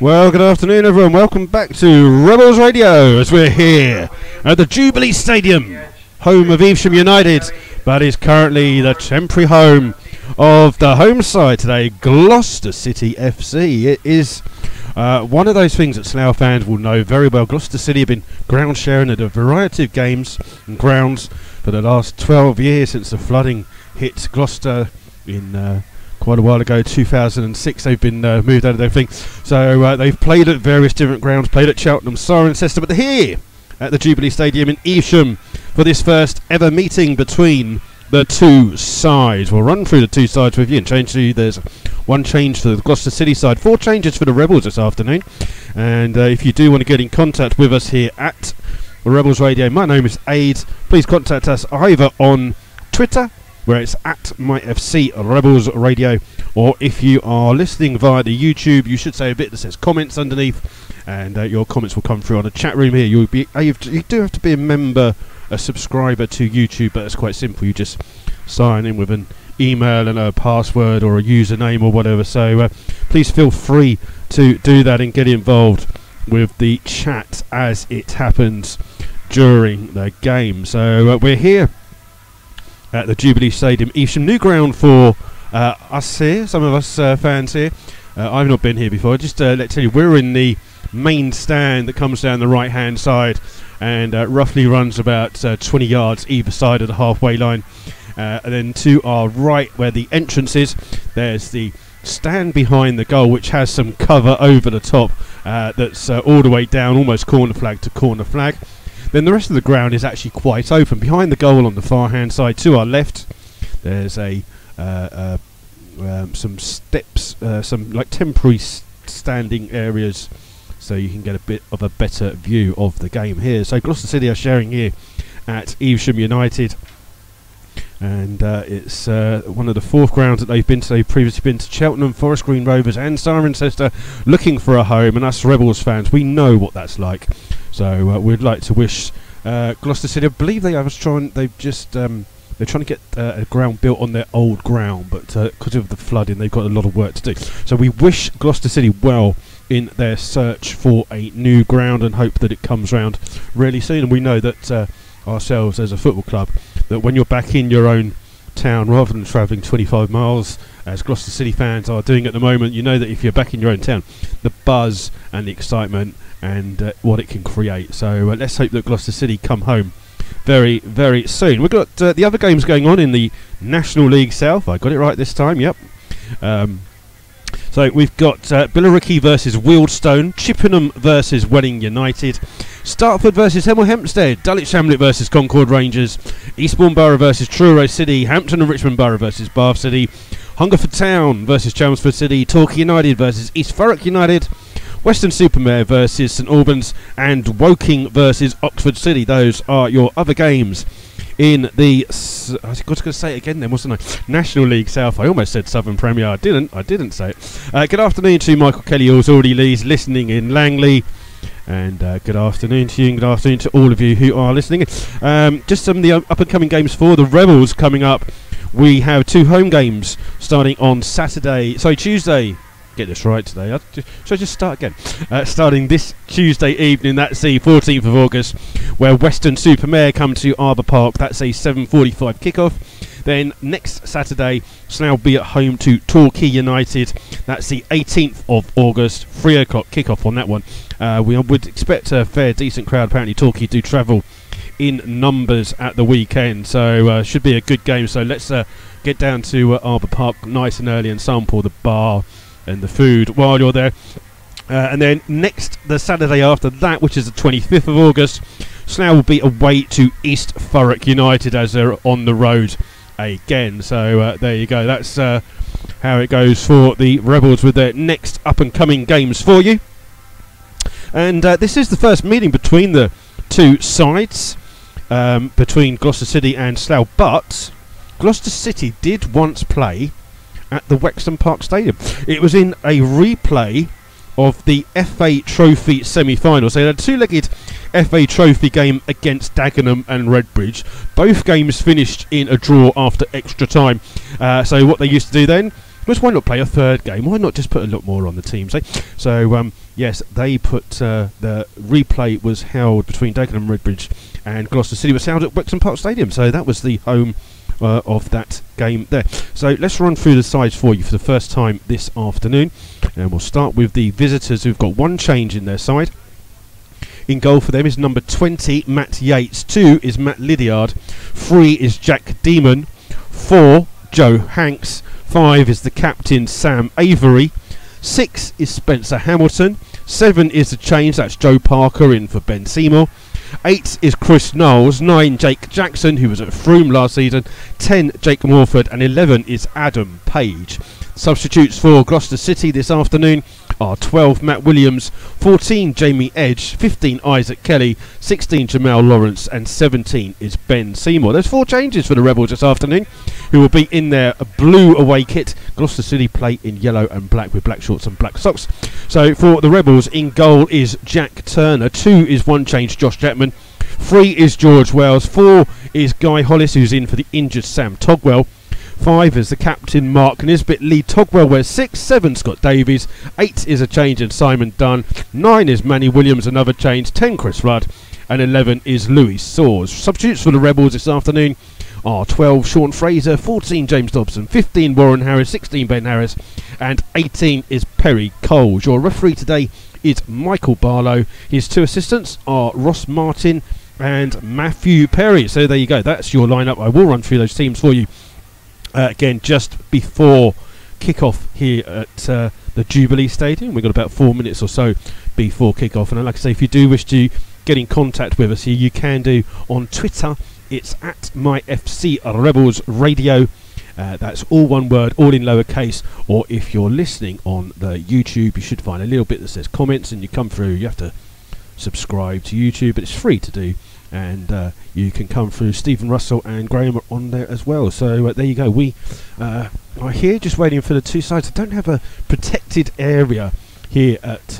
Well, good afternoon, everyone. Welcome back to Rebels Radio as we're here at the Jubilee Stadium, home of Eveshams United, but is currently the temporary home of the home side today, Gloucester City FC. It is one of those things that Slough fans will know very well. Gloucester City have been ground sharing at a variety of games and grounds for the last 12 years since the flooding hit Gloucester in quite a while ago, 2006. They've been moved out of their thing. So they've played at various different grounds, played at Cheltenham, Cirencester, but they're here at the Jubilee Stadium in Evesham for this first ever meeting between the two sides. We'll run through the two sides with you and change to, there's one change for the Gloucester City side, 4 changes for the Rebels this afternoon. And if you do want to get in contact with us here at the Rebels Radio, my name is Aids. Please contact us either on Twitter, where it's at MyFC Rebels Radio, or if you are listening via the YouTube, you should say a bit that says comments underneath, and your comments will come through on the chat room here. You do have to be a member, a subscriber to YouTube, but it's quite simple. You just sign in with an email and a password or a username or whatever. So please feel free to do that and get involved with the chat as it happens during the game. So we're here at the Jubilee Stadium, Evesham. New ground for us here, some of us fans here. I've not been here before. Just let's tell you, we're in the main stand that comes down the right hand side and roughly runs about 20 yards either side of the halfway line. And then to our right, where the entrance is, there's the stand behind the goal, which has some cover over the top that's all the way down, almost corner flag to corner flag. Then the rest of the ground is actually quite open. Behind the goal on the far hand side to our left, there's some steps, some like temporary standing areas, so you can get a bit of a better view of the game here. So Gloucester City are sharing here at Eveshams United, and it's one of the 4th grounds that they've been to. They've previously been to Cheltenham, Forest Green Rovers and Cirencester, looking for a home, and us Rebels fans, we know what that's like. So we'd like to wish Gloucester City, I believe they're trying to get a ground built on their old ground, but because of the flooding they've got a lot of work to do. So we wish Gloucester City well in their search for a new ground and hope that it comes round really soon. And we know that ourselves as a football club, that when you're back in your own town rather than travelling 25 miles as Gloucester City fans are doing at the moment, you know that if you're back in your own town, the buzz and the excitement and what it can create. So let's hope that Gloucester City come home very, very soon. We've got the other games going on in the National League South. I got it right this time, yep. So we've got Billericay versus Wealdstone, Chippenham versus Welling United, Startford versus Hemel Hempstead, Dulwich Hamlet versus Concord Rangers, Eastbourne Borough versus Truro City, Hampton and Richmond Borough versus Bath City, Hungerford Town versus Chelmsford City, Torquay United versus East Thurrock United, Weston-super-Mare versus St Albans, and Woking versus Oxford City. Those are your other games in the I was going to say it again then, wasn't I? National League South. I almost said Southern Premier. I didn't say it. Good afternoon to Michael Kelly, who's already listening in Langley, and good afternoon to you, and good afternoon to all of you who are listening. Just some of the up and coming games for the Rebels coming up. We have 2 home games starting on Tuesday. Get this right today. Should I just start again? Starting this Tuesday evening, that's the 14th of August, where Weston-super-Mare come to Arbour Park. That's a 7:45 kickoff. Then next Saturday, Slough will be at home to Torquay United. That's the 18th of August, 3 o'clock kickoff on that one. We would expect a fair decent crowd. Apparently Torquay do travel in numbers at the weekend, so should be a good game. So let's get down to Arbour Park nice and early and sample the bar and the food while you're there. And then the Saturday after that, which is the 25th of August, Slough will be away to East Thurrock United as they're on the road again. So there you go. That's how it goes for the Rebels with their next up and coming games for you. And this is the first meeting between the two sides, between Gloucester City and Slough, but Gloucester City did once play at the Wexham Park Stadium. It was in a replay of the FA Trophy semi-final. So they had a 2-legged FA Trophy game against Dagenham and Redbridge. Both games finished in a draw after extra time. So what they used to do then, Because why not play a third game? Why not just put a lot more on the teams? Eh? So yes, they put the replay was held between Dagenham and Redbridge, and Gloucester City was held at Wexham Park Stadium. So that was the home of that game there. So let's run through the sides for you for the first time this afternoon, and we'll start with the visitors, who've got one change in their side. In goal for them is number 20, Matt Yates. 2 is Matt Lydiard. 3 is Jack Demon. 4, Joe Hanks. 5 is the captain, Sam Avery. 6 is Spencer Hamilton. 7 is the change, that's Joe Parker in for Ben Seymour. 8 is Chris Knowles. 9, Jake Jackson, who was at Froome last season. 10, Jake Morford. And 11 is Adam Page. Substitutes for Gloucester City this afternoon are 12, Matt Williams. 14, Jamie Edge. 15, Isaac Kelly. 16, Jamal Lawrence. And 17 is Ben Seymour. There's 4 changes for the Rebels this afternoon, who will be in their blue away kit. Gloucester City play in yellow and black with black shorts and black socks. So for the Rebels, in goal is Jack Turner. 2 is one change, Josh Chapman. 3 is George Wells. 4 is Guy Hollis, who's in for the injured Sam Togwell. 5 is the captain, Mark Nisbet. Lee Togwell wears 6. 7, Scott Davies. 8 is a change in Simon Dunn. 9 is Manny Williams, another change. 10, Chris Flood. And 11 is Louis Soares. Substitutes for the Rebels this afternoon are 12, Sean Fraser. 14, James Dobson. 15, Warren Harris. 16, Ben Harris. And 18 is Perry Coles. Your referee today is Michael Barlow. His 2 assistants are Ross Martin and Matthew Perry. So there you go. That's your lineup. I will run through those teams for you again just before kick-off here at the Jubilee Stadium. We've got about 4 minutes or so before kick-off, and like I say, if you do wish to get in contact with us here, you can do on Twitter. It's at MyFC Rebels Radio. That's all one word, all in lowercase. Or if you're listening on the YouTube, you should find a little bit that says comments, and you come through. You have to subscribe to YouTube, but it's free to do. And you can come through. Stephen Russell and Graham are on there as well. So there you go. We are here just waiting for the 2 sides. I don't have a protected area here at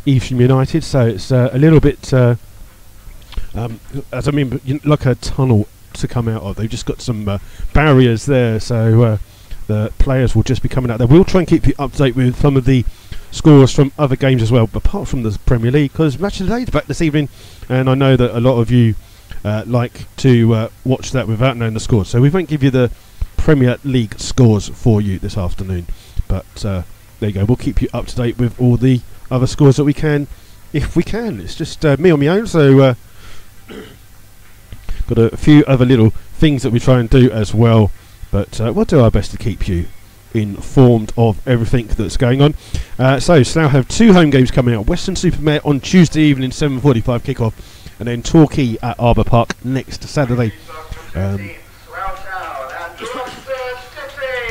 Evesham United, so it's a little bit, as I mean, like a tunnel to come out of. They've just got some barriers there, so the players will just be coming out there. We'll try and keep you up to date with some of the scores from other games as well, apart from the Premier League, because Match of the Day is back this evening, and I know that a lot of you like to watch that without knowing the scores, so we won't give you the Premier League scores for you this afternoon, but there you go. We'll keep you up to date with all the other scores that we can, if we can. It's just me on my own, so got a few other little things that we try and do as well, but we'll do our best to keep you informed of everything that's going on. So Slough have 2 home games coming out. Weston-super-Mare on Tuesday evening, 7:45 kick-off, and then Torquay at Arbour Park next Saturday.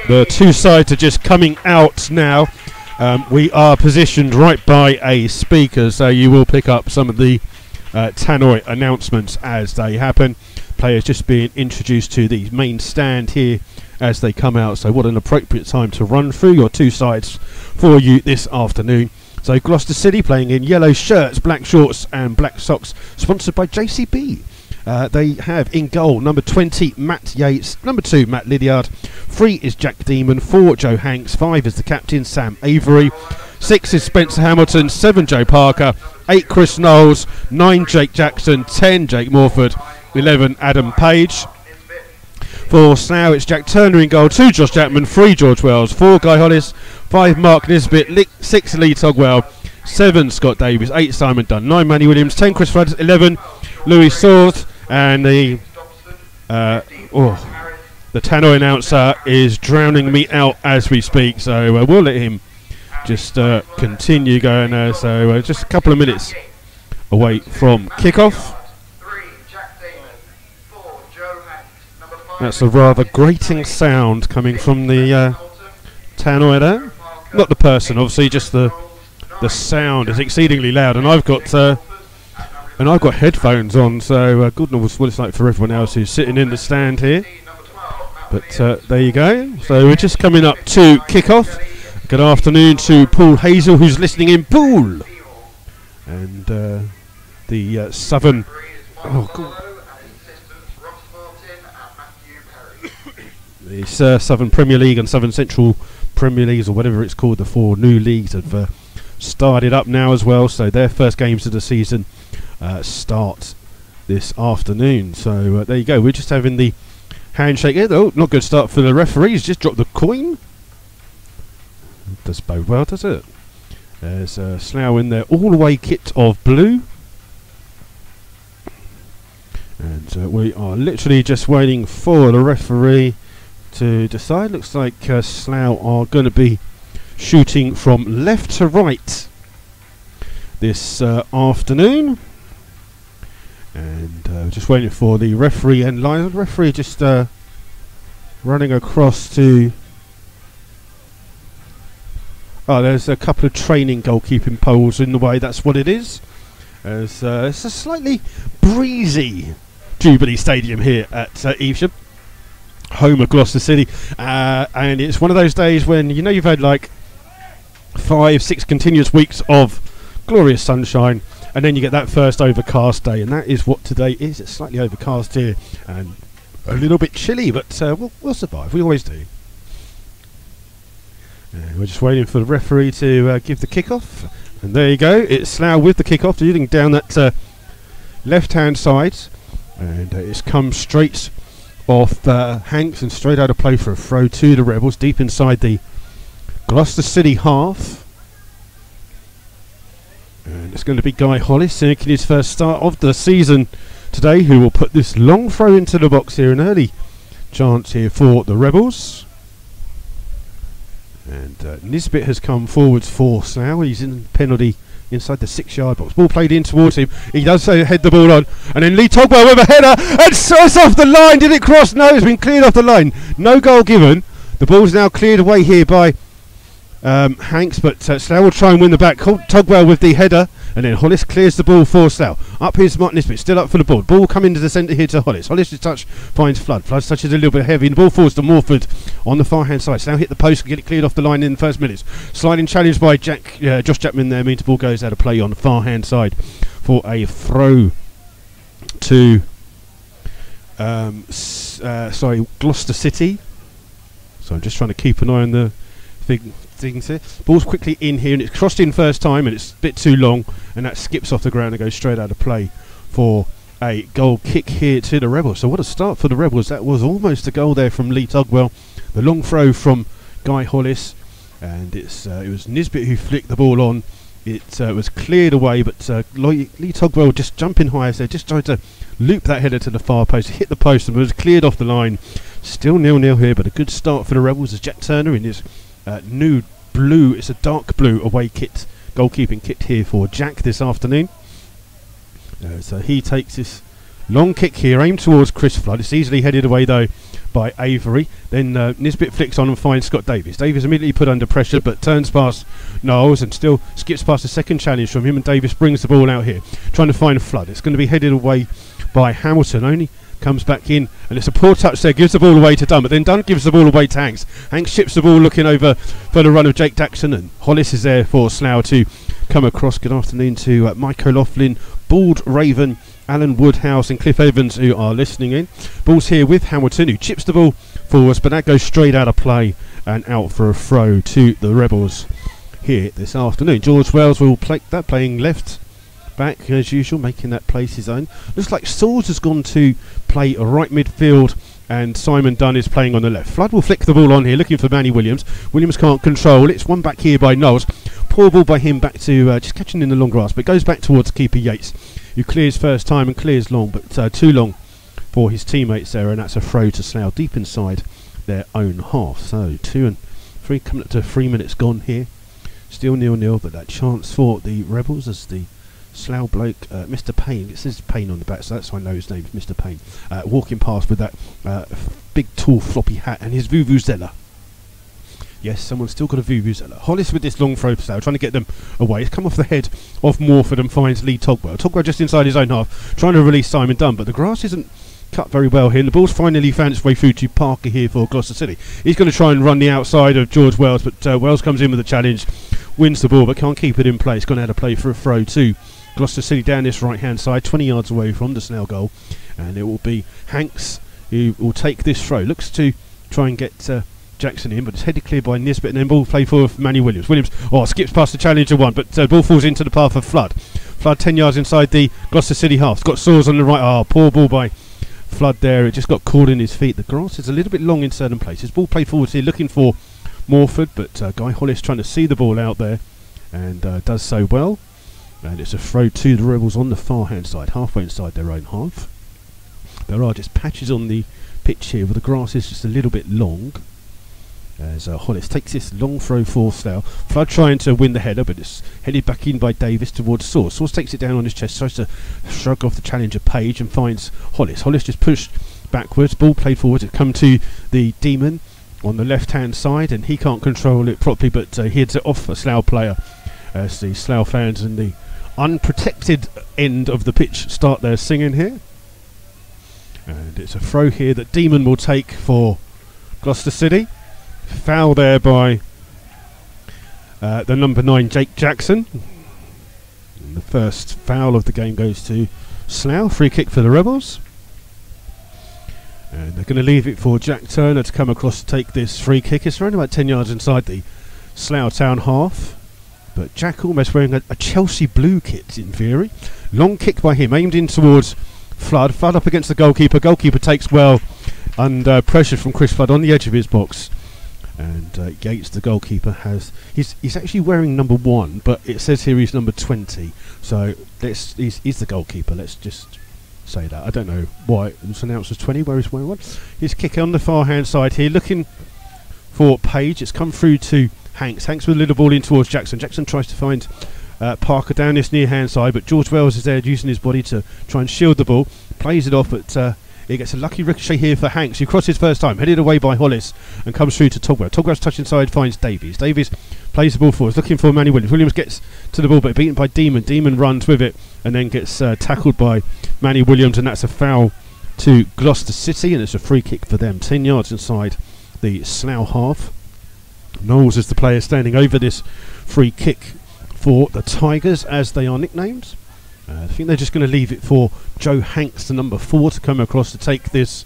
The 2 sides are just coming out now. We are positioned right by a speaker, so you will pick up some of the tannoy announcements as they happen. Players just being introduced to the main stand here as they come out, so what an appropriate time to run through your 2 sides for you this afternoon. So Gloucester City playing in yellow shirts, black shorts and black socks, sponsored by JCB. They have in goal number 20 Matt Yates, number 2 Matt Lydiard, 3 is Jack Demon, 4 Joe Hanks, 5 is the captain Sam Avery, 6 is Spencer Hamilton, 7 Joe Parker, 8 Chris Knowles, 9 Jake Jackson, 10 Jake Morford, 11 Adam Page. For Slough, it's Jack Turner in goal, 2 Josh Chapman, 3 George Wells, 4 Guy Hollis, 5 Mark Nisbet, 6 Lee Togwell, 7 Scott Davies, 8 Simon Dunn, 9 Manny Williams, 10 Chris Flood, 11 Louis Soares, and the tannoy announcer is drowning me out as we speak, so we'll let him just continue going there. So just a couple of minutes away from kickoff. That's a rather grating sound coming from the tannoy there. Not the person, obviously, just the sound is exceedingly loud, and I've got headphones on, so God knows what it's like for everyone else who's sitting in the stand here. But there you go. So we're just coming up to kick-off. Good afternoon to Paul Hazel, who's listening in. Paul! And the Southern... Oh, God. The Southern Premier League and Southern Central Premier Leagues, or whatever it's called. The 4 new leagues have started up now as well, so their first games of the season start this afternoon. So there you go. We're just having the handshake here. Oh, not good start for the referee. He's just dropped the coin. Does bode well, does it? There's Slough in their all-away kit of blue. And we are literally just waiting for the referee to decide. Looks like Slough are going to be shooting from left to right this afternoon. And just waiting for the referee and line. The referee just running across to... Oh, there's a couple of training goalkeeping poles in the way. That's what it is. It's a slightly breezy Jubilee Stadium here at Evesham, home of Gloucester City. And it's one of those days when you know you've had like 5-6 continuous weeks of glorious sunshine, and then you get that first overcast day, and that is what today is. It's slightly overcast here and a little bit chilly, but we'll survive. We always do. We're just waiting for the referee to give the kick-off. And there you go. It's Slough with the kick-off, leading down that left-hand side. And it's come straight off Hanks and straight out of play for a throw to the Rebels, deep inside the Gloucester City half. And it's going to be Guy Hollis making his first start of the season today, who will put this long throw into the box here. An early chance here for the Rebels. And Nisbet has come forwards for Slough. He's in penalty inside the 6-yard box. Ball played in towards him. He does head the ball on. And then Lee Togwell with a header. And it's off the line. Did it cross? No, it's been cleared off the line. No goal given. The ball's now cleared away here by Hanks. But Slough will try and win the back. Togwell with the header. And then Hollis clears the ball for Slough. Up here's Mark Nisbet, still up for the ball. Ball will come into the centre here to Hollis. Hollis' touch finds Flood. Flood's touch is a little bit heavy. And the ball falls to Morford on the far hand side. Slough hit the post and get it cleared off the line in the first minutes. Sliding challenge by Josh Chapman there means the ball goes out of play on the far hand side for a throw to Gloucester City. So I'm just trying to keep an eye on the things here. Ball's quickly in here and it's crossed in first time and it's a bit too long, and that skips off the ground and goes straight out of play for a goal kick here to the Rebels. So what a start for the Rebels. That was almost a goal there from Lee Togwell. The long throw from Guy Hollis, and it was Nisbet who flicked the ball on. It was cleared away, but Lee Togwell just jumping high as they just tried to loop that header to the far post, hit the post and was cleared off the line. Still 0-0 here, but a good start for the Rebels as Jack Turner in his new blue, it's a dark blue away kit, goalkeeping kit here for Jack this afternoon. So he takes this long kick here, aimed towards Chris Flood. It's easily headed away though by Avery. Then Nisbet flicks on and finds Scott Davis. Davis immediately put under pressure but turns past Knowles and still skips past a second challenge from him, and Davis brings the ball out here trying to find Flood. It's going to be headed away by Hamilton. Only comes back in and it's a poor touch there, gives the ball away to Dunn, but then Dunn gives the ball away to Hanks. Hanks ships the ball looking over for the run of Jake Daxon, and Hollis is there for Slough to come across. Good afternoon to Mike O'Loughlin, Bald Raven, Alan Woodhouse and Cliff Evans who are listening in. Ball's here with Hamilton who chips the ball forwards, but that goes straight out of play and out for a throw to the Rebels here this afternoon. George Wells will play that, playing left back as usual, making that place his own. Looks like Swords has gone to play right midfield and Simon Dunn is playing on the left. Flood will flick the ball on here looking for Manny Williams. Williams can't control it. It's one back here by Knowles. Poor ball by him back to just catching in the long grass, but it goes back towards keeper Yates, who clears first time and clears long, but too long for his teammates there, and that's a throw to Slough deep inside their own half. So 2 and 3 coming up to 3 minutes gone here. Still 0-0, but that chance for the Rebels as the Slough bloke, Mr. Payne, it says Payne on the back, so that's how I know his name is Mr. Payne, walking past with that big tall floppy hat and his vuvuzela. Yes, someone's still got a vuvuzela. Hollis with this long throw for Slough, trying to get them away. It's come off the head of Morford and finds Lee Togwell. Togwell just inside his own half, trying to release Simon Dunn, but the grass isn't cut very well here, and the ball's finally found its way through to Parker here for Gloucester City. He's going to try and run the outside of George Wells, but Wells comes in with a challenge, wins the ball, but can't keep it in place. Gone out of play for a throw to Gloucester City down this right hand side, 20 yards away from the Slough goal, and it will be Hanks who will take this throw. Looks to try and get Jackson in, but it's headed clear by Nisbet, and then ball play for Manny Williams. Williams skips past the challenger one, but ball falls into the path of Flood. Flood 10 yards inside the Gloucester City half. It's got Saws on the right. Poor ball by Flood there. It just got caught in his feet. The grass is a little bit long in certain places. Ball played forward here, looking for Morford, but Guy Hollis trying to see the ball out there, and does so well. And it's a throw to the Rebels on the far hand side, halfway inside their own half. There are just patches on the pitch here where the grass is just a little bit long, as Hollis takes this long throw for Slough. Flood trying to win the header, but it's headed back in by Davis towards Sauce. Sauce takes it down on his chest, tries to shrug off the challenger Page, and finds Hollis. Hollis just pushed backwards, ball played forward. It come to the Demon on the left hand side, and he can't control it properly, but he heads it off a Slough player, as the Slough fans in the unprotected end of the pitch start their singing here. And it's a throw here that Demon will take for Gloucester City. Foul there by the number 9 Jake Jackson, and the first foul of the game goes to Slough. Free kick for the Rebels, and they're going to leave it for Jack Turner to come across to take this free kick. It's around about 10 yards inside the Slough town half, but Jack almost wearing a Chelsea blue kit in theory. Long kick by him, aimed in towards Flood. Flood up against the goalkeeper. Goalkeeper takes well under pressure from Chris Flood on the edge of his box. And Yates, the goalkeeper, he's actually wearing number 1, but it says here he's number 20. So he's the goalkeeper. Let's just say that. I don't know why it's announced as 20, where he's wearing 1. His kick on the far hand side here, looking for Page. It's come through to Hanks. Hanks with a little ball in towards Jackson. Jackson tries to find Parker down this near hand side, but George Wells is there using his body to try and shield the ball. Plays it off, but he gets a lucky ricochet here for Hanks, who crosses first time, headed away by Hollis, and comes through to Togwell. Togwell's touch inside, finds Davies. Davies plays the ball forward, looking for Manny Williams. Williams gets to the ball, but beaten by Demon. Demon runs with it, and then gets tackled by Manny Williams, and that's a foul to Gloucester City, and it's a free kick for them, 10 yards inside the Slough half. Knowles is the player standing over this free kick for the Tigers, as they are nicknamed. I think they're just going to leave it for Joe Hanks, the number 4, to come across to take this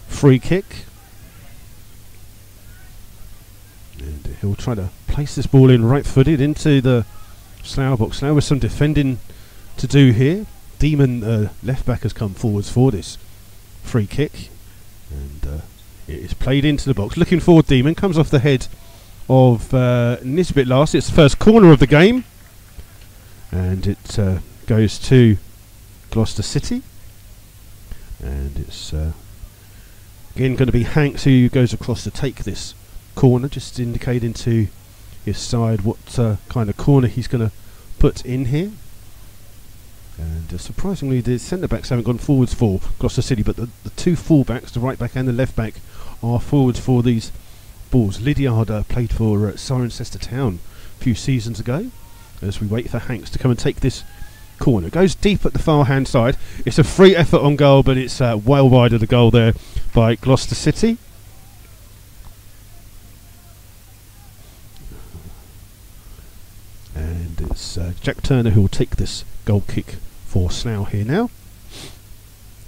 free kick. And he'll try to place this ball in right-footed into the Slough box. Slough with some defending to do here. Demon, left-back, has come forwards for this free kick. And it is played into the box. Looking forward, Demon. Comes off the head of Nisbet last. It's the first corner of the game. And it goes to Gloucester City, and it's again going to be Hanks who goes across to take this corner, just indicating to his side what kind of corner he's going to put in here. And surprisingly, the centre backs haven't gone forwards for Gloucester City, but the two full backs, the right back and the left back, are forwards for these balls. Lydiard played for Cirencester Town a few seasons ago. As we wait for Hanks to come and take this corner. It goes deep at the far hand side. It's a free effort on goal, but it's well wide of the goal there by Gloucester City. And it's Jack Turner who will take this goal kick for Slough here now.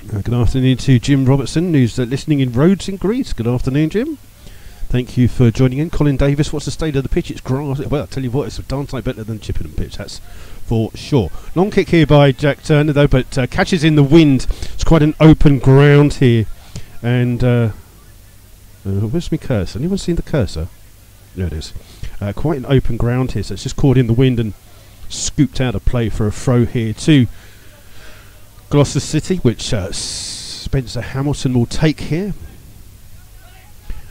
Good afternoon to Jim Robertson, who's listening in Rhodes in Greece. Good afternoon, Jim. Thank you for joining in. Colin Davis, what's the state of the pitch? It's grass. Well, I'll tell you what, it's a darn sight better than Chippenham pitch, that's for sure. Long kick here by Jack Turner, though, but catches in the wind. It's quite an open ground here. And where's my cursor? Anyone seen the cursor? There it is. Quite an open ground here, so it's just caught in the wind and scooped out of play for a throw here to Gloucester City, which Spencer Hamilton will take here.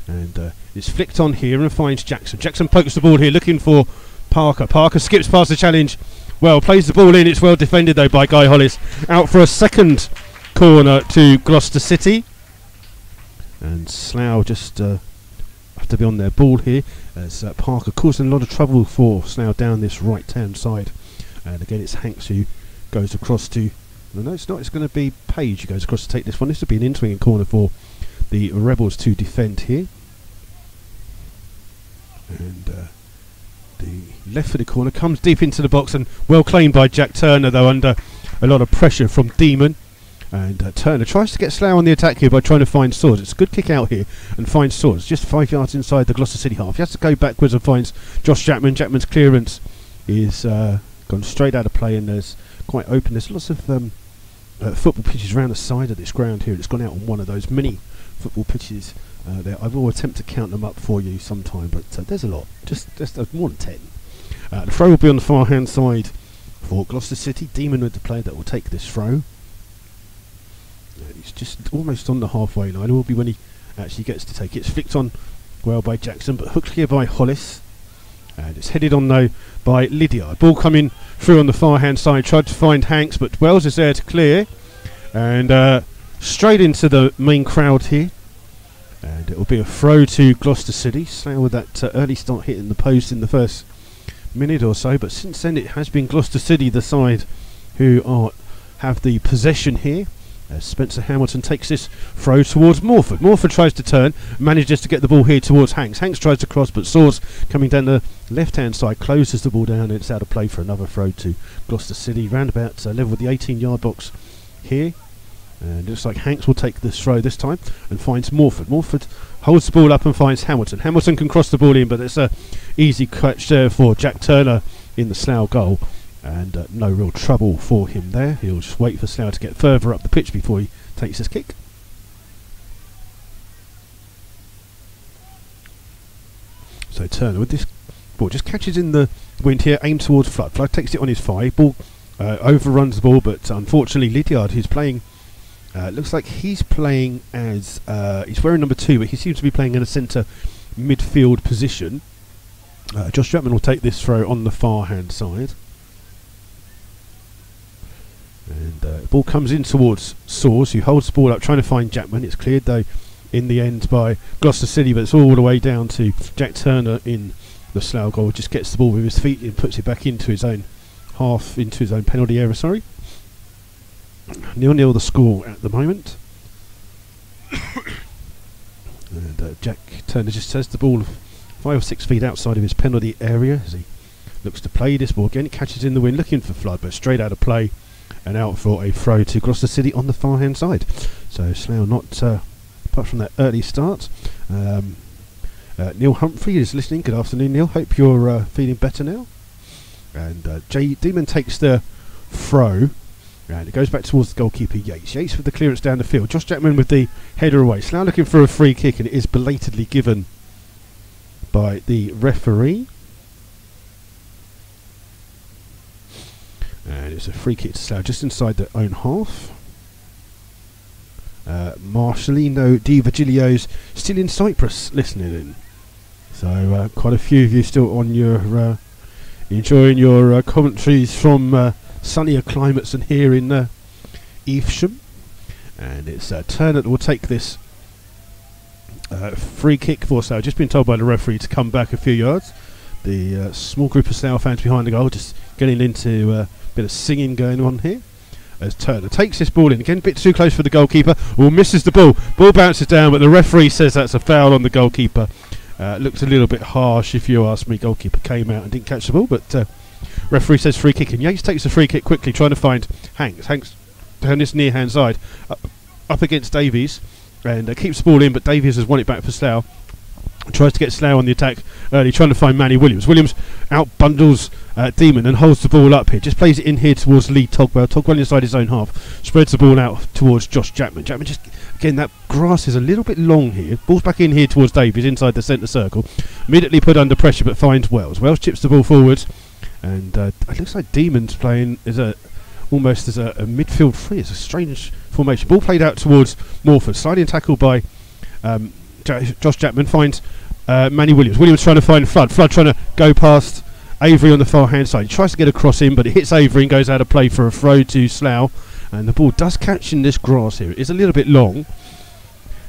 And it's flicked on here and finds Jackson. Jackson pokes the ball here, looking for Parker. Parker skips past the challenge. Well, plays the ball in. It's well defended, though, by Guy Hollis. Out for a second corner to Gloucester City. And Slough just have to be on their ball here, as Parker causing a lot of trouble for Slough down this right-hand side. And again, it's Hanks who goes across to... No, it's not. It's going to be Page who goes across to take this one. This would be an in-swinging corner for the Rebels to defend here. And the left-footed corner comes deep into the box and well claimed by Jack Turner, though under a lot of pressure from Demon. And Turner tries to get Slough on the attack here by trying to find Swords. It's a good kick out here and finds Swords just 5 yards inside the Gloucester City half. He has to go backwards and finds Josh Jackman. Jackman's clearance is gone straight out of play, and there's quite open. There's lots of football pitches around the side of this ground here. It's gone out on one of those mini football pitches there. I will attempt to count them up for you sometime, but there's a lot. Just more than 10. The throw will be on the far hand side for Gloucester City. Demon with the player that will take this throw. He's just almost on the halfway line. It will be when he actually gets to take it. It's flicked on well by Jackson, but hooked here by Hollis. And it's headed on though by Lydiard. Ball coming through on the far hand side. Tried to find Hanks, but Wells is there to clear. And straight into the main crowd here. And it will be a throw to Gloucester City. Slough with that early start hitting the post in the first minute or so. But since then it has been Gloucester City, the side who have the possession here. Spencer Hamilton takes this throw towards Morford. Morford tries to turn, manages to get the ball here towards Hanks. Hanks tries to cross, but Swords coming down the left-hand side, closes the ball down, and it's out of play for another throw to Gloucester City. Round about level with the 18-yard box here. And it looks like Hanks will take this throw this time and finds Morford. Morford holds the ball up and finds Hamilton. Hamilton can cross the ball in, but it's a easy catch there for Jack Turner in the Slough goal. And no real trouble for him there. He'll just wait for Slough to get further up the pitch before he takes his kick. So Turner with this ball just catches in the wind here, aims towards Flood. Flood takes it on his thigh. Ball overruns the ball, but unfortunately Lydiard, who's playing, looks like he's playing as, he's wearing number 2, but he seems to be playing in a centre midfield position. Josh Chapman will take this throw on the far hand side. And the ball comes in towards Soars, who holds the ball up trying to find Jackman. It's cleared though in the end by Gloucester City, but it's all the way down to Jack Turner in the Slough goal. Just gets the ball with his feet and puts it back into his own half, into his own penalty area, sorry. 0-0 the score at the moment. And Jack Turner just has the ball 5 or 6 feet outside of his penalty area as he looks to play this ball again. It catches in the wind, looking for Flood, but straight out of play and out for a throw to Gloucester City on the far hand side. So Slough not, apart from that early start. Neil Humphrey is listening. Good afternoon, Neil. Hope you're feeling better now. And Jay Demon takes the throw, and it goes back towards the goalkeeper Yates. Yates with the clearance down the field. Josh Jackman with the header away. Slough looking for a free kick, and it is belatedly given by the referee. And it's a free kick to Slough just inside their own half. Marcelino Di Virgilio's still in Cyprus listening in. So quite a few of you still on your enjoying your commentaries from sunnier climates than here in Evesham. And it's Turner that will take this free kick for Slough. Just been told by the referee to come back a few yards. The small group of Slough fans behind the goal just getting into a bit of singing going on here. As Turner takes this ball in again, a bit too close for the goalkeeper. Misses the ball. Ball bounces down, but the referee says that's a foul on the goalkeeper. Looked a little bit harsh, if you ask me. Goalkeeper came out and didn't catch the ball, but referee says free kick, and Yates takes the free kick quickly, trying to find Hanks. Hanks down this near hand side, up against Davies, and keeps the ball in, but Davies has won it back for Slough. Tries to get Slough on the attack early, trying to find Manny Williams. Williams out bundles Demon and holds the ball up here. Just plays it in here towards Lee Togwell. Togwell inside his own half. Spreads the ball out towards Josh Jackman. Jackman just, again, that grass is a little bit long here. Ball's back in here towards Davies inside the centre circle. Immediately put under pressure but finds Wells. Wells chips the ball forward. And it looks like Demon's playing almost as a midfield free. It's a strange formation. Ball played out towards Morford. Sliding tackle by Josh Jackman finds Manny Williams. Williams trying to find Flood. Flood trying to go past Avery on the far hand side. He tries to get across in, but it hits Avery and goes out of play for a throw to Slough. And the ball does catch in this grass here. It is a little bit long.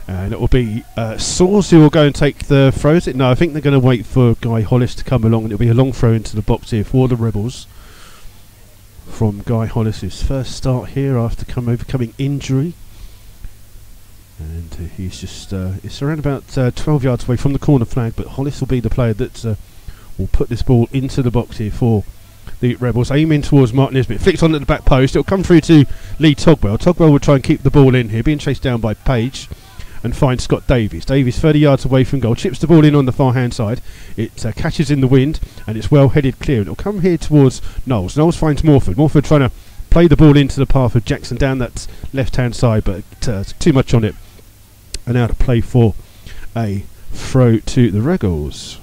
And it will be Soars who will go and take the throw. No, I think they're going to wait for Guy Hollis to come along, and it'll be a long throw into the box here for the Rebels. From Guy Hollis' first start here after overcoming injury. And he's just it's around about 12 yards away from the corner flag, but Hollis will be the player that will put this ball into the box here for the Rebels, aiming towards Mark Nisbet. Flicks on at the back post. It'll come through to Lee Togwell. Togwell will try and keep the ball in here, being chased down by Page, and finds Scott Davies. Davies 30 yards away from goal, chips the ball in on the far hand side. It catches in the wind, and it's well headed clear. It'll come here towards Knowles. Knowles finds Morford. Morford trying to play the ball into the path of Jackson down that left hand side, but too much on it. And now to play for a throw to the Regals.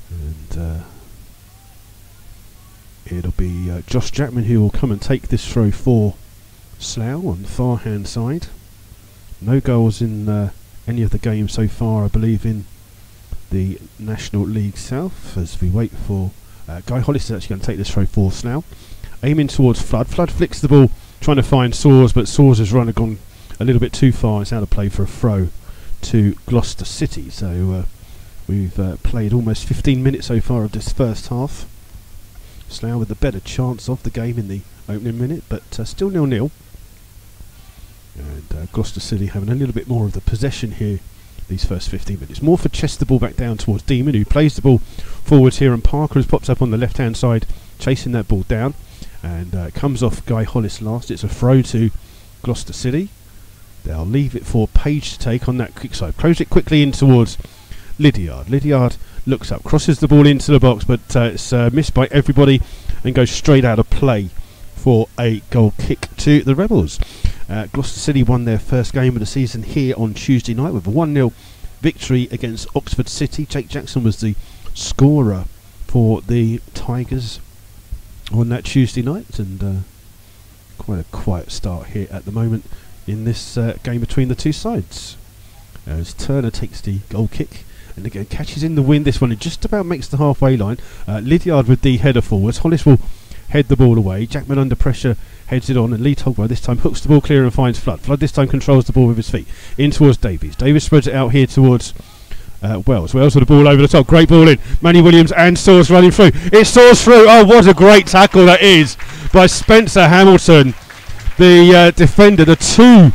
And it'll be Josh Jackman who will come and take this throw for Slough on the far hand side. No goals in any of the games so far, I believe, in the National League South, as we wait for Guy Hollis is actually going to take this throw for Slough. Aiming towards Flood. Flood flicks the ball, trying to find Soares, but Soares' run had gone a little bit too far. It's out of play for a throw to Gloucester City. So we've played almost 15 minutes so far of this first half. Slough with the better chance of the game in the opening minute, but still 0-0. And Gloucester City having a little bit more of the possession here these first 15 minutes. Morford chests the ball back down towards Demon, who plays the ball forwards here, and Parker has popped up on the left hand side chasing that ball down, and comes off Guy Hollis last. It's a throw to Gloucester City. They'll leave it for Page to take on that quick side. Close it quickly in towards Lydiard. Lydiard looks up, crosses the ball into the box, but it's missed by everybody and goes straight out of play for a goal kick to the Rebels. Gloucester City won their first game of the season here on Tuesday night with a 1-0 victory against Oxford City. Jake Jackson was the scorer for the Tigers on that Tuesday night, and quite a quiet start here at the moment in this game between the two sides. As Turner takes the goal kick and again catches in the wind this one and just about makes the halfway line. Lydiard with the header forwards. Hollis will head the ball away. Jackman under pressure heads it on, and Lee Togwell this time hooks the ball clear and finds Flood. Flood this time controls the ball with his feet in towards Davies. Davies spreads it out here towards Wells. Wells with the ball over the top. Great ball in. Manny Williams and Soares running through. It soars through. Oh, what a great tackle that is by Spencer Hamilton, the defender. The two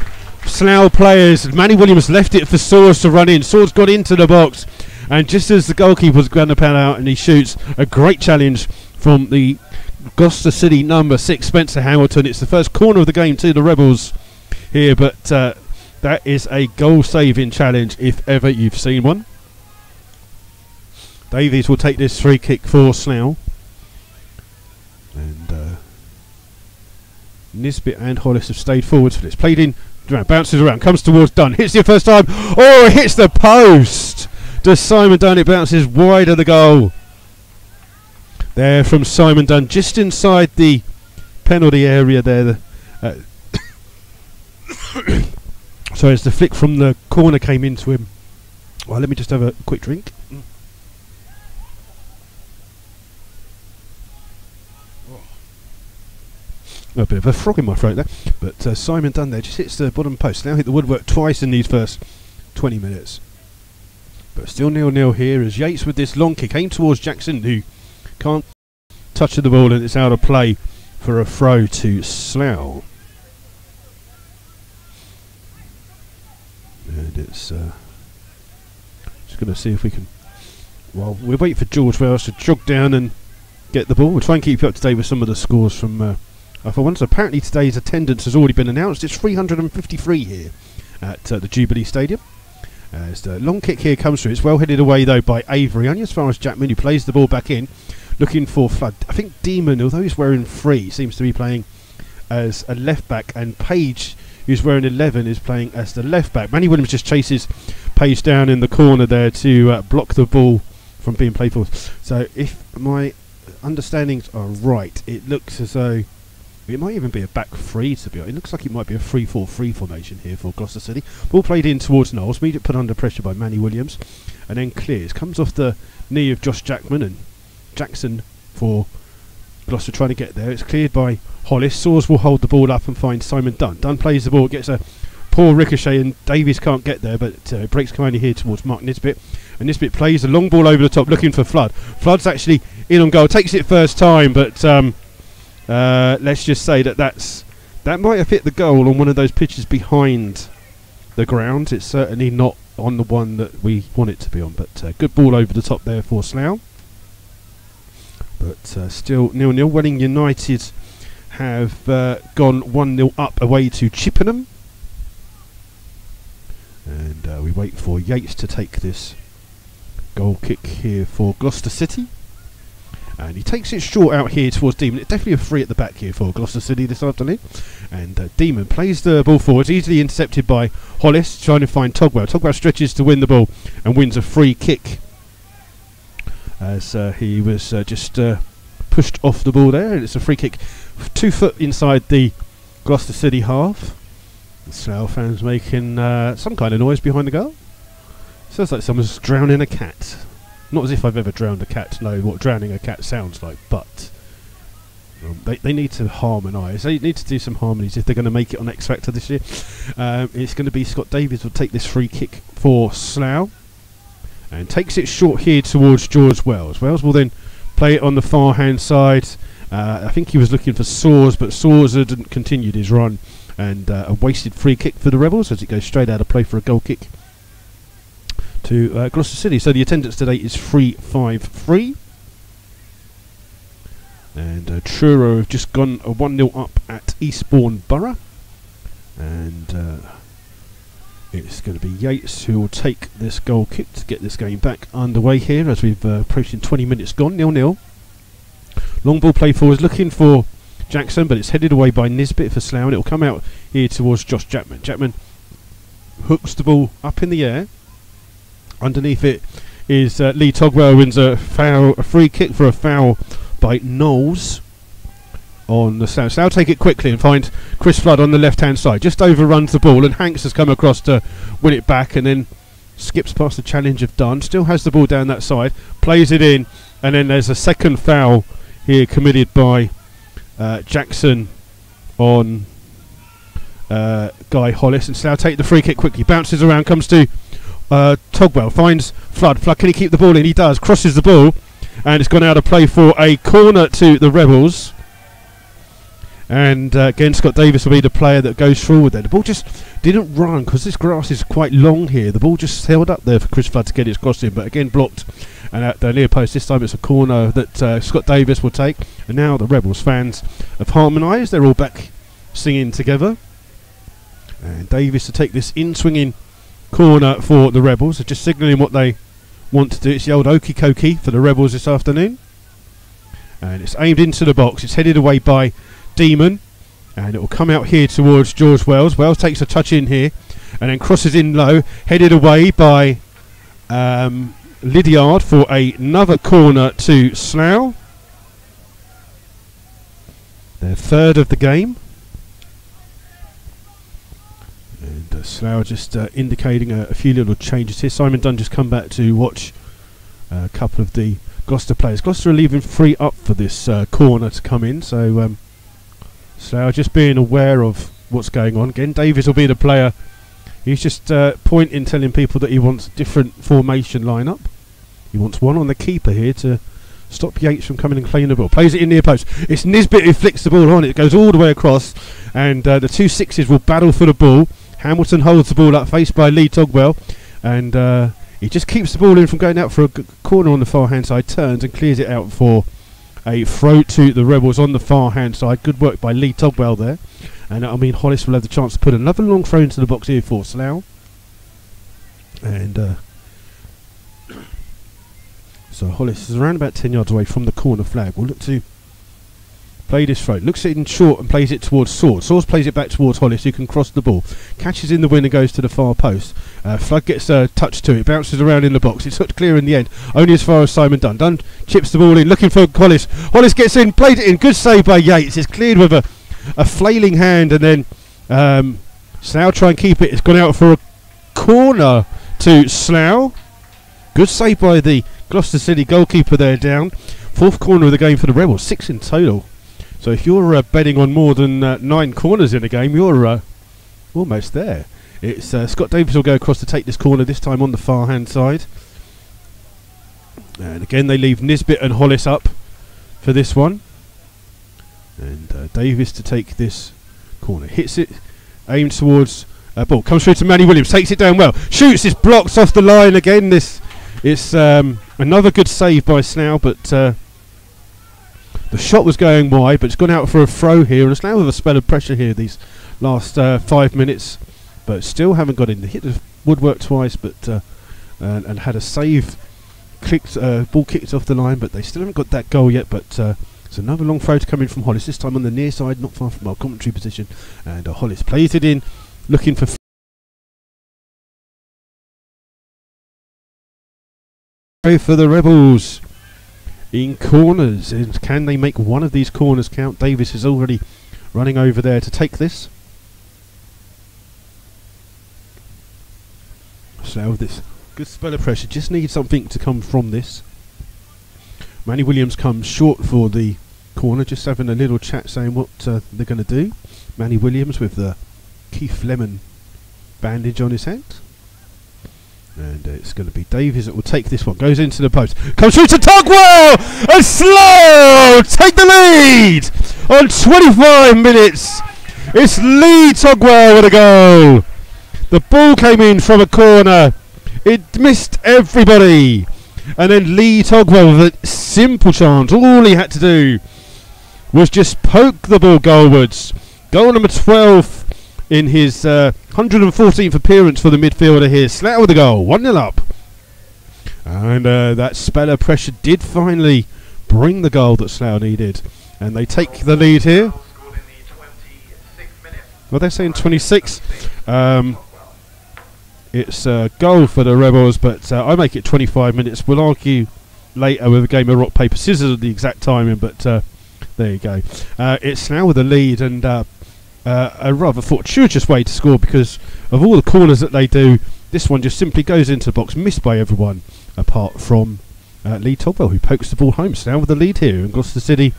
Slough players. Manny Williams left it for Soares to run in. Soares got into the box, and just as the goalkeeper's going to pan out and he shoots, a great challenge from the Gloucester City number 6 Spencer Hamilton. It's the first corner of the game to the Rebels here, but that is a goal saving challenge if ever you've seen one. Davies will take this free kick for Slough, and Nisbet and Hollis have stayed forwards for this. Played in, bounces around, comes towards Dunn, hits it first time. Oh, it hits the post. Does Simon Dunn? It bounces wide of the goal. There from Simon Dunn, just inside the penalty area there. So as the flick from the corner came into him. Well, let me just have a quick drink. A bit of a frog in my throat there, but Simon Dunn there just hits the bottom post. Now hit the woodwork twice in these first 20 minutes. But still 0-0 here as Yates with this long kick aimed towards Jackson, who can't touch the ball, and it's out of play for a throw to Slough. And it's just going to see if we can. Well, we'll wait for George Wells to jog down and get the ball. We'll try and keep you up to date with some of the scores from for once. Apparently today's attendance has already been announced. It's 353 here at the Jubilee Stadium. As the long kick here comes through, it's well headed away though by Avery, only as far as Jackman, who plays the ball back in, looking for Flood. I think Demon, although he's wearing 3, seems to be playing as a left back, and Page, who's wearing 11, is playing as the left back. Manny Williams just chases Page down in the corner there to block the ball from being played forward. So if my understandings are right, it looks as though it might even be a back 3, to be honest. It looks like it might be a 3-4-3 formation here for Gloucester City. Ball played in towards Knowles, immediately put under pressure by Manny Williams, and then clears. Comes off the knee of Josh Jackman, and Jackson for Gloucester trying to get there. It's cleared by Hollis. Soares will hold the ball up and find Simon Dunn. Dunn plays the ball, gets a poor ricochet, and Davies can't get there, but it breaks kindly here towards Mark Nisbet. And Nisbet plays a long ball over the top, looking for Flood. Flood's actually in on goal, takes it first time, but let's just say that might have hit the goal on one of those pitches behind the ground. It's certainly not on the one that we want it to be on, but good ball over the top there for Slough. But But still 0-0. Welling United have gone 1-0 up away to Chippenham. And we wait for Yates to take this goal kick here for Gloucester City. And he takes it short out here towards Demon. It's definitely a free at the back here for Gloucester City this afternoon. And Demon plays the ball forward, easily intercepted by Hollis, trying to find Togwell. Togwell stretches to win the ball and wins a free kick, as he was just pushed off the ball there. And it's a free kick 2 foot inside the Gloucester City half. The Slough fans making some kind of noise behind the goal. Sounds like someone's drowning a cat. Not as if I've ever drowned a cat to know what drowning a cat sounds like, but they need to harmonise. They need to do some harmonies if they're going to make it on X Factor this year. It's going to be Scott Davies will take this free kick for Slough and takes it short here towards George Wells. Wells will then play it on the far hand side. I think he was looking for Soars, but Soars hadn't continued his run, and a wasted free kick for the Rebels as it goes straight out of play for a goal kick to Gloucester City. So the attendance today is 353. And Truro have just gone 1-0 up at Eastbourne Borough. And it's going to be Yates who will take this goal kick to get this game back underway here as we've approaching 20 minutes gone. 0-0. Long ball play forward, looking for Jackson, but it's headed away by Nisbet for Slough, and it will come out here towards Josh Chapman. Chapman hooks the ball up in the air. Underneath it is Lee Togwell, wins a free kick for a foul by Knowles on the Slough. Slough take it quickly and find Chris Flood on the left hand side. Just overruns the ball, and Hanks has come across to win it back and then skips past the challenge of Dunn. Still has the ball down that side, plays it in, and then there's a second foul here committed by Jackson on Guy Hollis, and Slough take the free kick quickly, bounces around, comes to Togwell, finds Flood. Flood, can he keep the ball in? He does, crosses the ball, and it's gone out of play for a corner to the Rebels. And again, Scott Davis will be the player that goes forward there. The ball just didn't run because this grass is quite long here. The ball just held up there for Chris Flood to get his cross in, but again blocked. And at the near post, this time it's a corner that Scott Davis will take. And now the Rebels fans have harmonised. They're all back singing together. And Davis to take this in-swinging corner for the Rebels. They're just signalling what they want to do. It's the old okey cokey for the Rebels this afternoon. And it's aimed into the box. It's headed away by Demon. And it will come out here towards George Wells. Wells takes a touch in here and then crosses in low. Headed away by Lydiard for another corner to Slough. Their third of the game. And Slough just indicating a few little changes here. Simon Dunn just come back to watch a couple of the Gloucester players. Gloucester are leaving free up for this corner to come in. So Slough just being aware of what's going on. Again, Davies will be the player. He's just pointing, telling people that he wants a different formation lineup. He wants one on the keeper here to stop Yates from coming and playing the ball. Plays it in near post. It's Nisbet who flicks the ball on. It goes all the way across, and the two sixes will battle for the ball. Hamilton holds the ball up, faced by Lee Togwell, and he just keeps the ball in from going out for a corner on the far hand side, turns and clears it out for a throw to the Rebels on the far hand side. Good work by Lee Togwell there. And I mean, Hollis will have the chance to put another long throw into the box here for Slough. And so Hollis is around about 10 yards away from the corner flag. We'll look to play this throw. Looks it in short and plays it towards Soars. Soars plays it back towards Hollis, who can cross the ball. Catches in the wind and goes to the far post. Flood gets a touch to it. Bounces around in the box. It's hooked clear in the end. Only as far as Simon Dunn. Dunn chips the ball in, looking for Hollis. Hollis gets in, played it in. Good save by Yates. It's cleared with a flailing hand, and then Slough try and keep it. It's gone out for a corner to Slough. Good save by the Gloucester City goalkeeper there down. Fourth corner of the game for the Rebels. 6 in total. So if you're betting on more than 9 corners in a game, you're almost there. It's Scott Davis will go across to take this corner, this time on the far hand side. And again they leave Nisbet and Hollis up for this one. And Davis to take this corner. Hits it, aimed towards ball. Comes through to Manny Williams, takes it down well. Shoots, it's blocked off the line again. It's another good save by Slough, but The shot was going wide, but it's gone out for a throw here, and it's now with a spell of pressure here these last 5 minutes, but still haven't got in. They hit the woodwork twice, but and had a save, ball kicked off the line, but they still haven't got that goal yet. But it's another long throw to come in from Hollis, this time on the near side, not far from our commentary position, and Hollis plays it in, looking for the Rebels in corners. And can they make one of these corners count? Davis is already running over there to take this. So this good spell of pressure, just need something to come from this. Manny Williams comes short for the corner, just having a little chat saying what they're going to do. Manny Williams with the Keith Lemon bandage on his head. And it's going to be Davies that will take this one. Goes into the post. Comes through to Tugwell! And Slough take the lead! On 25 minutes, it's Lee Tugwell with a goal. The ball came in from a corner. It missed everybody. And then Lee Tugwell with a simple chance. All he had to do was just poke the ball goalwards. Goal number 12 in his 114th appearance for the midfielder here. Slough with the goal, 1-0 up. And that spell of pressure did finally bring the goal that Slough needed. And they take the lead here. Well, they're saying 26. It's a goal for the Rebels, but I make it 25 minutes. We'll argue later with a game of rock, paper, scissors of the exact timing, but there you go. It's now with the lead, and a rather fortuitous way to score, because of all the corners that they do, this one just simply goes into the box, missed by everyone apart from Lee Togwell, who pokes the ball home. So now with the lead here, and Gloucester City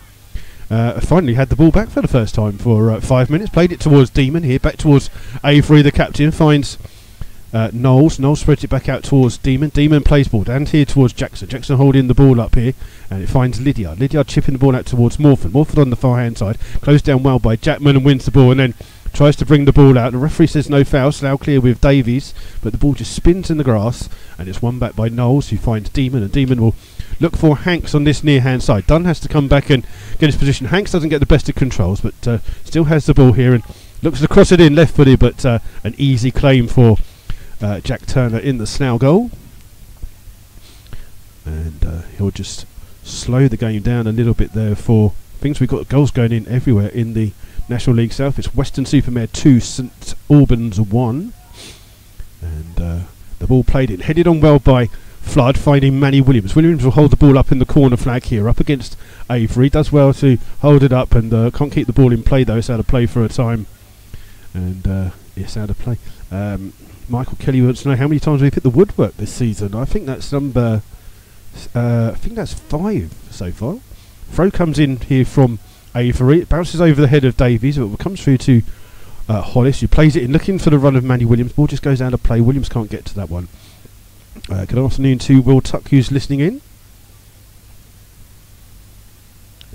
finally had the ball back for the first time for 5 minutes. Played it towards Demon here, back towards Avery, the captain, finds Knowles. Knowles spreads it back out towards Demon. Demon plays ball down here towards Jackson. Jackson holding the ball up here, and it finds Lydiard. Lydiard chipping the ball out towards Morford. Morford on the far hand side, closed down well by Jackman and wins the ball, and then tries to bring the ball out. The referee says no foul. Slough clear with Davies, but the ball just spins in the grass, and it's won back by Knowles, who finds Demon, and Demon will look for Hanks on this near hand side. Dunn has to come back and get his position. Hanks doesn't get the best of controls, but still has the ball here and looks to cross it in left footed, but an easy claim for Jack Turner in the Slough goal. And he'll just slow the game down a little bit there for things. We've got goals going in everywhere in the National League South. It's Weston-super-Mare 2, St Albans 1. And the ball played in, headed on well by Flood, finding Manny Williams. Williams will hold the ball up in the corner flag here, up against Avery. Does well to hold it up, and can't keep the ball in play though. It's out of play for a time. And it's out of play. Michael Kelly wants to know how many times we've hit the woodwork this season. I think that's number 5 so far. Throw comes in here from Avery. It bounces over the head of Davies, but it comes through to Hollis, who plays it in, looking for the run of Manny Williams. Ball just goes out of play. Williams can't get to that one. Good afternoon to Will Tuck, who's listening in.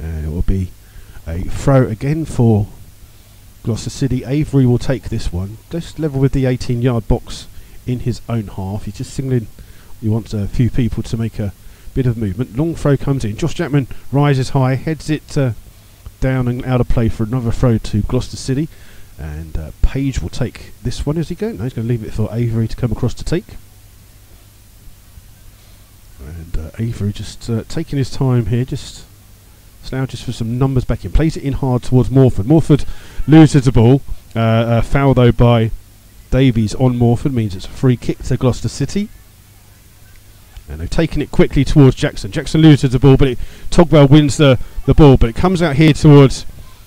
And it will be a throw again for Gloucester City. Avery will take this one, just level with the 18-yard box in his own half. He's just signalling he wants a few people to make a bit of movement. Long throw comes in. Josh Jackman rises high, heads it down and out of play for another throw to Gloucester City. And Page will take this one. Is he going? No, he's going to leave it for Avery to come across to take. And Avery just taking his time here, just Slough just for some numbers back in. Plays it in hard towards Morford. Morford loses the ball. Foul though by Davies on Morford, means it's a free kick to Gloucester City. And they've taken it quickly towards Jackson. Jackson loses the ball, but Togwell wins the ball, but it comes out here towards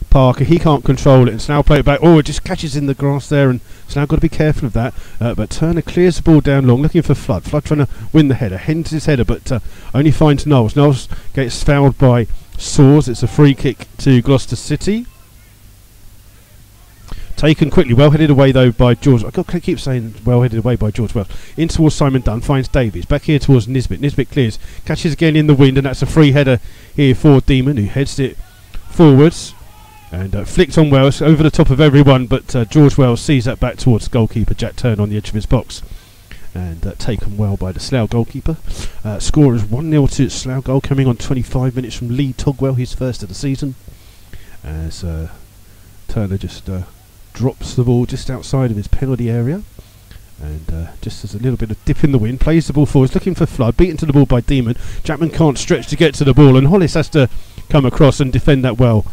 Parker. He can't control it, and Slough play it back. Oh, it just catches in the grass there, and Slough got to be careful of that. But Turner clears the ball down long, looking for Flood. Flood trying to win the header, hends his header, but only finds Knowles. Knowles gets fouled by Saws. It's a free kick to Gloucester City. Taken quickly, well headed away though by George. I keep saying well headed away by George Wells. In towards Simon Dunn, finds Davies. Back here towards Nisbet. Nisbet clears, catches again in the wind, and that's a free header here for Demon, who heads it forwards and flicked on Wells over the top of everyone. But George Wells sees that back towards goalkeeper Jack Turner on the edge of his box, and taken well by the Slough goalkeeper. Score is 1-0 to Slough goal, coming on 25 minutes from Lee Togwell, his first of the season, as Turner just drops the ball just outside of his penalty area, and just as a little bit of dip in the wind, plays the ball forwards, looking for Flood, beaten to the ball by Demon. Chapman can't stretch to get to the ball, and Hollis has to come across and defend that well,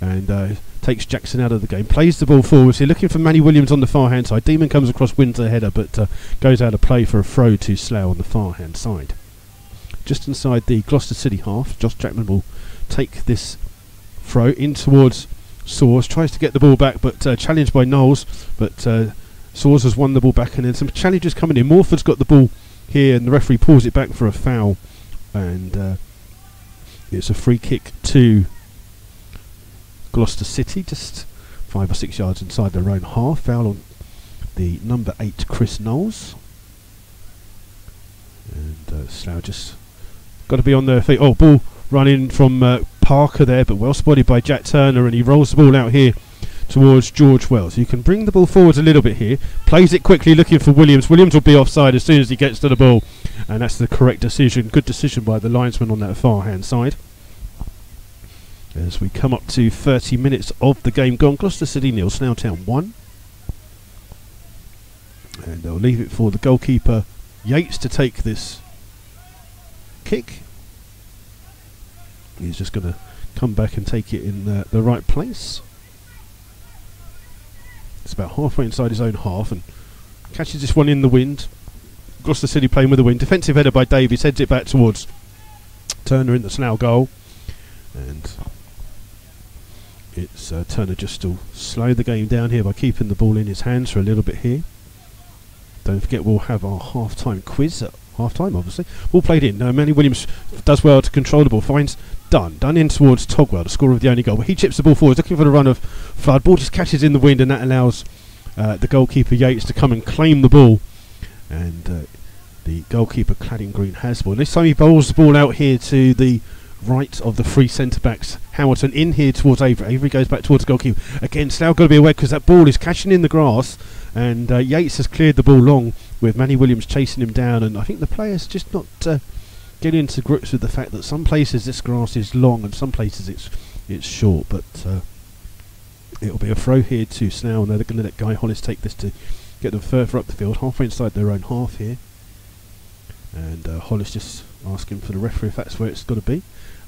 and takes Jackson out of the game. Plays the ball forwards here, looking for Manny Williams on the far hand side. Demon comes across, wins the header, but goes out of play for a throw to Slough on the far hand side. Just inside the Gloucester City half, Josh Jackman will take this throw in towards Soares, tries to get the ball back, but challenged by Knowles, but Soares has won the ball back, and then some challenges coming in. Morford's got the ball here, and the referee pulls it back for a foul, and it's a free kick to Gloucester City, just 5 or 6 yards inside their own half. Foul on the number 8, Chris Knowles, and Slough just got to be on their feet. Oh, ball running from Parker there, but well spotted by Jack Turner, and he rolls the ball out here towards George Wells. You can bring the ball forwards a little bit here, plays it quickly looking for Williams. Williams will be offside as soon as he gets to the ball, and that's the correct decision. Good decision by the linesman on that far hand side. As we come up to 30 minutes of the game gone, Gloucester City 0, Slough Town 1, and they'll leave it for the goalkeeper Yates to take this kick. He's just going to come back and take it in the right place. It's about halfway inside his own half, and catches this one in the wind. Gloucester City playing with the wind. Defensive header by Davies, heads it back towards Turner in the Slough goal, and it's Turner just to slow the game down here by keeping the ball in his hands for a little bit here. Don't forget, we'll have our half-time quiz at half-time, obviously. Ball played in. Manny Williams does well to control the ball, finds Dunn in towards Togwell, the scorer of the only goal. He chips the ball forward, looking for the run of Flood. Ball just catches in the wind, and that allows the goalkeeper Yates to come and claim the ball. And the goalkeeper, clad in green, has the ball. This time he bowls the ball out here to the right of the three centre-backs. Hamilton in here towards Avery. Avery goes back towards the goalkeeper. Again, Slough got to be aware because that ball is catching in the grass, and Yates has cleared the ball long with Manny Williams chasing him down, and I think the players just not getting to grips with the fact that some places this grass is long and some places it's short, but it'll be a throw here to Slough, and they're going to let Guy Hollis take this to get them further up the field, halfway inside their own half here, and Hollis just asking for the referee if that's where it's got to be.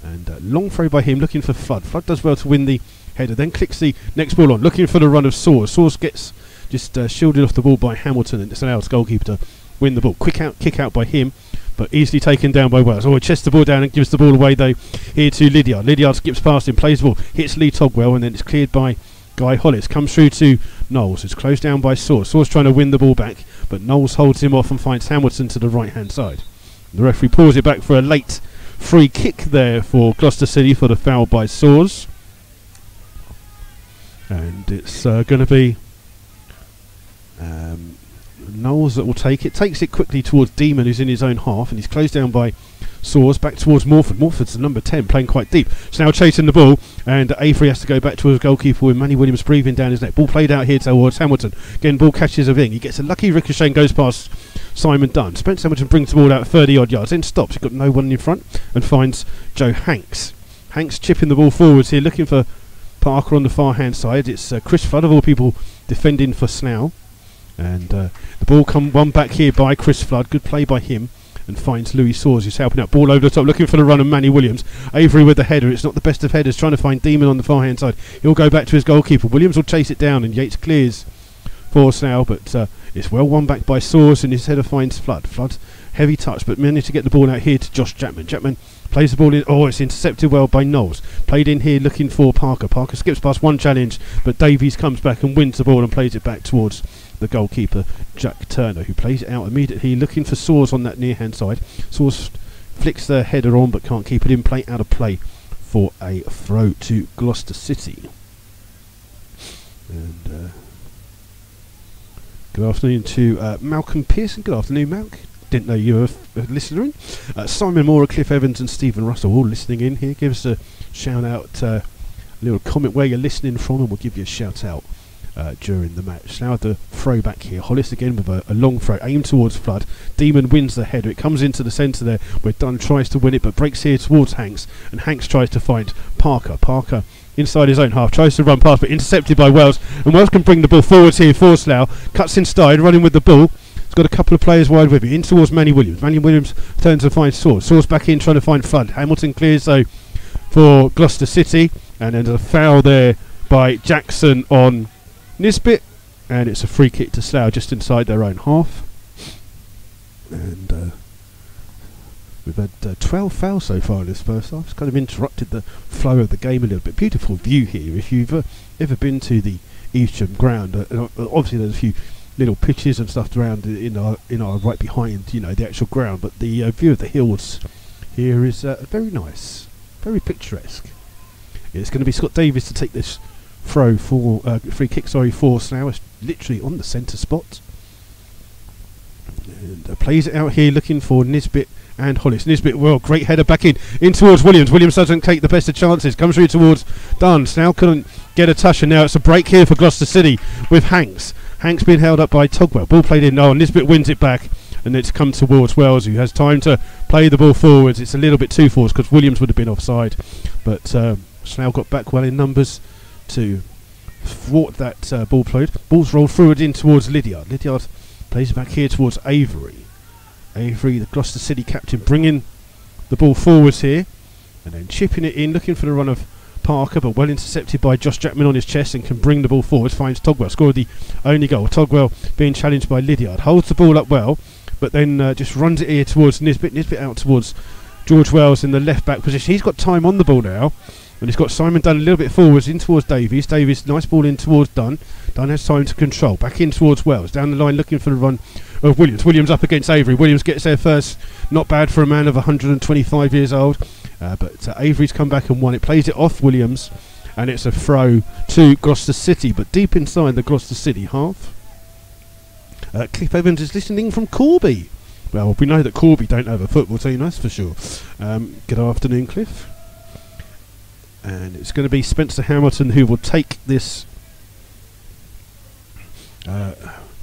And long throw by him, looking for Flood. Flood does well to win the header, then clicks the next ball on, looking for the run of Soares. Soares gets just shielded off the ball by Hamilton, and it's allows goalkeeper to win the ball. Quick out, kick out by him, but easily taken down by Wells. Oh, he chests the ball down and gives the ball away though here to Lydiard. Lydiard skips past him, plays the ball, hits Lee Togwell, and then it's cleared by Guy Hollis. Comes through to Knowles. It's closed down by Soares. Soares trying to win the ball back, but Knowles holds him off and finds Hamilton to the right hand side. The referee pulls it back for a late free kick there for Gloucester City for the foul by Soares, and it's going to be Knowles that will take it. Takes it quickly towards Demon, who's in his own half, and he's closed down by Soares. Back towards Morford. Morford's the number 10, playing quite deep. So now chasing the ball, and Avery has to go back to his goalkeeper with Manny Williams breathing down his neck. Ball played out here towards Hamilton. Again, ball catches a wing. He gets a lucky ricochet and goes past Simon Dunn. Spencer Hamilton brings the ball out 30 odd yards, then stops. He's got no one in front and finds Joe Hanks. Hanks chipping the ball forwards here, looking for Parker on the far hand side. It's Chris Flood of all people defending for Slough, and the ball come one back here by Chris Flood. Good play by him, and finds Louis Soares, who's helping out. Ball over the top, looking for the run of Manny Williams. Avery with the header. It's not the best of headers, trying to find Demon on the far hand side. He'll go back to his goalkeeper. Williams will chase it down, and Yates clears for Slough, but it's well won back by Soares, and his header finds Flood. Flood, heavy touch, but managed to get the ball out here to Josh Chapman. Chapman plays the ball in. Oh, it's intercepted well by Knowles. Played in here looking for Parker. Parker skips past one challenge, but Davies comes back and wins the ball and plays it back towards the goalkeeper Jack Turner, who plays it out immediately looking for Soares on that near hand side. Soares flicks the header on but can't keep it in play. Out of play for a throw to Gloucester City. And good afternoon to Malcolm Pearson. Good afternoon, Malc. Didn't know you were a listener in. Simon Moore, Cliff Evans and Stephen Russell all listening in here. Give us a shout out, a little comment where you're listening from, and we'll give you a shout out during the match. Now the throw back here. Hollis again with a long throw aimed towards Flood. Demon wins the header. It comes into the centre there where Dunn tries to win it but breaks here towards Hanks, and Hanks tries to find Parker. Parker inside his own half, tries to run past but intercepted by Wells, and Wells can bring the ball forwards here for Slough. Cuts inside, running with the ball. He's got a couple of players wide with him. In towards Manny Williams. Manny Williams turns to find Source. Source back in trying to find Flood. Hamilton clears though for Gloucester City, and then a foul there by Jackson on Nisbet, and it's a free kick to Slough just inside their own half. And we've had 12 fouls so far in this first half. It's kind of interrupted the flow of the game a little bit. Beautiful view here. If you've ever been to the Eveshams ground, obviously there's a few little pitches and stuff around in our right behind, the actual ground. But the view of the hills here is very nice, very picturesque. It's going to be Scott Davies to take this free kick for Slough, literally on the centre spot, and plays it out here looking for Nisbet and Hollis. Nisbet, well, great header back in towards Williams. Williams doesn't take the best of chances, comes through towards Dunn. Slough couldn't get a touch, and now it's a break here for Gloucester City with Hanks being held up by Togwell. Ball played in. Nisbet wins it back, and it's come towards Wells, who has time to play the ball forwards. It's a little bit too forced because Williams would have been offside, but Slough got back well in numbers to thwart that ball played. Ball's rolled forward in towards Lydiard. Lydiard plays it back here towards Avery. Avery, the Gloucester City captain, bringing the ball forwards here, and then chipping it in, looking for the run of Parker, but well intercepted by Josh Jackman on his chest, and can bring the ball forward. Finds Togwell, scored the only goal. Togwell being challenged by Lydiard, holds the ball up well, but then just runs it here towards Nisbet. Nisbet out towards George Wells in the left back position. He's got time on the ball now, and he's got Simon Dunn a little bit forwards in towards Davies. Davies, nice ball in towards Dunn. Dunn has time to control. Back in towards Wells. Down the line looking for the run of Williams. Williams up against Avery. Williams gets there first. Not bad for a man of 125 years old. But Avery's come back and won it. Plays it off Williams. And it's a throw to Gloucester City. But deep inside the Gloucester City half. Cliff Evans is listening from Corby. Well, we know that Corby don't have a football team, that's for sure. Good afternoon, Cliff. And it's going to be Spencer Hamilton who will take this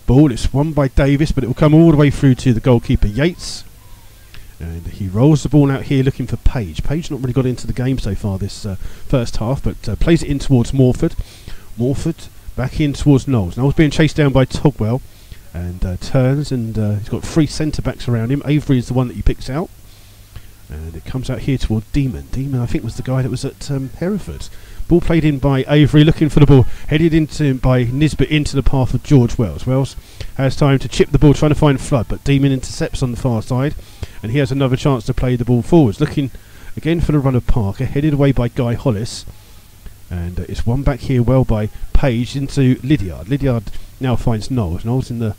ball. It's won by Davis, but it will come all the way through to the goalkeeper Yates, and he rolls the ball out here looking for Page. Page not really got into the game so far this first half, but plays it in towards Morford. Morford back in towards Knowles. Knowles being chased down by Togwell, and turns, and he's got three centre backs around him. Avery is the one that he picks out, and it comes out here toward Demon. Demon, I think, was the guy that was at Hereford. Ball played in by Avery, looking for the ball, headed into by Nisbet into the path of George Wells. Wells has time to chip the ball, trying to find Flood, but Demon intercepts on the far side, and he has another chance to play the ball forwards. Looking again for the run of Parker, headed away by Guy Hollis, and it's won back here well by Page into Lydiard. Lydiard now finds Knowles. Knowles in the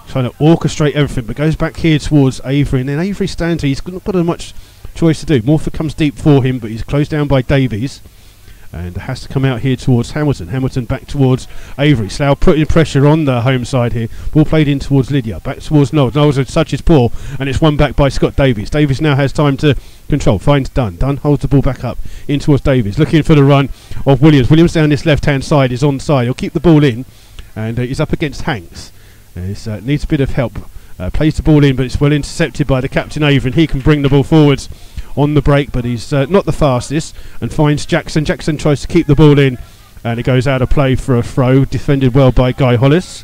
trying to orchestrate everything, but goes back here towards Avery, and then Avery stands here. He's not got as much choice to do. Morford comes deep for him, but he's closed down by Davies, and has to come out here towards Hamilton. Hamilton back towards Avery. Slough putting pressure on the home side here. Ball played in towards Lydia. Back towards Knowles. Knowles has such his paw, and it's won back by Scott Davies. Davies now has time to control. Finds Dunn. Dunn holds the ball back up in towards Davies. Looking for the run of Williams. Williams down this left-hand side is onside. He'll keep the ball in, and he's up against Hanks. He needs a bit of help. Plays the ball in, but it's well intercepted by the captain Avery, and he can bring the ball forwards on the break, but he's not the fastest, and finds Jackson. Jackson tries to keep the ball in, and it goes out of play for a throw, defended well by Guy Hollis.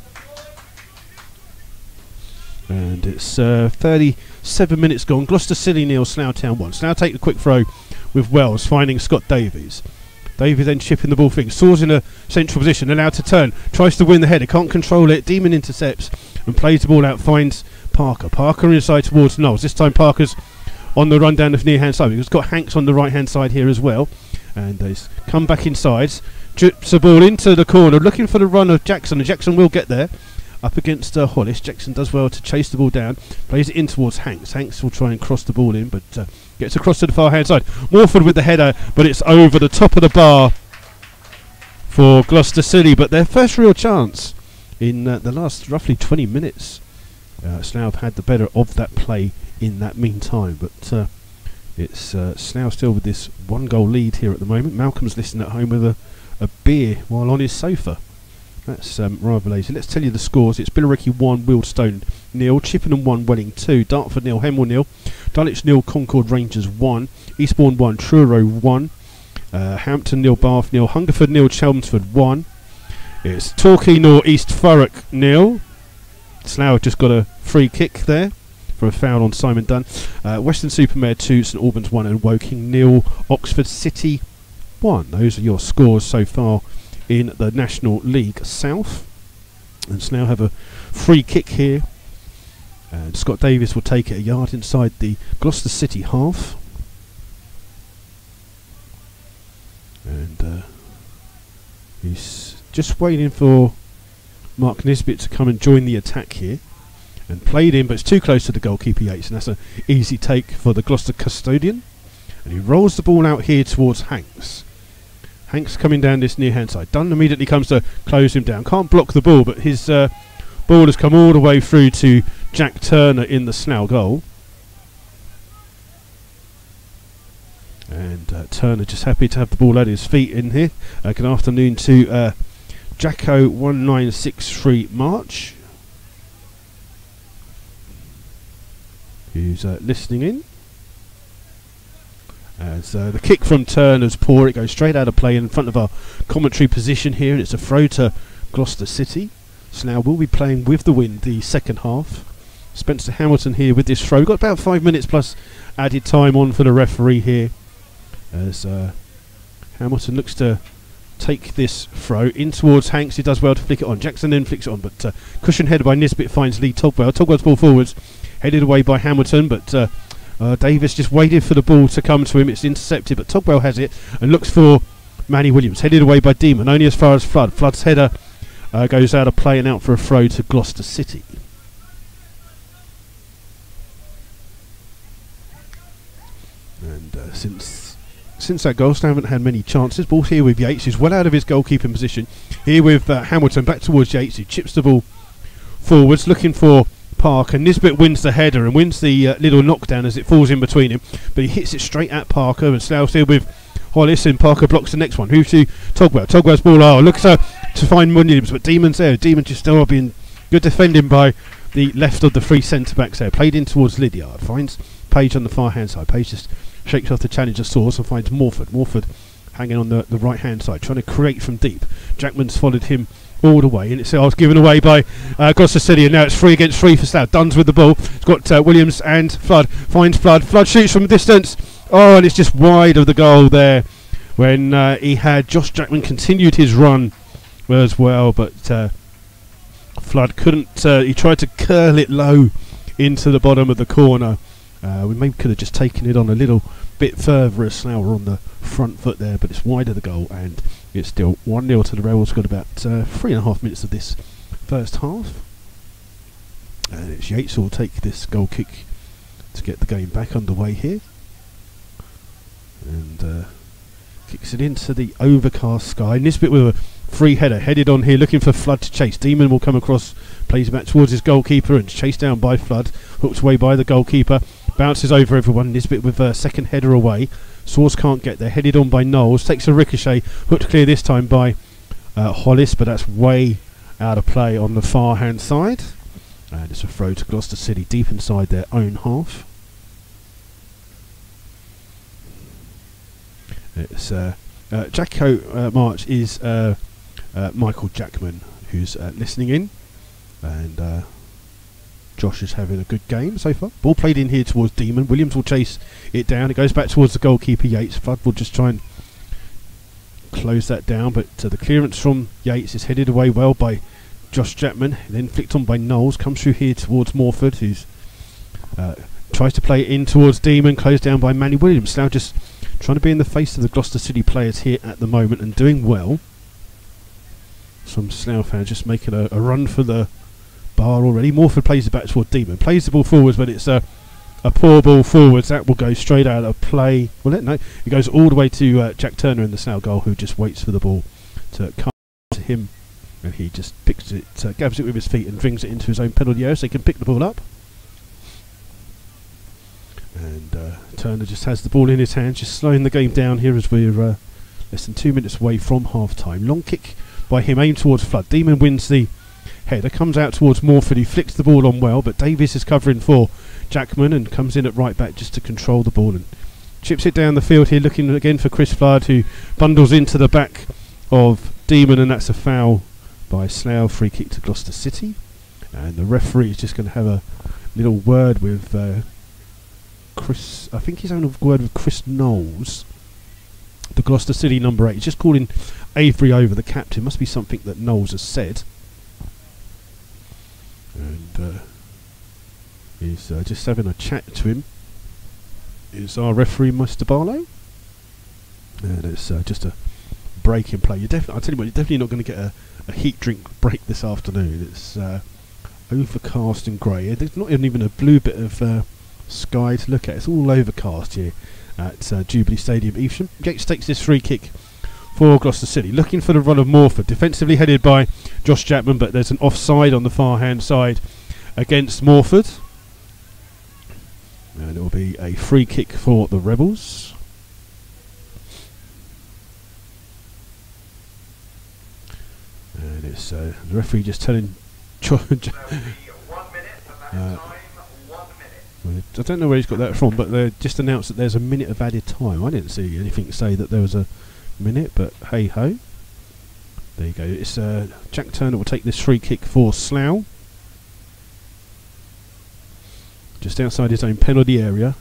And it's 37 minutes gone. Gloucester City nil, Slough Town 1. Slough take the quick throw with Wells, finding Scott Davies. Davies then chipping the ball thing. Soars in a central position, allowed to turn. Tries to win the header, can't control it. Demon intercepts and plays the ball out, finds Parker. Parker inside towards Knowles. This time Parker's on the run down the near hand side. He's got Hanks on the right hand side here as well. And he's come back inside. Drips the ball into the corner, looking for the run of Jackson. And Jackson will get there. Up against Hollis. Jackson does well to chase the ball down. Plays it in towards Hanks. Hanks will try and cross the ball in, but gets across to the far hand side. Morford with the header, but it's over the top of the bar for Gloucester City. But their first real chance in the last roughly 20 minutes. Slough have had the better of that play in that meantime. But it's Slough still with this 1-goal lead here at the moment. Malcolm's listening at home with a beer while on his sofa. That's rather lazy. Let's tell you the scores. It's Billericay 1, Wealdstone 0, Chippenham 1, Welling 2, Dartford 0, Hemel 0, Dulwich 0, Concord Rangers 1, Eastbourne 1, Truro 1, Hampton 0, Bath 0, Hungerford 0, Chelmsford 1. It's Torquay 0, East Thurrock 0. Slough just got a free kick there for a foul on Simon Dunn. Weston-super-Mare 2, St Albans 1, and Woking 0, Oxford City 1. Those are your scores so far in the National League South. And Slough have a free kick here, and Scott Davis will take it a yard inside the Gloucester City half. And he's just waiting for Mark Nisbet to come and join the attack here, and played in, but it's too close to the goalkeeper Yates, and that's an easy take for the Gloucester custodian. And he rolls the ball out here towards Hanks. Hanks coming down this near hand side. Dunn immediately comes to close him down. Can't block the ball, but his ball has come all the way through to Jack Turner in the Slough goal. And Turner just happy to have the ball at his feet in here. Good afternoon to Jacko 1963 March, who's listening in. As the kick from Turner's poor, it goes straight out of play in front of our commentary position here, and it's a throw to Gloucester City. Slough will be playing with the wind the second half. Spencer Hamilton here with this throw. Got about 5 minutes plus added time on for the referee here, as Hamilton looks to take this throw in towards Hanks. He does well to flick it on. Jackson then flicks it on, but cushion header by Nisbet finds Lee Togwell. Togwell's ball forwards, headed away by Hamilton, but Davis just waited for the ball to come to him. It's intercepted, but Togwell has it and looks for Manny Williams. Headed away by Demon, only as far as Flood. Flood's header goes out of play and out for a throw to Gloucester City. And since that goal, Slough haven't had many chances. Ball here with Yates, who's well out of his goalkeeping position. Here with Hamilton back towards Yates, who chips the ball forwards, looking for Parker. Nisbet wins the header and wins the little knockdown as it falls in between him, but he hits it straight at Parker, and Slough's here with Hollis, and Parker blocks the next one. Who's to Togwell? Togwell's ball, looks to find Williams, but Demon's there. Demon just still being good defending by the left of the three centre-backs there. Played in towards Lydiard, finds Page on the far hand side. Page just shakes off the challenger Source and finds Morford. Morford hanging on the right hand side, trying to create from deep. Jackman's followed him all the way, and it's given away by Gloucester City, and now it's 3 against 3 for Slough. Dunn's with the ball. It's got Williams and Flood. Finds Flood. Flood shoots from a distance. Oh, and it's just wide of the goal there, when he had Josh Jackman continued his run as well, but Flood couldn't. He tried to curl it low into the bottom of the corner. We maybe could have just taken it on a little bit further as Slough were on the front foot there, but it's wide of the goal, and it's still 1-0 to the Rebels. Got about 3.5 minutes of this first half, and it's Yates who will take this goal kick to get the game back underway here, and kicks it into the overcast sky. Nisbet with a free header, headed on here, looking for Flood to chase. Demon will come across, plays it back towards his goalkeeper, and chased down by Flood, hooked away by the goalkeeper, bounces over everyone. Nisbet with a second header away. Source can't get there, headed on by Knowles, takes a ricochet, hooked clear this time by Hollis, but that's way out of play on the far hand side, and it's a throw to Gloucester City deep inside their own half. It's Jacko March is Michael Jackman, who's listening in, and Josh is having a good game so far. Ball played in here towards Demon. Williams will chase it down. It goes back towards the goalkeeper Yates. Flood will just try and close that down, but the clearance from Yates is headed away well by Josh Jackman, then flicked on by Knowles. Comes through here towards Morford, who's tries to play it in towards Demon. Closed down by Manny Williams. Now just trying to be in the face of the Gloucester City players here at the moment, and doing well. Some Slough fans just making a run for the bar already. Morford plays it back toward Demon. Plays the ball forwards, but it's a poor ball forwards. That will go straight out of play. Well, it goes all the way to Jack Turner in the Slough goal, who just waits for the ball to come to him, and he just picks it, gathers it with his feet, and brings it into his own penalty area, so he can pick the ball up. And Turner just has the ball in his hands, just slowing the game down here as we're less than 2 minutes away from half time. Long kick by him, aimed towards Flood. Demon wins the header, comes out towards Morford, who flicks the ball on well, but Davies is covering for Jackman and comes in at right back just to control the ball and chips it down the field here, looking again for Chris Flood, who bundles into the back of Demon, and that's a foul by Slough. Free kick to Gloucester City, and the referee is just going to have a little word with Chris. I think he's having a word with Chris Knowles, the Gloucester City number 8. He's just calling Avery over, the captain. Must be something that Knowles has said. And he's just having a chat to him. Is our referee, Mr. Barlow. And it's just a break in play. I tell you what, you're definitely not going to get a heat drink break this afternoon. It's overcast and grey. There's not even a blue bit of sky to look at. It's all overcast here at Jubilee Stadium. Evesham Yates takes this free kick for Gloucester City, looking for the run of Morford, defensively headed by Josh Chapman, but there's an offside on the far hand side against Morford, and it will be a free kick for the Rebels. And it's the referee just telling I don't know where he's got that from, but they just announced that there's a minute of added time. I didn't see anything to say that there was a minute, but hey ho. There you go. It's Jack Turner will take this free kick for Slough, just outside his own penalty area,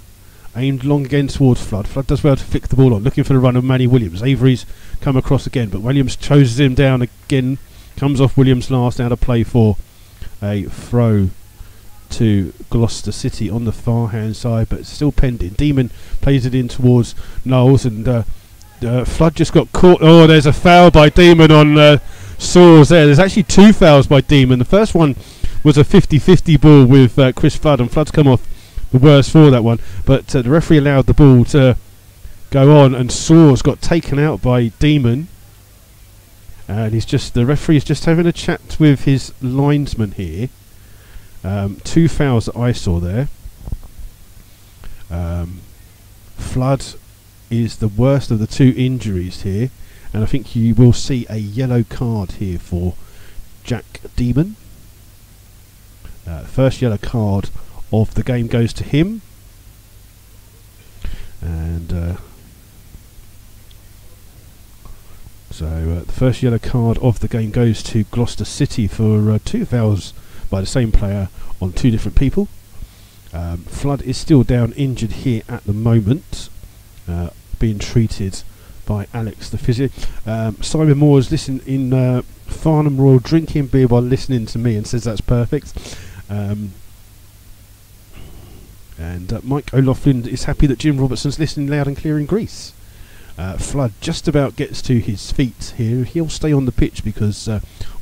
aimed long again towards Flood. Flood does well to flick the ball on, looking for the run of Manny Williams. Avery's come across again, but Williams chooses him down again, comes off Williams last, now to play for a throw to Gloucester City on the far hand side, but it's still pending. Demon plays it in towards Knowles, and Flood just got caught. Oh, there's a foul by Demon on Soares there. There's actually 2 fouls by Demon. The first one was a 50-50 ball with Chris Flood, and Flood's come off the worst for that one, but the referee allowed the ball to go on, and Soares got taken out by Demon, and the referee is just having a chat with his linesman here. 2 fouls that I saw there. Flood is the worst of the 2 injuries here, and I think you will see a yellow card here for Jack Demon. First yellow card of the game goes to him, and so the first yellow card of the game goes to Gloucester City for 2 fouls by the same player on 2 different people. Flood is still down injured here at the moment, being treated by Alex the physio. Simon Moore is listening in Farnham Royal, drinking beer while listening to me, and says that's perfect. And Mike O'Loughlin is happy that Jim Robertson's listening loud and clear in Greece. Flood just about gets to his feet here. He'll stay on the pitch because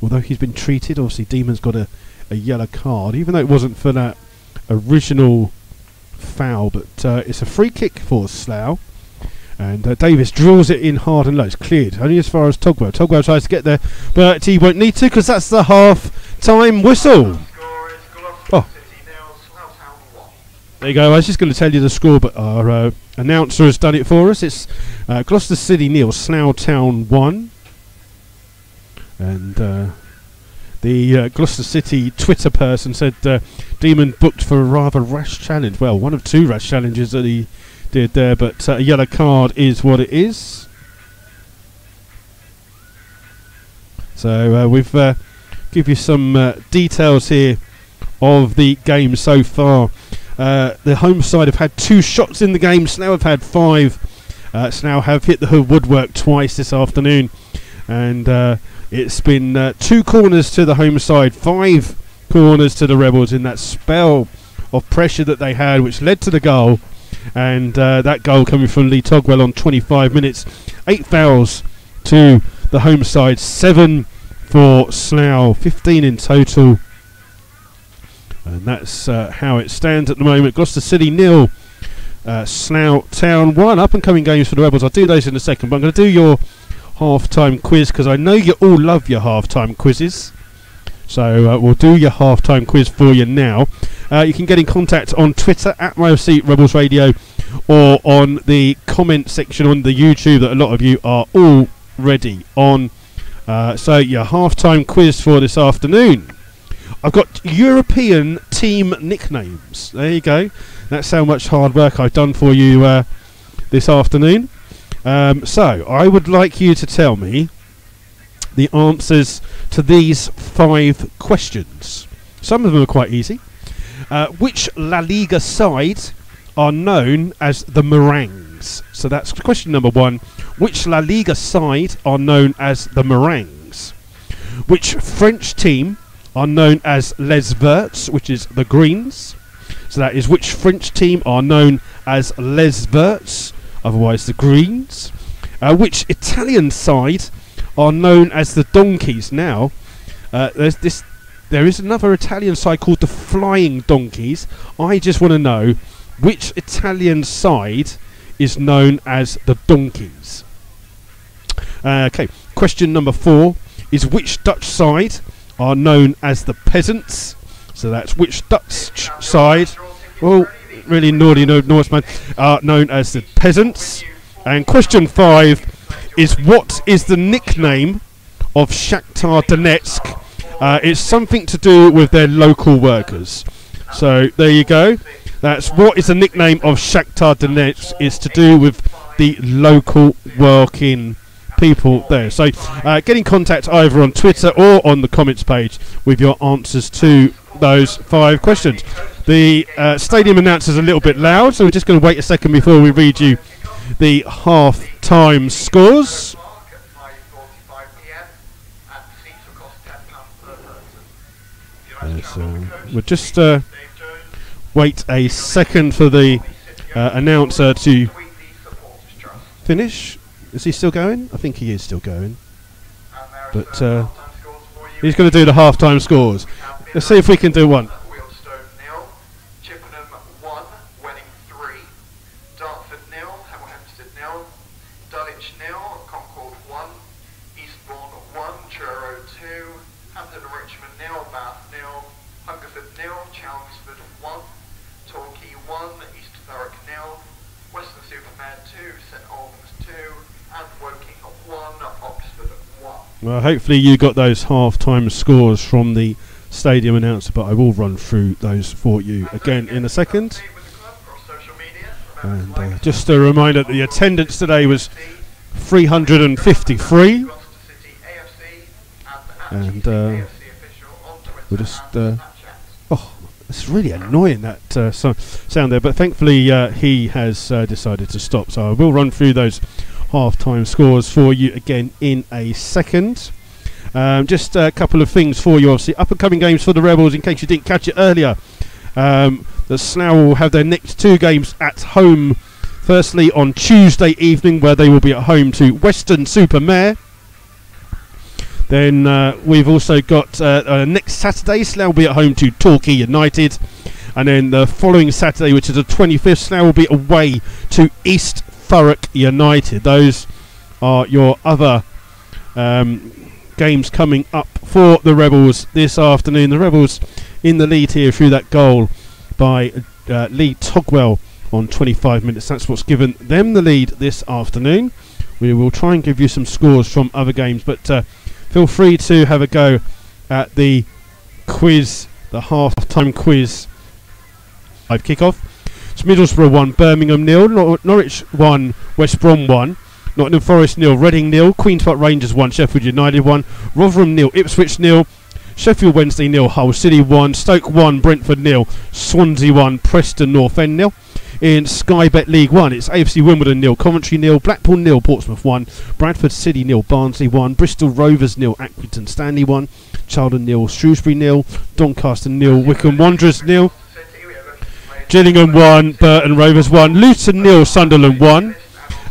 although he's been treated, obviously Demon's got a yellow card, even though it wasn't for that original foul, but it's a free kick for Slough, and Davis drills it in hard and low. It's cleared only as far as Togwell. Togwell tries to get there, but he won't need to because that's the half-time whistle. Oh, there you go. I was just going to tell you the score, but our announcer has done it for us. It's Gloucester City 0, Slough Town 1, and the Gloucester City Twitter person said Demon booked for a rather rash challenge. Well, one of 2 rash challenges that he did there, but a yellow card is what it is. So we've give you some details here of the game so far. The home side have had 2 shots in the game. Slough have had 5. Slough have hit the woodwork twice this afternoon, and it's been 2 corners to the home side, 5 corners to the Rebels in that spell of pressure that they had, which led to the goal. And that goal coming from Lee Togwell on 25 minutes. 8 fouls to the home side, 7 for Slough, 15 in total. And that's how it stands at the moment. Gloucester City 0, Slough Town 1. Up and coming games for the Rebels. I'll do those in a second, but I'm going to do your half-time quiz because I know you all love your half-time quizzes. So we'll do your half-time quiz for you now. You can get in contact on Twitter at MyFC Rebels Radio, or on the comment section on the YouTube that a lot of you are already on. So your half-time quiz for this afternoon. I've got European team nicknames. There you go. That's how much hard work I've done for you this afternoon. So I would like you to tell me the answers to these 5 questions. Some of them are quite easy. Which La Liga side are known as the Meringues? So that's question number 1. Which La Liga side are known as the Meringues? Which French team are known as Les Verts, which is the Greens? So that is which French team are known as Les Verts, otherwise the Greens? Which Italian side are known as the Donkeys? Now, there is another Italian side called the Flying Donkeys. I just want to know which Italian side is known as the Donkeys. Okay, question number 4 is which Dutch side are known as the Peasants? So that's which Dutch side, oh, really naughty Norseman, are known as the Peasants. And question 5 is what is the nickname of Shakhtar Donetsk? It's something to do with their local workers. So there you go. That's what is the nickname of Shakhtar Donetsk. It's to do with the local working people there. So get in contact either on Twitter or on the comments page with your answers to those 5 questions. The stadium announcer is a little bit loud, so we're just going to wait a second before we read you the half-time scores. So we'll just wait a second for the announcer to finish. Is he still going? I think he is still going. But he's going to do the half-time scores. Let's see if we can do one. Well, hopefully you got those half-time scores from the stadium announcer, but I will run through those for you again in a second. And just a reminder that the attendance today was 353. And we'll just... oh, it's really annoying, that sound there, but thankfully he has decided to stop, so I will run through those half-time scores for you again in a second. Just a couple of things for you, obviously. Up-and-coming games for the Rebels, in case you didn't catch it earlier. The Slough will have their next 2 games at home. Firstly, on Tuesday evening, where they will be at home to Weston-super-Mare. Then we've also got next Saturday, Slough will be at home to Torquay United. And then the following Saturday, which is the 25th, Slough will be away to East Thurrock United. Those are your other games coming up for the Rebels this afternoon. The Rebels in the lead here through that goal by Lee Togwell on 25 minutes. That's what's given them the lead this afternoon. We will try and give you some scores from other games, but feel free to have a go at the quiz, the half-time quiz live kick-off. It's Middlesbrough 1, Birmingham 0, Norwich 1, West Brom 1, Nottingham Forest 0, Reading 0, Queen's Park Rangers 1, Sheffield United 1, Rotherham 0, Ipswich 0, Sheffield Wednesday 0, Hull City 1, Stoke 1, Brentford 0, Swansea 1, Preston North End 0. In Sky Bet League 1, it's AFC Wimbledon 0, Coventry 0, Blackpool 0, Portsmouth 1, Bradford City 0, Barnsley 1, Bristol Rovers 0, Accrington Stanley 1, Charlton 0, Shrewsbury 0, Doncaster 0, Wycombe Wanderers 0, Gillingham 1, Burton Rovers 1, Luton 0, Sunderland 1,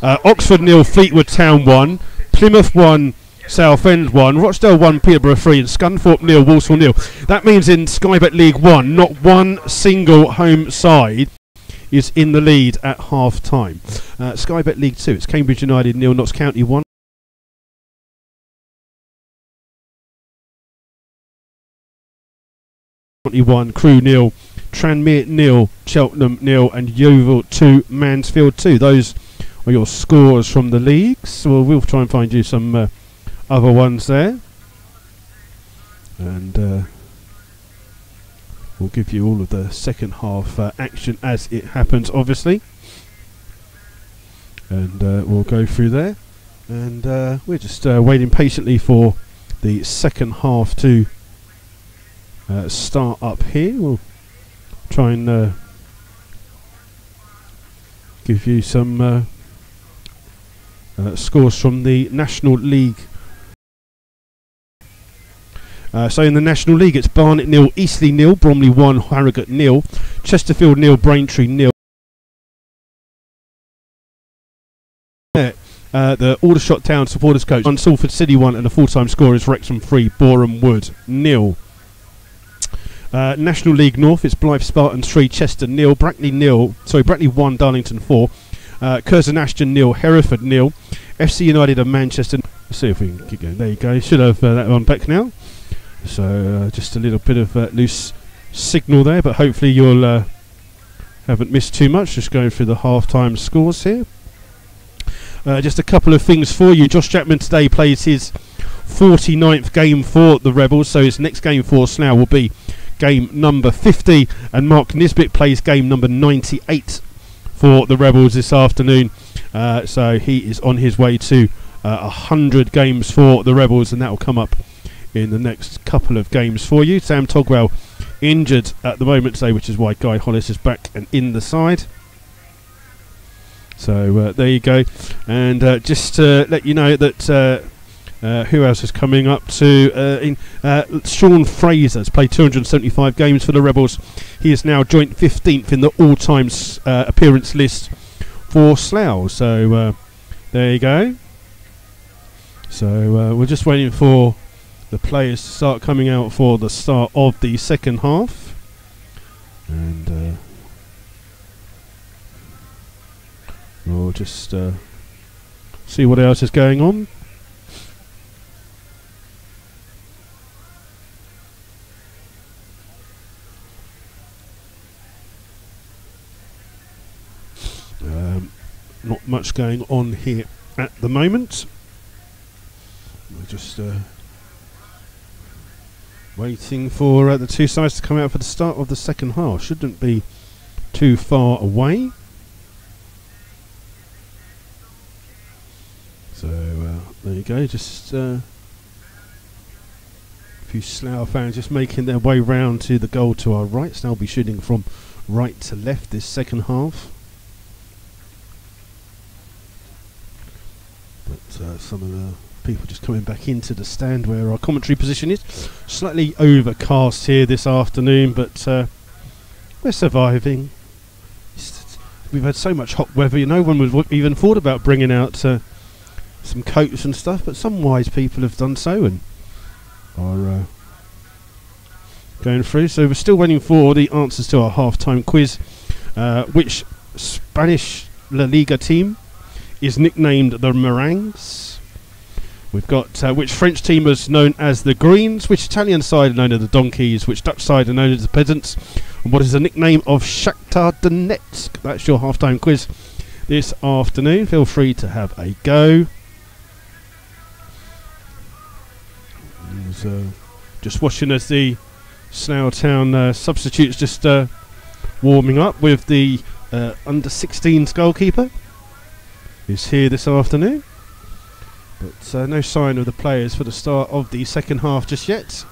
Oxford 0, Fleetwood Town 1, Plymouth 1, Southend 1, Rochdale 1, Peterborough 3, and Scunthorpe 0, Walsall 0. That means in Sky Bet League 1, not one single home side is in the lead at half time. Sky Bet League 2, it's Cambridge United 0, Notts County 1. Crew 0, Tranmere 0, Cheltenham 0, and Yeovil 2, Mansfield 2. Those are your scores from the leagues. Well, we'll try and find you some other ones there, and we'll give you all of the second half action as it happens, obviously, and we'll go through there, and we're just waiting patiently for the second half to start up here. We'll try and give you some scores from the National League. So in the National League, it's Barnet 0, Eastleigh 0, Bromley 1, Harrogate 0, Chesterfield 0, Braintree 0. The Aldershot Town supporters coach 1, Salford City 1, and the full-time score is Wrexham 3, Boreham Wood 0. National League North, it's Blythe Spartans 3, Chester 0, Brackley 1, Darlington 4, Curzon Ashton 0, Hereford 0, FC United of Manchester. Let's see if we can keep going. There you go. Should have that one back now. So just a little bit of loose signal there, but hopefully you'll haven't missed too much. Just going through the half-time scores here. Just a couple of things for you. Josh Jackman today plays his 49th game for the Rebels, so his next game for Slough will be game number 50, and Mark Nisbet plays game number 98 for the Rebels this afternoon. So he is on his way to 100 games for the Rebels, and that will come up in the next couple of games for you. Sam Togwell injured at the moment today, which is why Guy Hollis is back and in the side. So there you go. And just to let you know that who else is coming up to Sean Fraser has played 275 games for the Rebels. He is now joint 15th in the all-time appearance list for Slough. So there you go. So we're just waiting for the players to start coming out for the start of the second half, and we'll just see what else is going on. Not much going on here at the moment. We're just waiting for the two sides to come out for the start of the second half. Shouldn't be too far away. So there you go. Just a few Slough fans just making their way round to the goal to our right. So they'll be shooting from right to left this second half. But some of the people just coming back into the stand where our commentary position is. Slightly overcast here this afternoon, but we're surviving. We've had so much hot weather, no one would even thought about bringing out some coats and stuff, but some wise people have done so and are going through. So we're still waiting for the answers to our half-time quiz. Which Spanish La Liga team is nicknamed the Meringues? We've got which French team is known as the Greens, which Italian side are known as the Donkeys, which Dutch side are known as the Peasants, and what is the nickname of Shakhtar Donetsk? That's your half-time quiz this afternoon. Feel free to have a go. Just watching as the Slough Town substitutes just warming up with the under-16s goalkeeper is here this afternoon, but no sign of the players for the start of the second half just yet.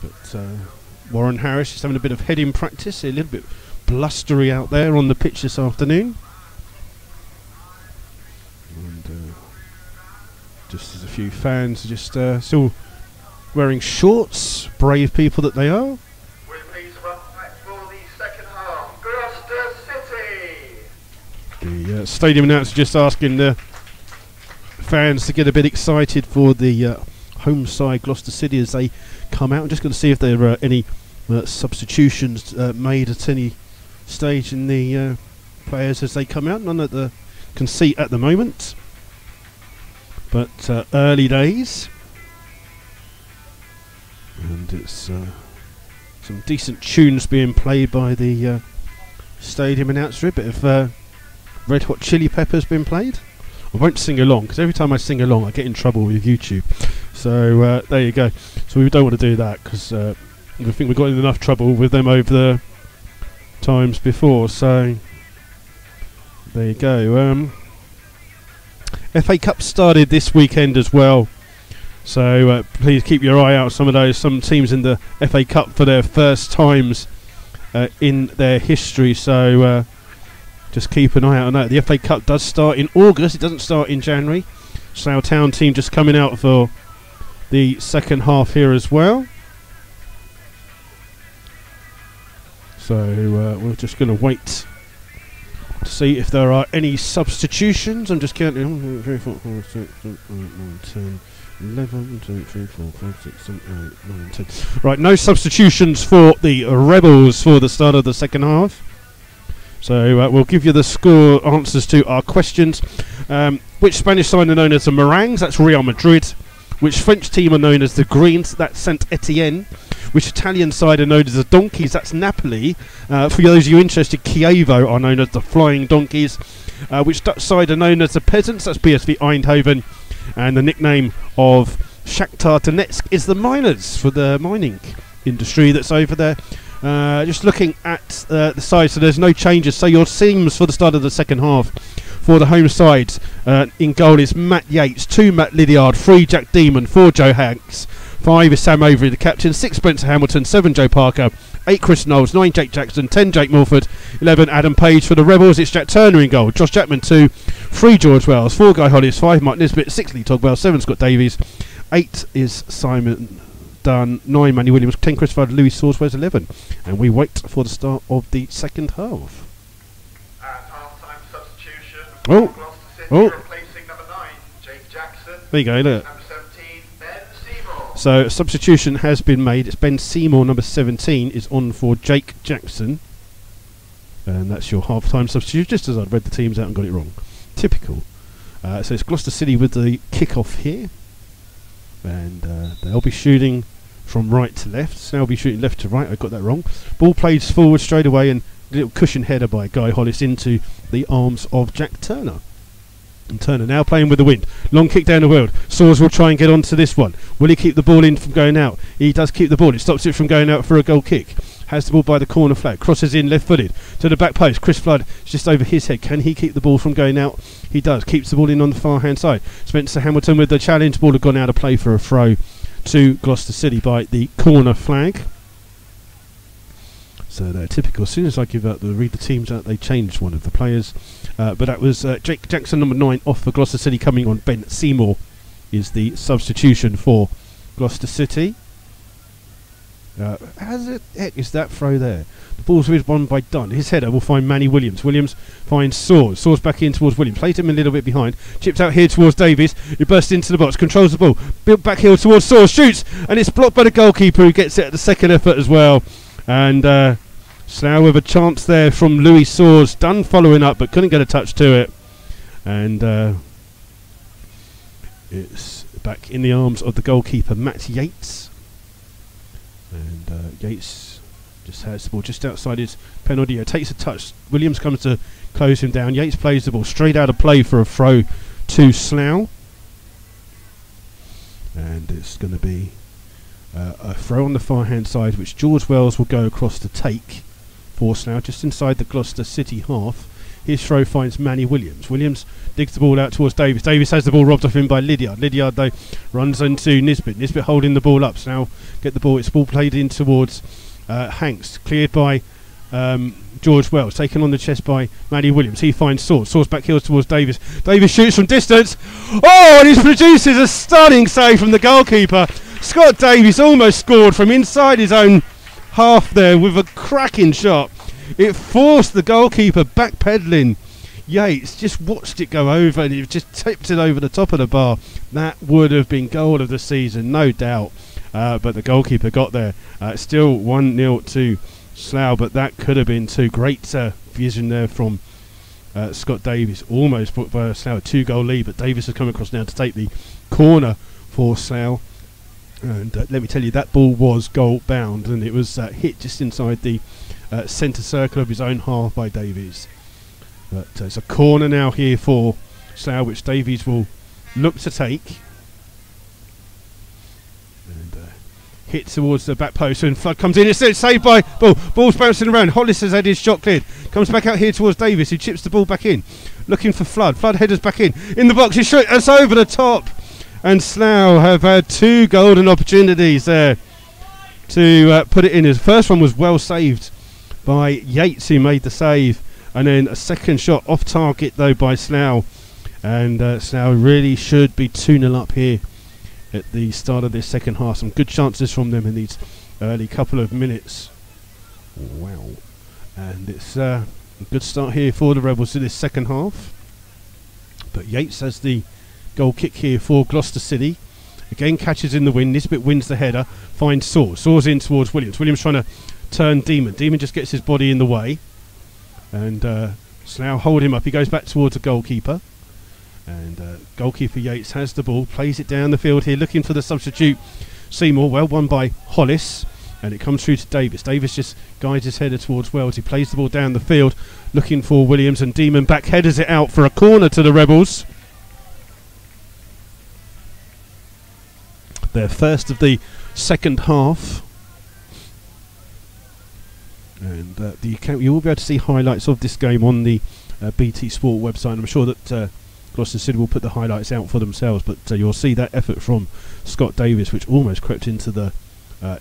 But Warren Harris is having a bit of heading practice, a little bit blustery out there on the pitch this afternoon, and just as a few fans just still wearing shorts, brave people that they are. The stadium announcer just asking the fans to get a bit excited for the home side Gloucester City as they come out. I'm just going to see if there are any substitutions made at any stage in the players as they come out. None that the can see at the moment, but early days, and it's some decent tunes being played by the stadium announcer. A bit of Red Hot Chili Peppers been played. I won't sing along because every time I sing along I get in trouble with YouTube. So there you go. So we don't want to do that because I think we got in enough trouble with them over the times before. So there you go. FA Cup started this weekend as well. So please keep your eye out. Some teams in the FA Cup for their first times in their history. So just keep an eye out on that. The FA Cup does start in August. It doesn't start in January. Slough Town team just coming out for the second half here as well. So we're just going to wait to see if there are any substitutions. I'm just counting. 3, 4, 5, 6, 7, 8, 9, 10. 11, 2, 3, 4, 5, 6, 7, 8, 9, 10. Right, no substitutions for the Rebels for the start of the second half. So we'll give you the score answers to our questions. Which Spanish side are known as the Meringues? That's Real Madrid. Which French team are known as the Greens? That's Saint Etienne. Which Italian side are known as the Donkeys? That's Napoli. For those of you interested, Chievo are known as the Flying Donkeys. Which Dutch side are known as the Peasants? That's PSV Eindhoven. And the nickname of Shakhtar Donetsk is the Miners, for the mining industry that's over there. Just looking at the side, so there's no changes. So your teams for the start of the second half for the home side, in goal is Matt Yates, 2 Matt Lydiard, 3 Jack Demon, 4 Joe Hanks, 5 is Sam Overy the captain, 6 Spencer Hamilton, 7 Joe Parker, 8 Chris Knowles, 9 Jake Jackson, 10 Jake Milford, 11 Adam Page. For the Rebels it's Jack Turner in goal, Josh Jackman 2, 3 George Wells, 4 Guy Hollis, 5 Mike Nisbet, 6 Lee Togwell, 7 Scott Davies, 8 is Simon Dunn, 9 Manny Williams, 10 Chris Flood, Louis Sawswell's 11. And we wait for the start of the second half. At half-time substitution, Gloucester City replacing number 9, Jake Jackson. There you go, look. Number 17, Ben Seymour. So a substitution has been made. It's Ben Seymour, number 17, is on for Jake Jackson. And that's your half-time substitute, just as I'd read the teams out and got it wrong. Typical. So it's Gloucester City with the kick-off here. And they'll be shooting from right to left. So they'll be shooting left to right. I got that wrong. Ball plays forward straight away, and a little cushion header by Guy Hollis into the arms of Jack Turner. And Turner now playing with the wind. Long kick down the field. Saws will try and get onto this one. Will he keep the ball in from going out? He does keep the ball. It stops it from going out for a goal kick. Has the ball by the corner flag. Crosses in left-footed to the back post. Chris Flood is just over his head. Can he keep the ball from going out? He does. Keeps the ball in on the far-hand side. Spencer Hamilton with the challenge. Ball had gone out of play for a throw to Gloucester City by the corner flag. So they're typical. As soon as I read the teams out, they changed one of the players. But that was Jake Jackson, number 9, off for Gloucester City. Coming on, Ben Seymour is the substitution for Gloucester City. How the heck is that throw there? The ball's won by Dunn. His header will find Manny Williams. Williams finds Saws. Saws back in towards Williams. Plays him a little bit behind. Chips out here towards Davies. He bursts into the box. Controls the ball. Built back heel towards Saws. Shoots. And it's blocked by the goalkeeper, who gets it at the second effort as well. And Slough with a chance there from Louis Saws. Dunn following up, but couldn't get a touch to it. And it's back in the arms of the goalkeeper, Matt Yates. And Yates just has the ball just outside his penalty area. Takes a touch. Williams comes to close him down. Yates plays the ball straight out of play for a throw to Slough. And it's going to be a throw on the far hand side, which George Wells will go across to take for Slough, just inside the Gloucester City half. His throw finds Manny Williams. Williams digs the ball out towards Davis. Davis has the ball robbed off him by Lydiard. Lydiard, though, runs into Nisbet. Nisbet holding the ball up. So now get the ball. It's ball played in towards Hanks. Cleared by George Wells. Taken on the chest by Manny Williams. He finds Saws. Saws back heels towards Davis. Davis shoots from distance. Oh, and he produces a stunning save from the goalkeeper. Scott Davies almost scored from inside his own half there with a cracking shot. It forced the goalkeeper backpedaling. Yates just watched it go over, and it just tipped it over the top of the bar. That would have been goal of the season, no doubt. But the goalkeeper got there. Still 1-0 to Slough, but that could have been 2. Great vision there from Scott Davies. Almost put by Slough a 2-goal lead, but Davies has come across now to take the corner for Slough. And let me tell you, that ball was goal bound, and it was hit just inside the centre circle of his own half by Davies. But it's a corner now here for Slough, which Davies will look to take. And hit towards the back post, and Flood comes in. It's saved by Ball. Ball's bouncing around. Hollis has had his shot cleared. Comes back out here towards Davies, who chips the ball back in. Looking for Flood. Flood headers back in. In the box, it's over the top. And Slough have had 2 golden opportunities there to put it in. His first one was well saved by Yates, who made the save. And then a second shot off target, though, by Slough. And Slough really should be 2-0 up here at the start of this second half. Some good chances from them in these early couple of minutes. Wow. And it's a good start here for the Rebels in this second half. But Yates has the goal kick here for Gloucester City. Again, catches in the wind. Nisbet wins the header. Finds Saws. Saws in towards Williams. Williams trying to turn Demon. Demon just gets his body in the way. And Slough hold him up. He goes back towards the goalkeeper. And goalkeeper Yates has the ball, plays it down the field here, looking for the substitute Seymour. Well won by Hollis, and it comes through to Davis. Davis just guides his header towards Wells. He plays the ball down the field, looking for Williams, and Demon back headers it out for a corner to the Rebels. Their first of the second half. And you will be able to see highlights of this game on the BT Sport website. I'm sure that Gloucester City will put the highlights out for themselves, but you'll see that effort from Scott Davis, which almost crept into the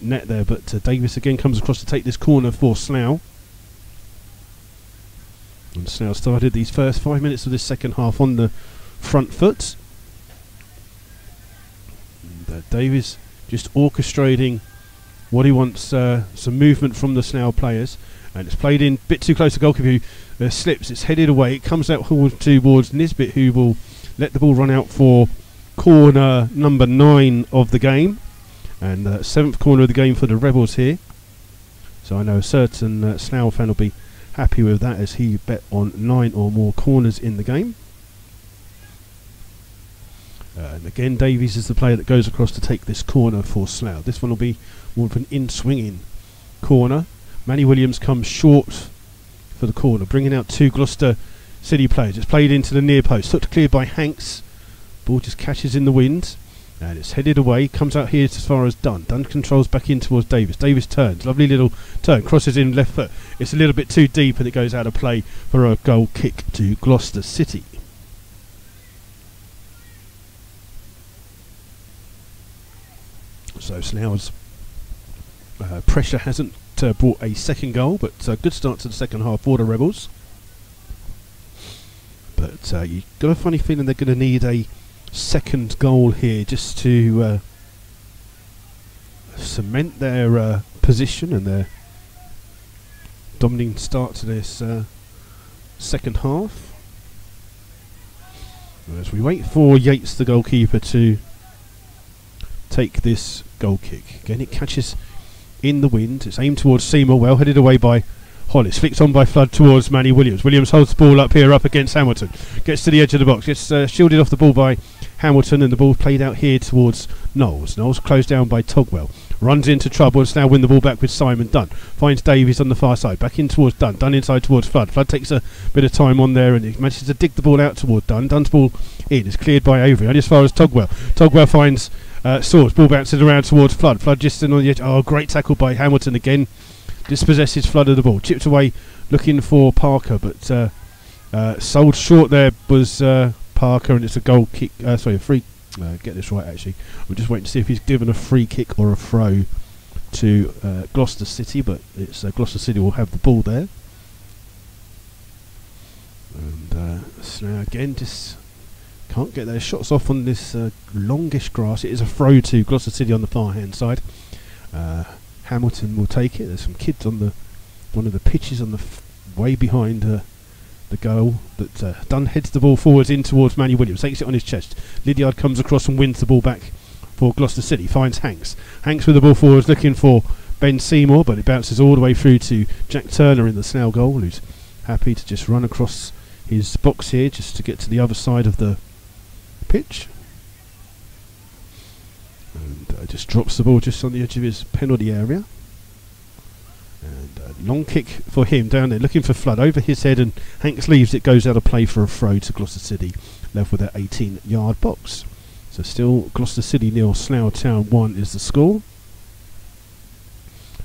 net there. But Davis again comes across to take this corner for Slough. And Slough started these first 5 minutes of this second half on the front foot. And Davis just orchestrating what he wants, some movement from the Slough players. And it's played in a bit too close to goalkeeper, who slips. It's headed away. It comes out towards Nisbet, who will let the ball run out for corner number 9 of the game. And 7th corner of the game for the Rebels here. So I know a certain Slough fan will be happy with that, as he bet on 9 or more corners in the game. And again, Davies is the player that goes across to take this corner for Slough. This one will be more of an in-swinging corner. Manny Williams comes short for the corner, bringing out 2 Gloucester City players. It's played into the near post, tucked clear by Hanks. Ball just catches in the wind, and it's headed away. Comes out here as far as Dunn. Dunn controls back in towards Davis. Davis turns, lovely little turn, crosses in left foot. It's a little bit too deep, and it goes out of play for a goal kick to Gloucester City. So Slough's pressure hasn't brought a second goal, but good start to the second half for the Rebels. But you've got a funny feeling they're going to need a second goal here just to cement their position and their dominating start to this second half. As we wait for Yates, the goalkeeper, to take this goal kick. Again, it catches in the wind. It's aimed towards Seymour, well headed away by Hollis. Flicked on by Flood towards Manny Williams. Williams holds the ball up here, up against Hamilton. Gets to the edge of the box. Gets shielded off the ball by Hamilton, and the ball played out here towards Knowles. Knowles closed down by Togwell. Runs into trouble and now win the ball back with Simon Dunn. Finds Davies on the far side. Back in towards Dunn. Dunn inside towards Flood. Flood takes a bit of time on there and he manages to dig the ball out toward Dunn. Dunn's ball in. It's cleared by Avery. Only as far as Togwell. Togwell finds Swords. Ball bounces around towards Flood. Flood just in on the edge. Oh, great tackle by Hamilton again. Dispossesses Flood of the ball. Chipped away looking for Parker, but sold short there was Parker, and it's a goal kick. A free. Get this right, actually. I'm just waiting to see if he's given a free kick or a throw to Gloucester City, but it's Gloucester City will have the ball there. And so again, just can't get their shots off on this longish grass. It is a throw to Gloucester City on the far hand side. Hamilton will take it. There's some kids on one of the pitches on the way behind the goal, but Dunn heads the ball forwards in towards Manny Williams, takes it on his chest. Lydiard comes across and wins the ball back for Gloucester City. Finds Hanks. Hanks with the ball forwards looking for Ben Seymour, but it bounces all the way through to Jack Turner in the Slough goal, who's happy to just run across his box here just to get to the other side of the pitch. And just drops the ball just on the edge of his penalty area. And Long kick for him down there, looking for Flood over his head, and Hanks leaves it, goes out of play for a throw to Gloucester City, left with their 18-yard box. So still Gloucester City 0, Slough Town 1 is the score.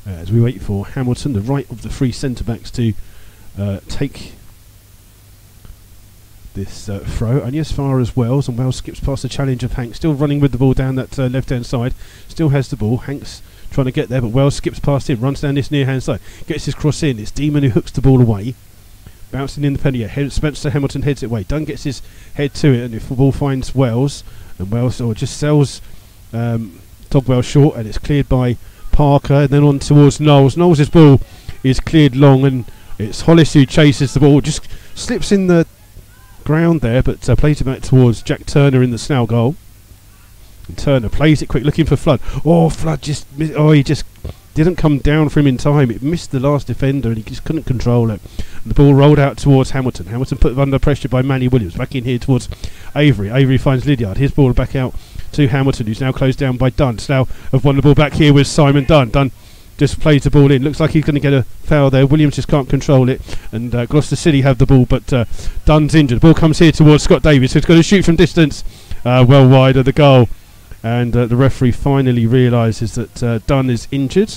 As we wait for Hamilton, the right of the three centre-backs, to take this throw, only as far as Wells, and Wells skips past the challenge of Hanks, still running with the ball down that left-hand side, still has the ball. Hanks trying to get there, but Wells skips past him, runs down this near-hand side, gets his cross in. It's Demon who hooks the ball away, bouncing in the penalty. Spencer Hamilton heads it away. Dunn gets his head to it, and if the ball finds Wells, and Wells just sells Dogwell short, and it's cleared by Parker, and then on towards Knowles. Knowles' ball is cleared long, and it's Hollis who chases the ball, just slips in the ground there, but plays it back towards Jack Turner in the Slough goal. And Turner plays it quick, looking for Flood. Flood he just didn't come down for him in time. It missed the last defender, and he just couldn't control it. And the ball rolled out towards Hamilton. Hamilton put under pressure by Manny Williams. Back in here towards Avery. Avery finds Lydiard. His ball back out to Hamilton, who's now closed down by Dunn. Slough have won the ball back here with Simon Dunn. Dunn just plays the ball in. Looks like he's going to get a foul there. Williams just can't control it, and Gloucester City have the ball, but Dunn's injured. The ball comes here towards Scott Davis, who's going to shoot from distance, well wide of the goal, and the referee finally realises that Dunn is injured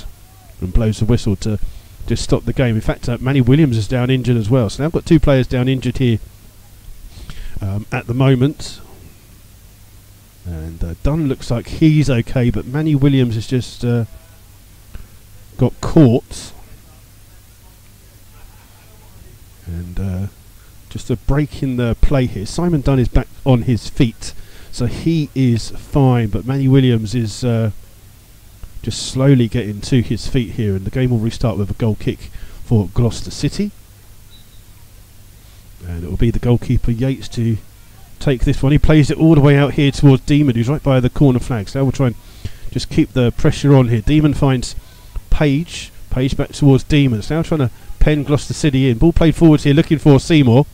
and blows the whistle to just stop the game. In fact, Manny Williams is down injured as well, so now I've got two players down injured here at the moment, and Dunn looks like he's okay, but Manny Williams has just got caught, and just a break in the play here. Simon Dunn is back on his feet, so he is fine, but Manny Williams is just slowly getting to his feet here, and the game will restart with a goal kick for Gloucester City, and it will be the goalkeeper Yates to take this one. He plays it all the way out here towards Demon, who's right by the corner flag, so we'll try and just keep the pressure on here. Demon finds Page back towards Demon. It's now trying to pen Gloucester City in. Ball played forwards here, looking for Seymour,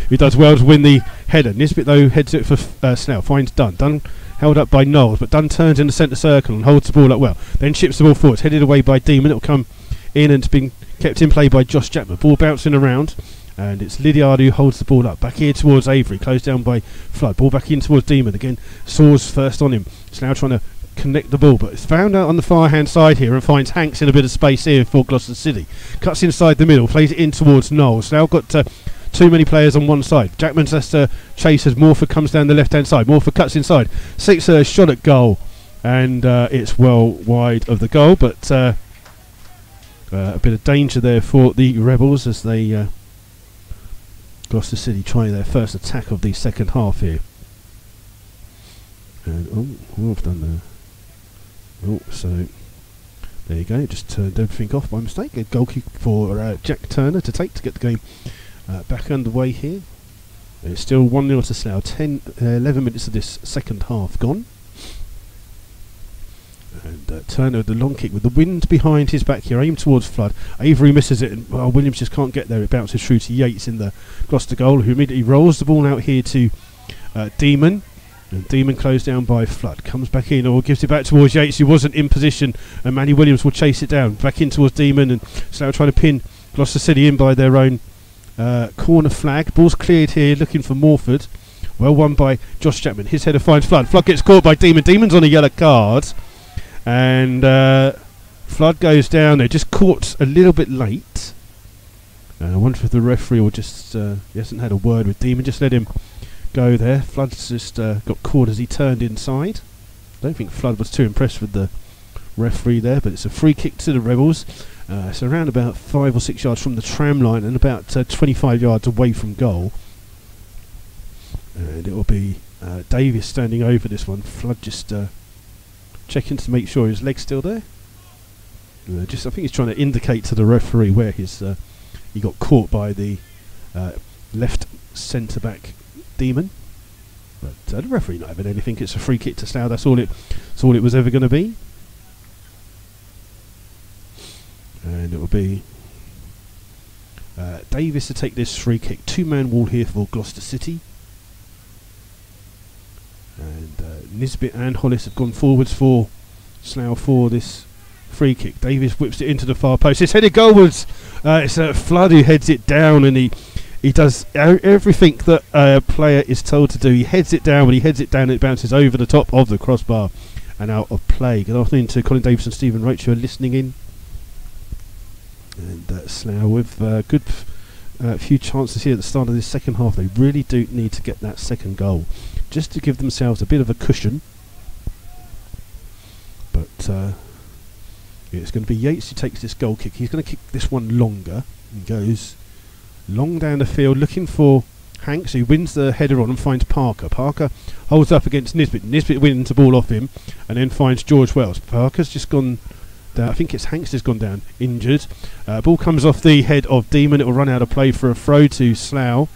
who does well to win the header. Nisbet though heads it for Slough, finds Dunn. Dunn held up by Knowles, but Dunn turns in the centre circle and holds the ball up well. Then chips the ball forwards, headed away by Demon. It'll come in and it's been kept in play by Josh Jackman. Ball bouncing around, and it's Lydiard who holds the ball up. Back here towards Avery, closed down by Flood. Ball back in towards Demon. Again, Saws first on him. Slough trying to connect the ball, but it's found out on the far hand side here and finds Hanks in a bit of space here for Gloucester City. Cuts inside the middle, plays it in towards Knowles. Now got too many players on one side. Jackman has to chase as Morford comes down the left hand side. Morford cuts inside, seeks a shot at goal, and it's well wide of the goal, but a bit of danger there for the Rebels as they Gloucester City try their first attack of the second half here. And I've done there. So there you go, just turned everything off by mistake. A goal kick for Jack Turner to take to get the game back underway here. It's still 1-0 to Slough. 11 minutes of this second half gone. And Turner with the long kick with the wind behind his back here, aimed towards Flood. Avery misses it, and Williams just can't get there. It bounces through to Yates in the Gloucester goal, who immediately rolls the ball out here to Demon. And Demon closed down by Flood, comes back in, or gives it back towards Yates, who wasn't in position, and Manny Williams will chase it down. Back in towards Demon, and Slough trying to pin Gloucester City in by their own corner flag. Ball's cleared here, looking for Morford. Well won by Josh Chapman. His header finds Flood. Flood gets caught by Demon. Demon's on a yellow card, and Flood goes down there, just caught a little bit late. I wonder if the referee will just, he hasn't had a word with Demon, just let him go there. Flood's just got caught as he turned inside. Don't think Flood was too impressed with the referee there, but it's a free kick to the Rebels. It's around about 5 or 6 yards from the tram line and about 25 yards away from goal. And it will be Davis standing over this one. Flood just checking to make sure his leg's still there. I think he's trying to indicate to the referee where his he got caught by the left centre back Demon, but the referee not having anything. It's a free kick to Slough. That's all it was ever going to be, and it will be Davis to take this free kick. 2-man wall here for Gloucester City, and Nisbet and Hollis have gone forwards for Slough for this free kick. Davies whips it into the far post. It's headed goalwards. It's Flood who heads it down, and he does everything that a player is told to do. He heads it down, and it bounces over the top of the crossbar and out of play. Good afternoon to Colin Davis and Stephen Roach who are listening in. And Slough with good few chances here at the start of this second half. They really do need to get that second goal just to give themselves a bit of a cushion. But it's going to be Yates who takes this goal kick. He's going to kick this one longer. He goes long down the field looking for Hanks, who wins the header on and finds Parker. Parker holds up against Nisbet. Nisbet wins the ball off him and then finds George Wells. Parker's just gone down. I think it's Hanks has gone down injured. Ball comes off the head of Demon. It will run out of play for a throw to Slough.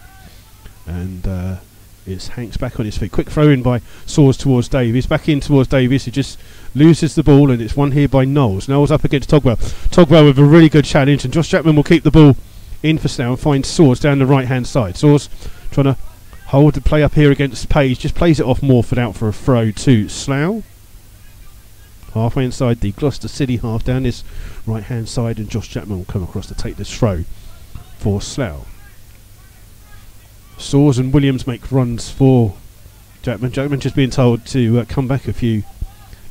And it's Hanks back on his feet. Quick throw in by Saws towards Davies. Back in towards Davies, who just loses the ball, and it's won here by Knowles. Knowles up against Togwell. Togwell with a really good challenge, and Josh Chapman will keep the ball in for Slough and finds Saws down the right hand side. Saws trying to hold the play up here against Page. Just plays it off Morford out for a throw to Slough. Halfway inside the Gloucester City half, down this right hand side, and Josh Chapman will come across to take this throw for Slough. Saws and Williams make runs for Jackman. Jackman just being told to come back a few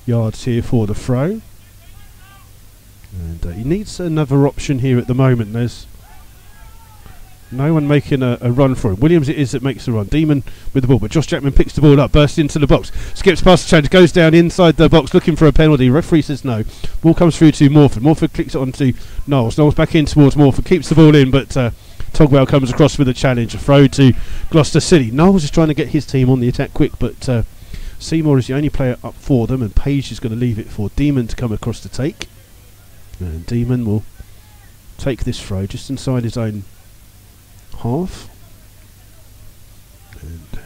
yards here for the throw. And he needs another option here at the moment. There's no one making a run for him. Williams it is that makes the run. Demon with the ball, but Josh Jackman picks the ball up, bursts into the box, skips past the challenge, goes down inside the box looking for a penalty. Referee says no. Ball comes through to Morford. Morford clicks it on to Knowles. Knowles back in towards Morford, keeps the ball in, but Togwell comes across with a challenge. A throw to Gloucester City. Knowles is trying to get his team on the attack quick, but Seymour is the only player up for them, and Page is going to leave it for Demon to come across to take. And Demon will take this throw just inside his own half, and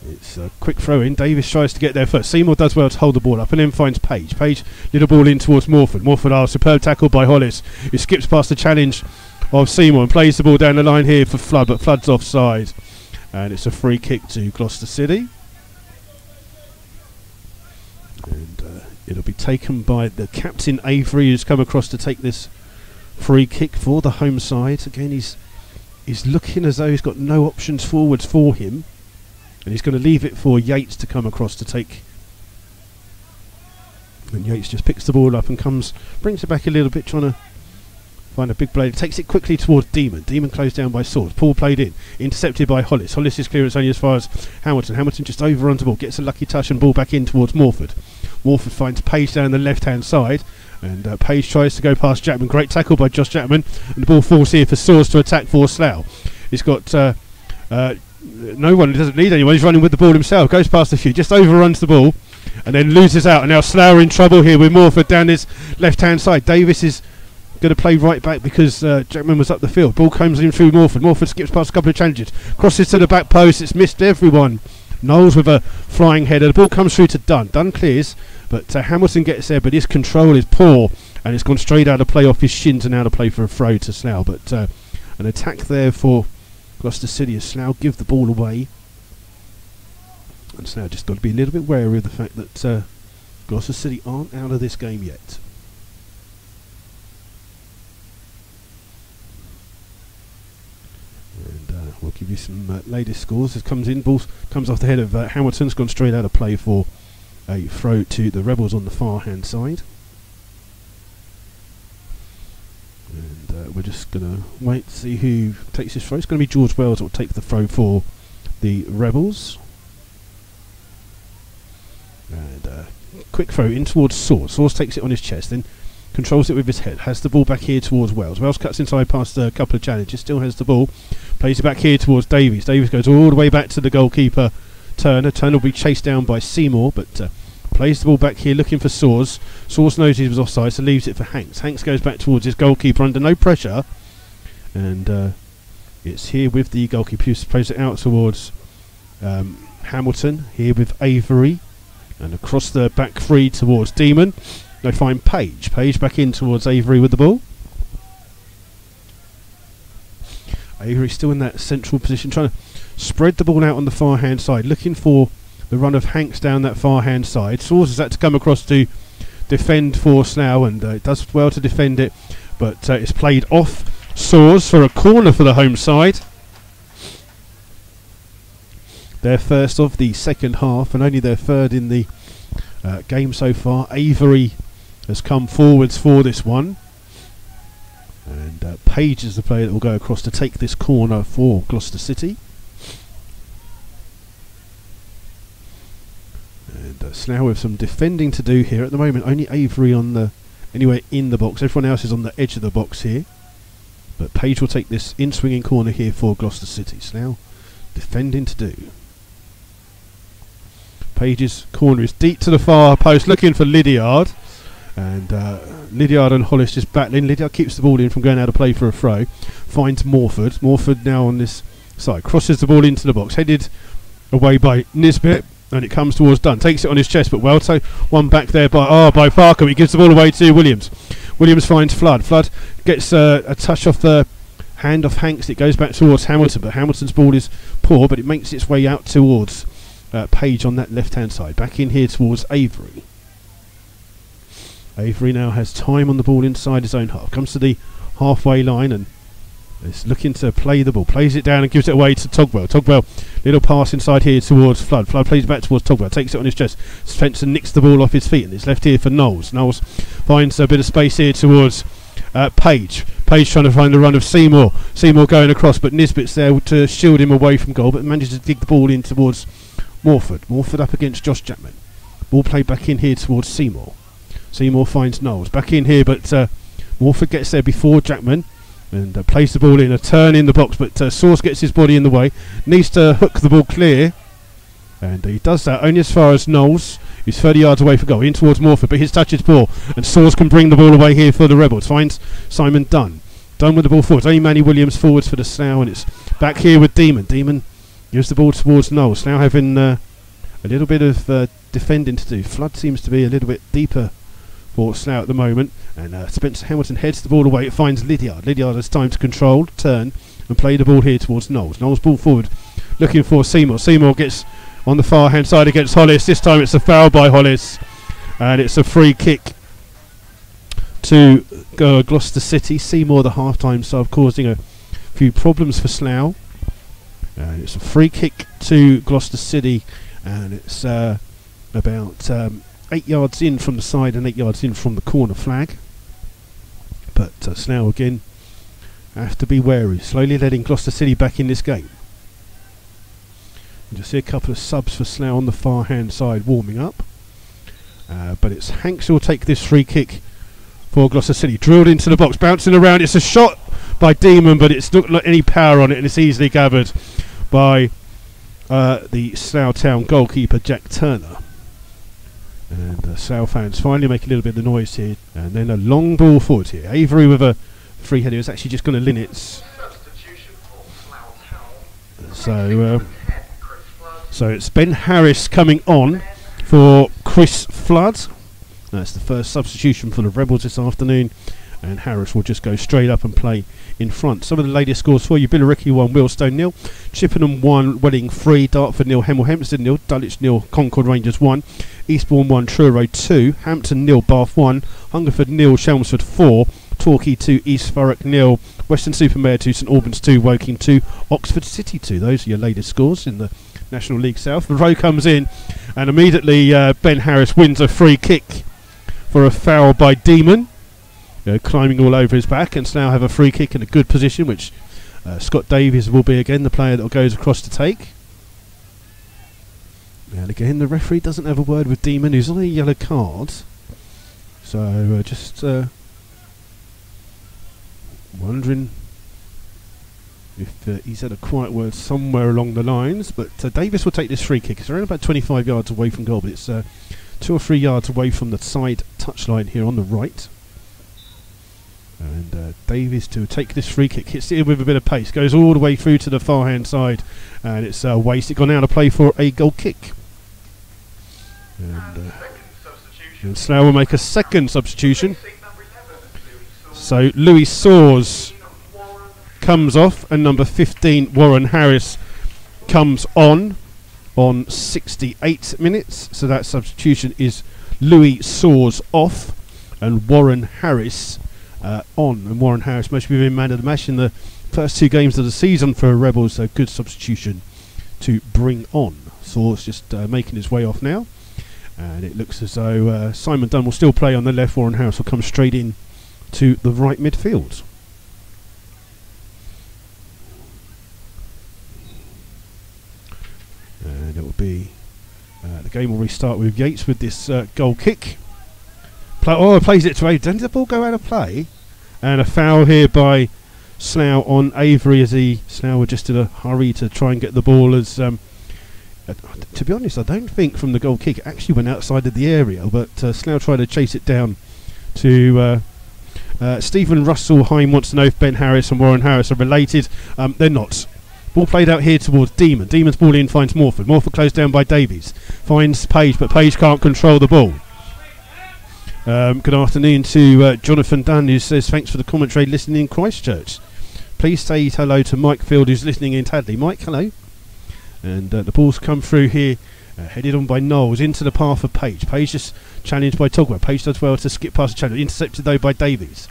it's a quick throw in. Davis tries to get there first. Seymour does well to hold the ball up and then finds Page. Page little ball in towards Morford. Morford are superb tackle by Hollis, who skips past the challenge of Seymour and plays the ball down the line here for Flood, but Flood's offside, and it's a free kick to Gloucester City, and it'll be taken by the captain Avery, who's come across to take this free kick for the home side. Again, he's looking as though he's got no options forwards for him, and he's going to leave it for Yates to come across to take. And Yates just picks the ball up and brings it back a little bit, trying to find a big blade. Takes it quickly towards Demon. Demon closed down by Swords. Paul played in, intercepted by Hollis. Hollis's clearance only as far as Hamilton. Hamilton just overruns the ball, gets a lucky touch and ball back in towards Morford. Morford finds Page down the left hand side, and Page tries to go past Jackman. Great tackle by Josh Jackman, and the ball falls here for Saws to attack for Slough. He's got no one, he doesn't need anyone, he's running with the ball himself, goes past a few, just overruns the ball and then loses out, and now Slough are in trouble here with Morford down his left hand side. Davis is going to play right back because Jackman was up the field. Ball comes in through Morford. Morford skips past a couple of challenges, crosses to the back post, it's missed everyone. Knowles with a flying header. The ball comes through to Dunn. Dunn clears, but Hamilton gets there, but his control is poor, and it's gone straight out of play off his shins and out of play for a throw to Slough. But an attack there for Gloucester City as Slough give the ball away, and Slough just got to be a little bit wary of the fact that Gloucester City aren't out of this game yet. We'll give you some latest scores. As comes in, ball comes off the head of Hamilton's gone straight out of play for a throw to the Rebels on the far hand side. And we're just going to wait to see who takes this throw. It's going to be George Wells that will take the throw for the Rebels. And quick throw in towards Saws. Saws takes it on his chest, then controls it with his head, has the ball back here towards Wells. Wells cuts inside past a couple of challenges, still has the ball, plays it back here towards Davies. Davies goes all the way back to the goalkeeper Turner. Turner will be chased down by Seymour, but plays the ball back here looking for Saws. Saws knows he was offside, so leaves it for Hanks. Hanks goes back towards his goalkeeper under no pressure, and it's here with the goalkeeper who plays it out towards Hamilton, here with Avery, and across the back three towards Demon. They find Page. Page back in towards Avery with the ball. Avery still in that central position, trying to spread the ball out on the far hand side, looking for the run of Hanks down that far hand side. Saws has had to come across to defend for Slough, and it does well to defend it, but it's played off Soars for a corner for the home side. Their first of the second half, and only their third in the game so far. Avery has come forwards for this one, and Page is the player that will go across to take this corner for Gloucester City. And Slough with some defending to do here at the moment. Only Avery anywhere in the box. Everyone else is on the edge of the box here. But Page will take this in-swinging corner here for Gloucester City. Slough defending to do. Page's corner is deep to the far post, looking for Lydiard. And Lydiard and Hollis just battling. Lydiard keeps the ball in from going out of play for a throw. Finds Morford. Morford now on this side. Crosses the ball into the box. Headed away by Nisbet. And it comes towards Dunn. Takes it on his chest, but well. So one back there by Farkham. He gives the ball away to Williams. Williams finds Flood. Flood gets a touch off the hand of Hanks. It goes back towards Hamilton, but Hamilton's ball is poor, but it makes its way out towards Page on that left-hand side. Back in here towards Avery. Avery now has time on the ball inside his own half. Comes to the halfway line and is looking to play the ball. Plays it down and gives it away to Togwell. Togwell, little pass inside here towards Flood. Flood plays it back towards Togwell. Takes it on his chest. Spencer nicks the ball off his feet and it's left here for Knowles. Knowles finds a bit of space here towards Page. Page trying to find the run of Seymour. Seymour going across, but Nisbet's there to shield him away from goal, but manages to dig the ball in towards Morford. Morford up against Josh Jackman. Ball played back in here towards Seymour. Seymour finds Knowles. Back in here, but Morford gets there before Jackman and plays the ball in. A turn in the box, but Source gets his body in the way. Needs to hook the ball clear. And he does that only as far as Knowles. He's 30 yards away for goal. In towards Morford, but his touch is poor. And Source can bring the ball away here for the Rebels. Finds Simon Dunn. Dunn with the ball forwards. Only Manny Williams forwards for the Slough. And it's back here with Demon. Demon gives the ball towards Knowles. Slough having a little bit of defending to do. Flood seems to be a little bit deeper for Slough at the moment, and Spencer Hamilton heads the ball away. It finds Lydiard. Lydiard has time to control, turn, and play the ball here towards Knowles. Knowles ball forward, looking for Seymour. Seymour gets on the far hand side against Hollis. This time it's a foul by Hollis, and it's a free kick to Gloucester City. Seymour, the half-time sub, causing a few problems for Slough. It's a free kick to Gloucester City, and it's about 8 yards in from the side and 8 yards in from the corner flag. But Slough again have to be wary. Slowly letting Gloucester City back in this game. You just see a couple of subs for Slough on the far hand side warming up. But it's Hanks who will take this free kick for Gloucester City. Drilled into the box, bouncing around. It's a shot by Demon, but it's not got any power on it, and it's easily gathered by the Slough Town goalkeeper Jack Turner. And Slough fans finally make a little bit of noise here. And then a long ball forward here. Avery with a free header. It's actually just going to Linnets. So it's Ben Harris coming on for Chris Flood. That's the first substitution for the Rebels this afternoon. And Harris will just go straight up and play in front. Some of the latest scores for you: Billericay 1, Willstone 0, Chippenham 1, Welling 3, Dartford 0, Hemel Hempstead 0, Dulwich 0, Concord Rangers 1, Eastbourne 1, Truro 2, Hampton 0, Bath 1, Hungerford 0, Chelmsford 4, Torquay 2, East Thurrock 0, Western-super-Mare 2, St Albans 2, Woking 2, Oxford City 2. Those are your latest scores in the National League South. The row comes in, and immediately Ben Harris wins a free kick for a foul by Demon. Climbing all over his back, and Slough have a free kick in a good position, which Scott Davies will be again the player that goes across to take. And again, the referee doesn't have a word with Demon, who's on a yellow card. So just wondering if he's had a quiet word somewhere along the lines. But Davies will take this free kick. It's around about 25 yards away from goal, but it's 2 or 3 yards away from the side touchline here on the right. And Davies to take this free kick, hits it in with a bit of pace, goes all the way through to the far hand side, and it's wasted. Gone out to play for a goal kick. And Slough will make a second substitution. So Louis Soars comes off, and number 15 Warren Harris comes on 68 minutes. So that substitution is Louis Saws off, and Warren Harris on. And Warren Harris must be been man of the match in the first 2 games of the season for Rebels, so good substitution to bring on. Saws just making his way off now, and it looks as though Simon Dunn will still play on the left. Warren Harris will come straight in to the right midfield. And it will be the game will restart with Yates with this goal kick. Plays it to Avery. Did the ball go out of play? And a foul here by Slough on Avery, as Slough were just in a hurry to try and get the ball. As to be honest, I don't think from the goal kick it actually went outside of the area, but Slough tried to chase it down to Stephen Russell. Heim wants to know if Ben Harris and Warren Harris are related. They're not. Ball played out here towards Demon. Demon's ball in, finds Morford. Morford closed down by Davies. Finds Page, but Page can't control the ball. Good afternoon to Jonathan Dunn, who says thanks for the commentary, listening in Christchurch. Please say hello to Mike Field, who's listening in Tadley. Mike, hello. And the ball's come through here, headed on by Knowles into the path of Page. Page just challenged by Togwell. Page does well to skip past the challenge. Intercepted though by Davies.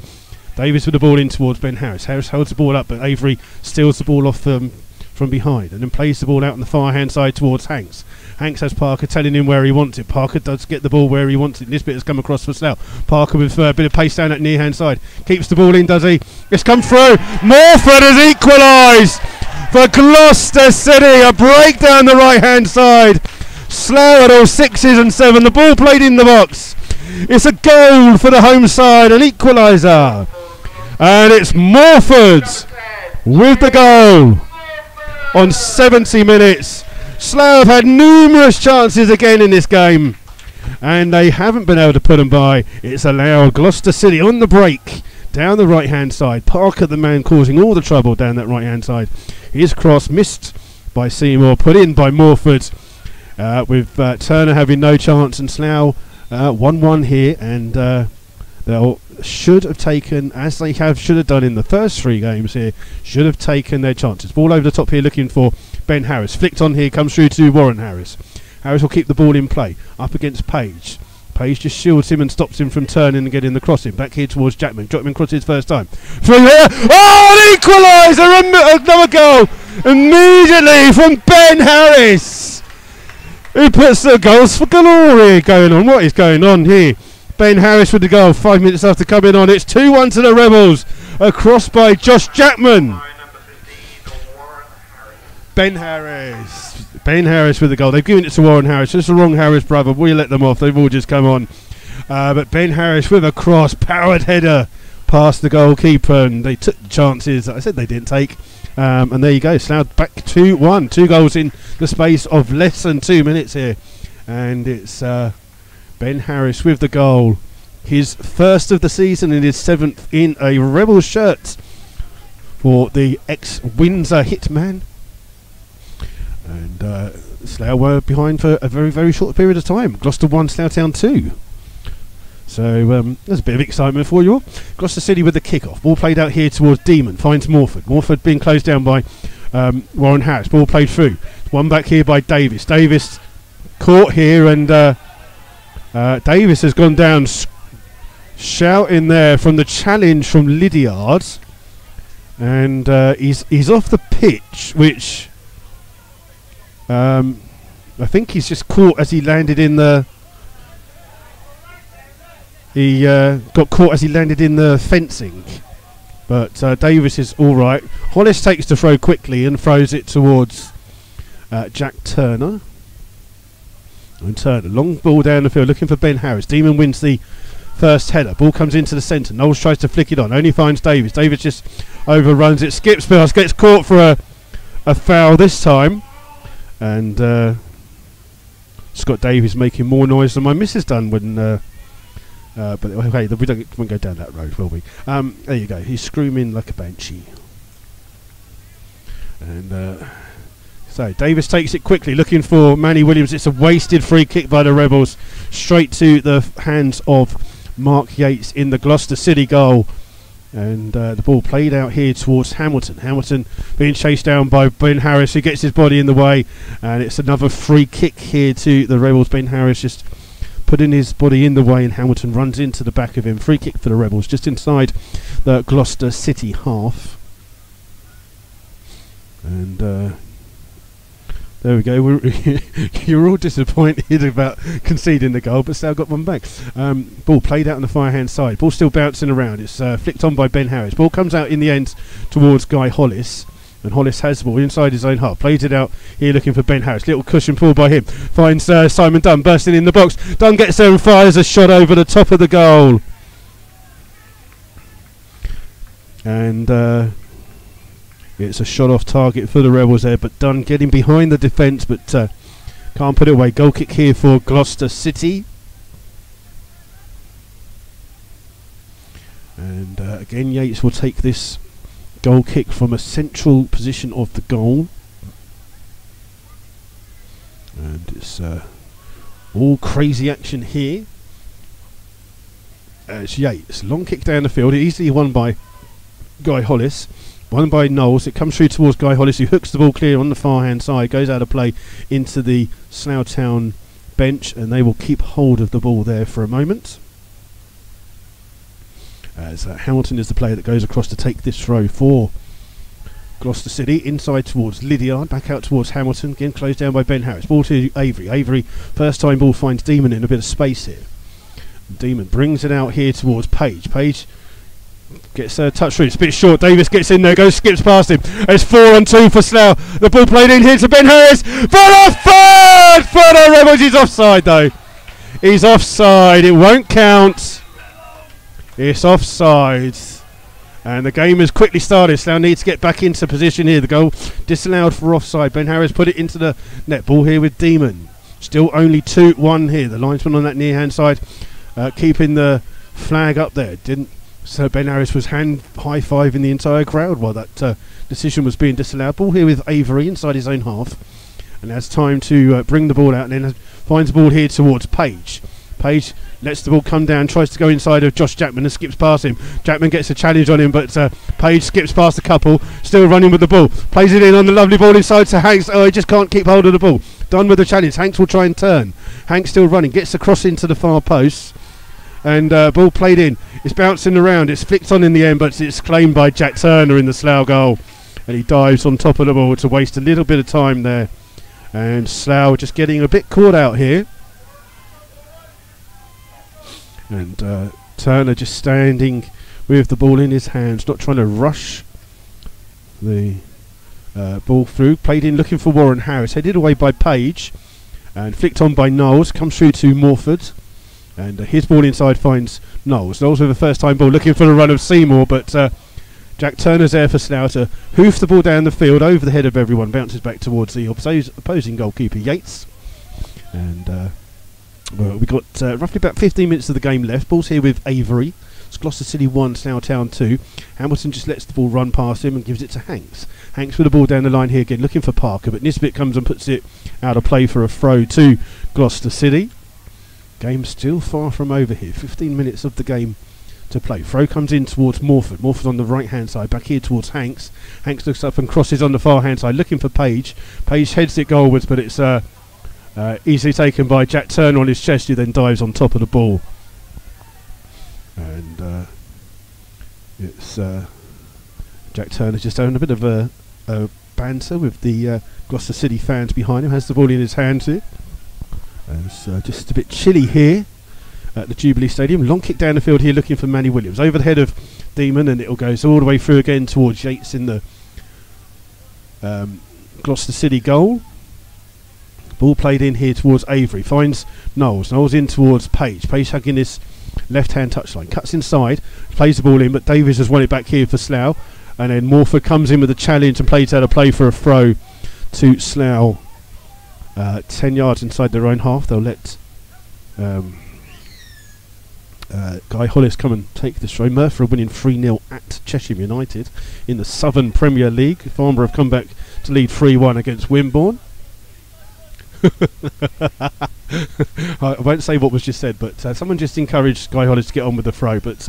Davies with the ball in towards Ben Harris. Harris holds the ball up, but Avery steals the ball off from behind, and then plays the ball out on the far hand side towards Hanks. Hanks has Parker telling him where he wants it. Parker does get the ball where he wants it. This bit has come across for Slough. Parker with a bit of pace down that near hand side. Keeps the ball in, does he? It's come through. Morford has equalised for Gloucester City. A break down the right hand side. Slough at all 6s and 7. The ball played in the box. It's a goal for the home side, an equaliser. And it's Morford with the goal on 70 minutes. Slough have had numerous chances again in this game, and they haven't been able to put them by. It's allowed Gloucester City on the break down the right hand side. Parker, the man causing all the trouble down that right hand side. His cross missed by Seymour, put in by Morford, with Turner having no chance, and Slough 1-1 here, and they'll should have taken, as they should have done in the first 3 games here, should have taken their chances. Ball over the top here looking for Ben Harris. Flicked on here, comes through to Warren Harris. Harris will keep the ball in play. Up against Page. Page just shields him and stops him from turning and getting the crossing. Back here towards Jackman. Jackman crosses first time. Through here. Oh, an equaliser! Another goal immediately from Ben Harris, who puts the goals for glory going on. What is going on here? Ben Harris with the goal 5 minutes after coming on. It's 2-1 to the Rebels. A cross by Josh Jackman. Ben Harris with the goal. They've given it to Warren Harris. It's the wrong Harris brother. We let them off. They've all just come on. But Ben Harris with a cross, powered header past the goalkeeper, and they took the chances that I said they didn't take. And there you go. Slough back 2-1. 2 goals in the space of less than 2 minutes here. And it's Ben Harris with the goal. His first of the season and his 7th in a Rebel shirt for the ex-Windsor hitman. And Slough were behind for a very, very short period of time. Gloucester 1, Slough Town 2. So there's a bit of excitement for you all. Gloucester City with the kick-off. Ball played out here towards Demon. Finds Morford. Morford being closed down by Warren Harris. Ball played through. One back here by Davis. Davis caught here, and Davis has gone down shouting there from the challenge from Lydiard. And he's off the pitch, which I think he's just caught as he landed in the... He got caught as he landed in the fencing. But Davis is alright. Hollis takes the throw quickly and throws it towards Jack Turner. And Turner, long ball down the field looking for Ben Harris. Demon wins the first header. Ball comes into the centre. Knowles tries to flick it on. Only finds Davis. Davis just overruns it. Skips past. Gets caught for a foul this time. And Scott Davis making more noise than my missus done when... but okay, we won't go down that road, will we? There you go. He's screaming like a banshee. And so Davis takes it quickly, looking for Manny Williams. It's a wasted free kick by the Rebels, straight to the hands of Mark Yates in the Gloucester City goal. And the ball played out here towards Hamilton. Hamilton being chased down by Ben Harris, who gets his body in the way. And it's another free kick here to the Rebels. Ben Harris just putting his body in the way, and Hamilton runs into the back of him. Free kick for the Rebels, just inside the Gloucester City half. And there we go. You're all disappointed about conceding the goal, but Slough got one back. Ball played out on the far hand side. Ball still bouncing around. It's flicked on by Ben Harris. Ball comes out in the end towards Guy Hollis. And Hollis has the ball inside his own half. Plays it out here looking for Ben Harris. Little cushion pull by him. Finds Simon Dunn bursting in the box. Dunn gets there and fires a shot over the top of the goal. And it's a shot off target for the Rebels there. But Dunn getting behind the defence, but can't put it away. Goal kick here for Gloucester City. And again, Yates will take this goal kick from a central position of the goal, and it's all crazy action here. It's Yates, long kick down the field, easily won by Guy Hollis, won by Knowles. It comes through towards Guy Hollis, who hooks the ball clear on the far hand side, goes out of play into the Slough Town bench, and they will keep hold of the ball there for a moment. As Hamilton is the player that goes across to take this throw for Gloucester City. Inside towards Lydiard, back out towards Hamilton. Again closed down by Ben Harris. Ball to Avery. Avery, first time ball, finds Demon in a bit of space here. Demon brings it out here towards Page. Page gets a touch through. It's a bit short. Davis gets in there, skips past him. It's 4-on-2 for Slough. The ball played in here to Ben Harris. For the third for the Rebels. He's offside though. He's offside. It won't count. It's offside, and the game has quickly started. Slough needs to get back into position here. The goal disallowed for offside. Ben Harris put it into the net. Ball here with Demon. Still only 2-1 here. The linesman on that near hand side keeping the flag up there. So Ben Harris was hand high-fiving the entire crowd while that decision was being disallowed. Ball here with Avery inside his own half, and has time to bring the ball out, and then finds the ball here towards Page. Page lets the ball come down, tries to go inside of Josh Jackman and skips past him. Jackman gets a challenge on him, but Page skips past a couple, still running with the ball. Plays it in on the lovely ball inside to Hanks. Oh, he just can't keep hold of the ball. Done with the challenge. Hanks will try and turn. Hanks still running, gets the cross into the far post. And ball played in. It's bouncing around. It's flicked on in the end, but it's claimed by Jack Turner in the Slough goal. And he dives on top of the ball to waste a little bit of time there. And Slough just getting a bit caught out here. And Turner just standing with the ball in his hands, not trying to rush the ball through. Played in looking for Warren Harris, headed away by Page and flicked on by Knowles. Comes through to Morford, and his ball inside finds Knowles. Knowles with a first time ball looking for the run of Seymour, but Jack Turner's there for Slough to hoof the ball down the field over the head of everyone. Bounces back towards the opposing goalkeeper Yates. And well, we've got roughly about 15 minutes of the game left. Ball's here with Avery. It's Gloucester City 1, Slough Town 2. Hamilton just lets the ball run past him and gives it to Hanks. Hanks with the ball down the line here again, looking for Parker, but Nisbet comes and puts it out of play for a throw to Gloucester City. Game still far from over here. 15 minutes of the game to play. Throw comes in towards Morford. Morford on the right hand side, back here towards Hanks. Hanks looks up and crosses on the far hand side, looking for Page. Page heads it goalwards, but it's easily taken by Jack Turner on his chest, who then dives on top of the ball. And it's Jack Turner just having a bit of a banter with the Gloucester City fans behind him. Has the ball in his hands here. And it's just a bit chilly here at the Jubilee Stadium. Long kick down the field here looking for Manny Williams. Over the head of Demon, and it'll go all the way through again towards Yates in the Gloucester City goal. Ball played in here towards Avery. Finds Knowles. Knowles in towards Page. Page hugging this left-hand touchline. Cuts inside. Plays the ball in, but Davies has won it back here for Slough. And then Morford comes in with a challenge and plays out a play for a throw to Slough. 10 yards inside their own half. They'll let Guy Hollis come and take this throw. Murphy winning 3-0 at Cheshire United in the Southern Premier League. Farnborough have come back to lead 3-1 against Wimborne. I won't say what was just said, but someone just encouraged Guy Hollis to get on with the throw, but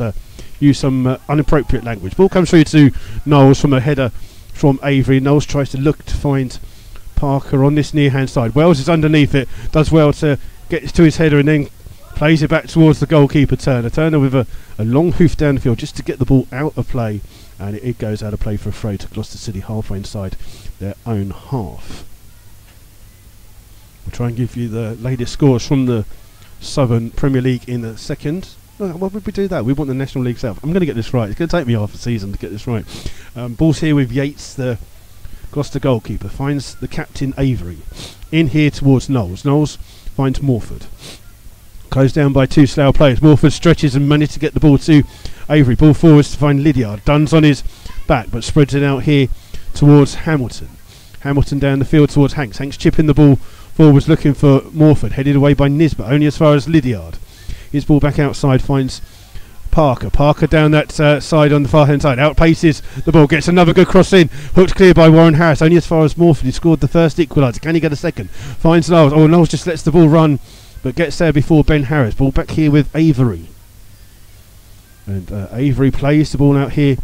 use some inappropriate language. Ball comes through to Knowles from a header from Avery. Knowles tries to look to find Parker on this near hand side. Wells is underneath it, does well to get to his header and then Plays it back towards the goalkeeper Turner. Turner with a long hoof down the field just to get the ball out of play, and it goes out of play for a throw to Gloucester City halfway inside their own half. We'll try and give you the latest scores from the Southern Premier League in a second. Why would we do that? We want the National League South. I'm going to get this right. It's going to take me half a season to get this right. Ball's here with Yates, the Gloucester goalkeeper. Finds the captain Avery. In here towards Knowles. Knowles finds Morford. Closed down by two Slough players. Morford stretches and manages to get the ball to Avery. Ball forwards to find Lydiard. Dunn's on his back, but spreads it out here towards Hamilton. Hamilton down the field towards Hanks. Hanks chipping the ball forwards looking for Morford. Headed away by Nisbet, only as far as Lydiard. His ball back outside finds Parker. Parker down that side on the far hand side. Outpaces the ball. Gets another good cross in. Hooked clear by Warren Harris. Only as far as Morford. He scored the first equaliser. Can he get a second? Finds Knowles. Oh, Knowles just lets the ball run, but gets there before Ben Harris. Ball back here with Avery. And Avery plays the ball out here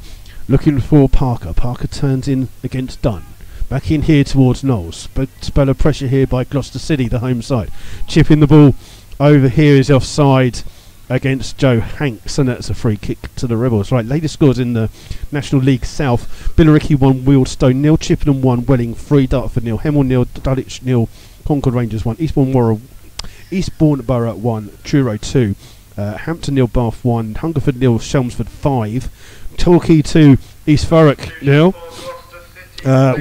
looking for Parker. Parker turns in against Dunn. Back in here towards Knowles. Spell of pressure here by Gloucester City, the home side. Chipping the ball over here is offside against Joe Hanks, and that's a free kick to the Rebels. Right, latest scores in the National League South. Billericay 1, Wealdstone 0, Chippenham 1, Welling 3, Dartford 0, Hemel 0, Dulwich 0, Concord Rangers 1, Eastbourne Borough 1, Truro 2, Hampton 0, Bath 1, Hungerford 0, Chelmsford 5, Torquay 2, East Thurrock 0,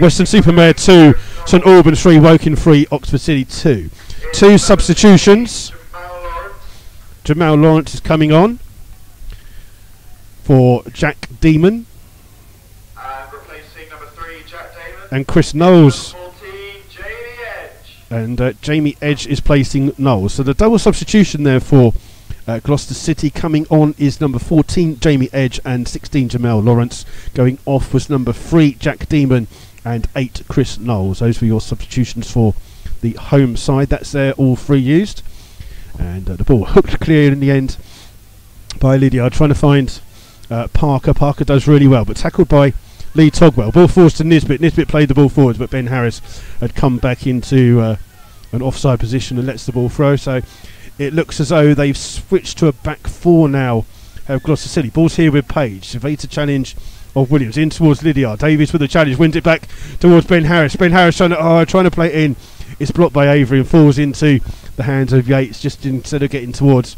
Western Supermare 2, St Albans 3, Woking 3, Oxford City 2. Two substitutions. Jamal Lawrence is coming on for Jack Demon. And replacing number 3, Jack Damon. And Chris Knowles. Number 14, Jamie Edge. And Jamie Edge is placing Knowles. So the double substitution there for Gloucester City. Coming on is number 14, Jamie Edge, and 16, Jamal Lawrence. Going off was number 3, Jack Demon, and 8, Chris Knowles. Those were your substitutions for the home side. That's there, all three used. And the ball hooked clear in the end by Lydiard, trying to find Parker. Parker does really well, but tackled by Lee Togwell. Ball forwards to Nisbet. Nisbet played the ball forwards, but Ben Harris had come back into an offside position and lets the ball throw. So it looks as though they've switched to a back four now of Gloucester City. Ball's here with Page. Evades a challenge of Williams. In towards Lydiard. Davies with the challenge. Wins it back towards Ben Harris. Ben Harris trying to play it in. It's blocked by Avery and falls into the hands of Yates, just instead of getting towards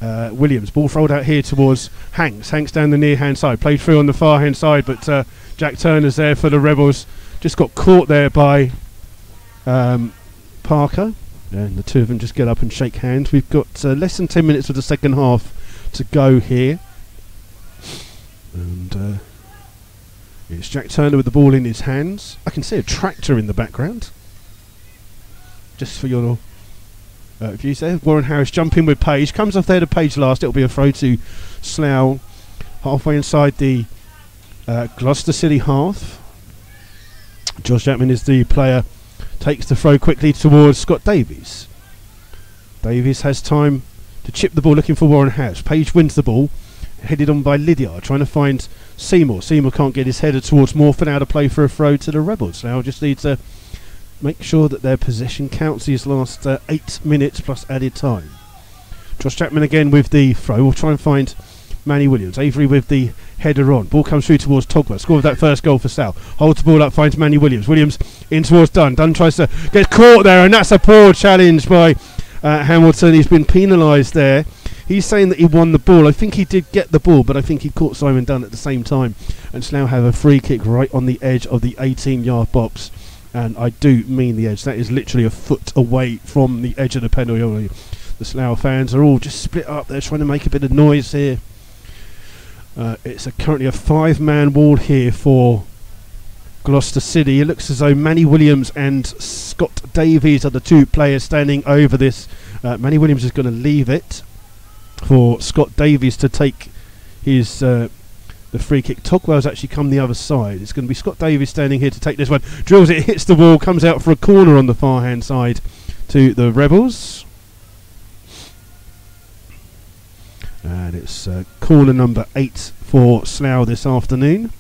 Williams. Ball rolled out here towards Hanks. Hanks down the near hand side. Played through on the far hand side, but Jack Turner's there for the Rebels. Just got caught there by Parker. And the two of them just get up and shake hands. We've got less than 10 minutes of the second half to go here. And it's Jack Turner with the ball in his hands. I can see a tractor in the background. Just for your views there. Warren Harris jumping with Page. Comes off there to Page last. It'll be a throw to Slough. Halfway inside the Gloucester City half. Josh Chapman is the player. Takes the throw quickly towards Scott Davies. Davies has time to chip the ball looking for Warren Harris. Page wins the ball. Headed on by Lydiard, trying to find Seymour. Seymour can't get his header towards Morford. Out of play for a throw to the Rebels. Now just need to make sure that their possession counts these last 8 minutes plus added time. Josh Chapman again with the throw. We'll try and find Manny Williams. Avery with the header on. Ball comes through towards Togwell. Scored that first goal for Slough. Holds the ball up, finds Manny Williams. Williams in towards Dunn. Dunn tries to get caught there, and that's a poor challenge by Hamilton. He's been penalised there. He's saying that he won the ball. I think he did get the ball, but I think he caught Simon Dunn at the same time. And Slough have a free kick right on the edge of the 18-yard box. And I do mean the edge. That is literally a foot away from the edge of the penalty. The Slough fans are all just split up. They're trying to make a bit of noise here. It's currently a 5-man wall here for Gloucester City. It looks as though Manny Williams and Scott Davies are the two players standing over this. Manny Williams is going to leave it for Scott Davies to take his the free kick. Togwell's actually come the other side. It's going to be Scott Davies standing here to take this one. Drills it, hits the wall, comes out for a corner on the far hand side to the Rebels. And it's corner number 8 for Slough this afternoon.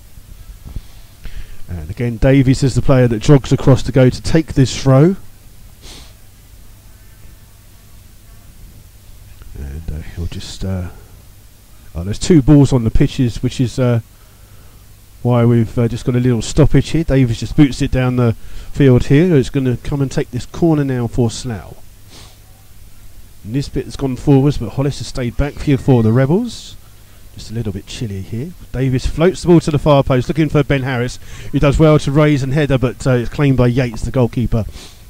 And again, Davies is the player that jogs across to go to take this throw. he'll just there's 2 balls on the pitches, which is why we've just got a little stoppage here. Davies just boots it down the field here. It's going to come and take this corner now for Slough. And this bit has gone forwards, but Hollis has stayed back here for the Rebels. Just a little bit chilly here. Davies floats the ball to the far post, looking for Ben Harris, who does well to raise and header, but it's claimed by Yates, the goalkeeper.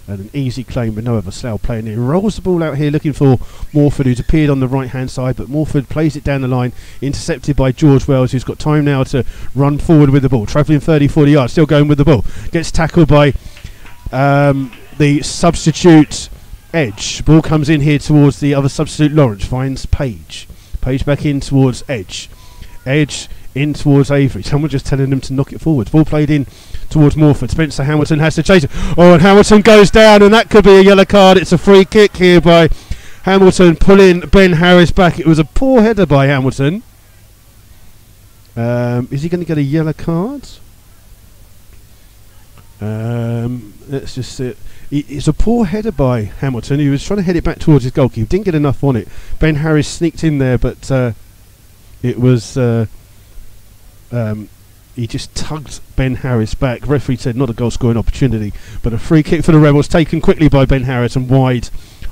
And an easy claim with no other Slough player near. Rolls the ball out here looking for Morford, who's appeared on the right hand side, but Morford plays it down the line, intercepted by George Wells, who's got time now to run forward with the ball, travelling 30-40 yards, still going with the ball. Gets tackled by the substitute Edge. Ball comes in here towards the other substitute Lawrence, finds Page. Page back in towards Edge. Edge in towards Avery. Someone just telling them to knock it forward. Ball played in towards Morford. Spencer Hamilton has to chase it. Oh, and Hamilton goes down, and that could be a yellow card. It's a free kick here by Hamilton, pulling Ben Harris back. It was a poor header by Hamilton. Is he going to get a yellow card? Let's just see. It's a poor header by Hamilton. He was trying to head it back towards his goalkeeper. Didn't get enough on it. Ben Harris sneaked in there, but it was... he just tugged Ben Harris back. Referee said not a goal scoring opportunity, but a free kick for the Rebels, taken quickly by Ben Harris and wide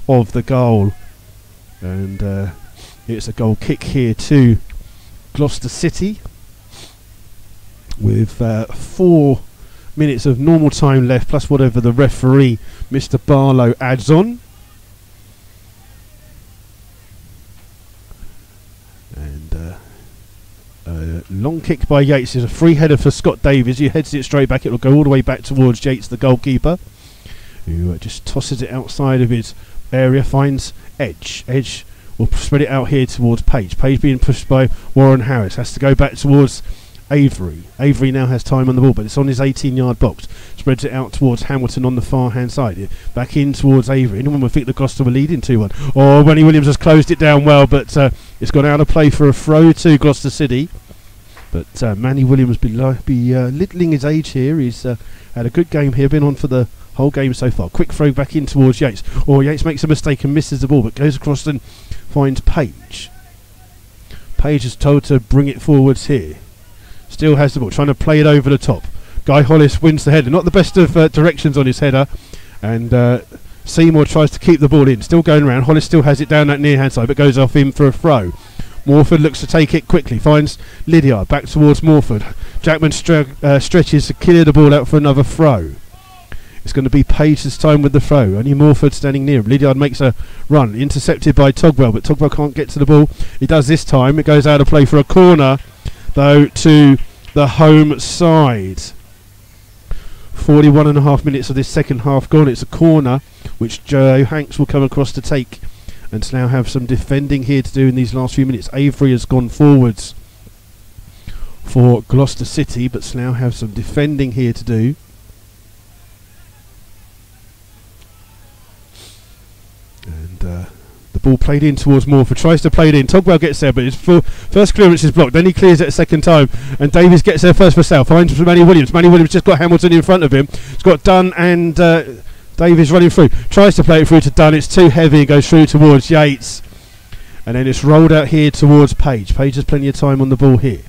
of the goal. And it's a goal kick here to Gloucester City with 4 minutes of normal time left, plus whatever the referee, Mr. Barlow, adds on. And long kick by Yates is a free header for Scott Davies. He heads it straight back. It will go all the way back towards Yates, the goalkeeper, who just tosses it outside of his area, finds Edge. Edge will spread it out here towards Page. Page being pushed by Warren Harris. Has to go back towards Avery. Avery now has time on the ball, but it's on his 18-yard box. Spreads it out towards Hamilton on the far-hand side. Back in towards Avery. Anyone would think the Gloucester were leading 2-1. Oh, Manny Williams has closed it down well, but it's gone out of play for a throw to Gloucester City. But Manny Williams be littling his age here. He's had a good game here, been on for the whole game so far. Quick throw back in towards Yates. Oh, Yates makes a mistake and misses the ball, but goes across and finds Page. Page is told to bring it forwards here. Still has the ball, trying to play it over the top. Guy Hollis wins the header. Not the best of directions on his header. And Seymour tries to keep the ball in. Still going around. Hollis still has it down that near hand side, but goes off in for a throw. Morford looks to take it quickly. Finds Lydiard. Back towards Morford. Jackman stretches to clear the ball out for another throw. It's going to be Page this time with the throw. Only Morford standing near him. Lydiard makes a run. Intercepted by Togwell, but Togwell can't get to the ball. He does this time. It goes out of play for a corner, though, to the home side. 41.5 minutes of this second half gone. It's a corner which Joe Hanks will come across to take, and Slough have some defending here to do in these last few minutes. Avery has gone forwards for Gloucester City, but Slough have some defending here to do. And the ball played in towards Morford, tries to play it in. Togwell gets there, but his first clearance is blocked. Then he clears it a second time, and Davies gets there first for Slough. Finds Manny Williams. Manny Williams just got Hamilton in front of him. It's got Dunn and Davies running through. Tries to play it through to Dunn. It's too heavy. It goes through towards Yates, and then it's rolled out here towards Page. Page has plenty of time on the ball here.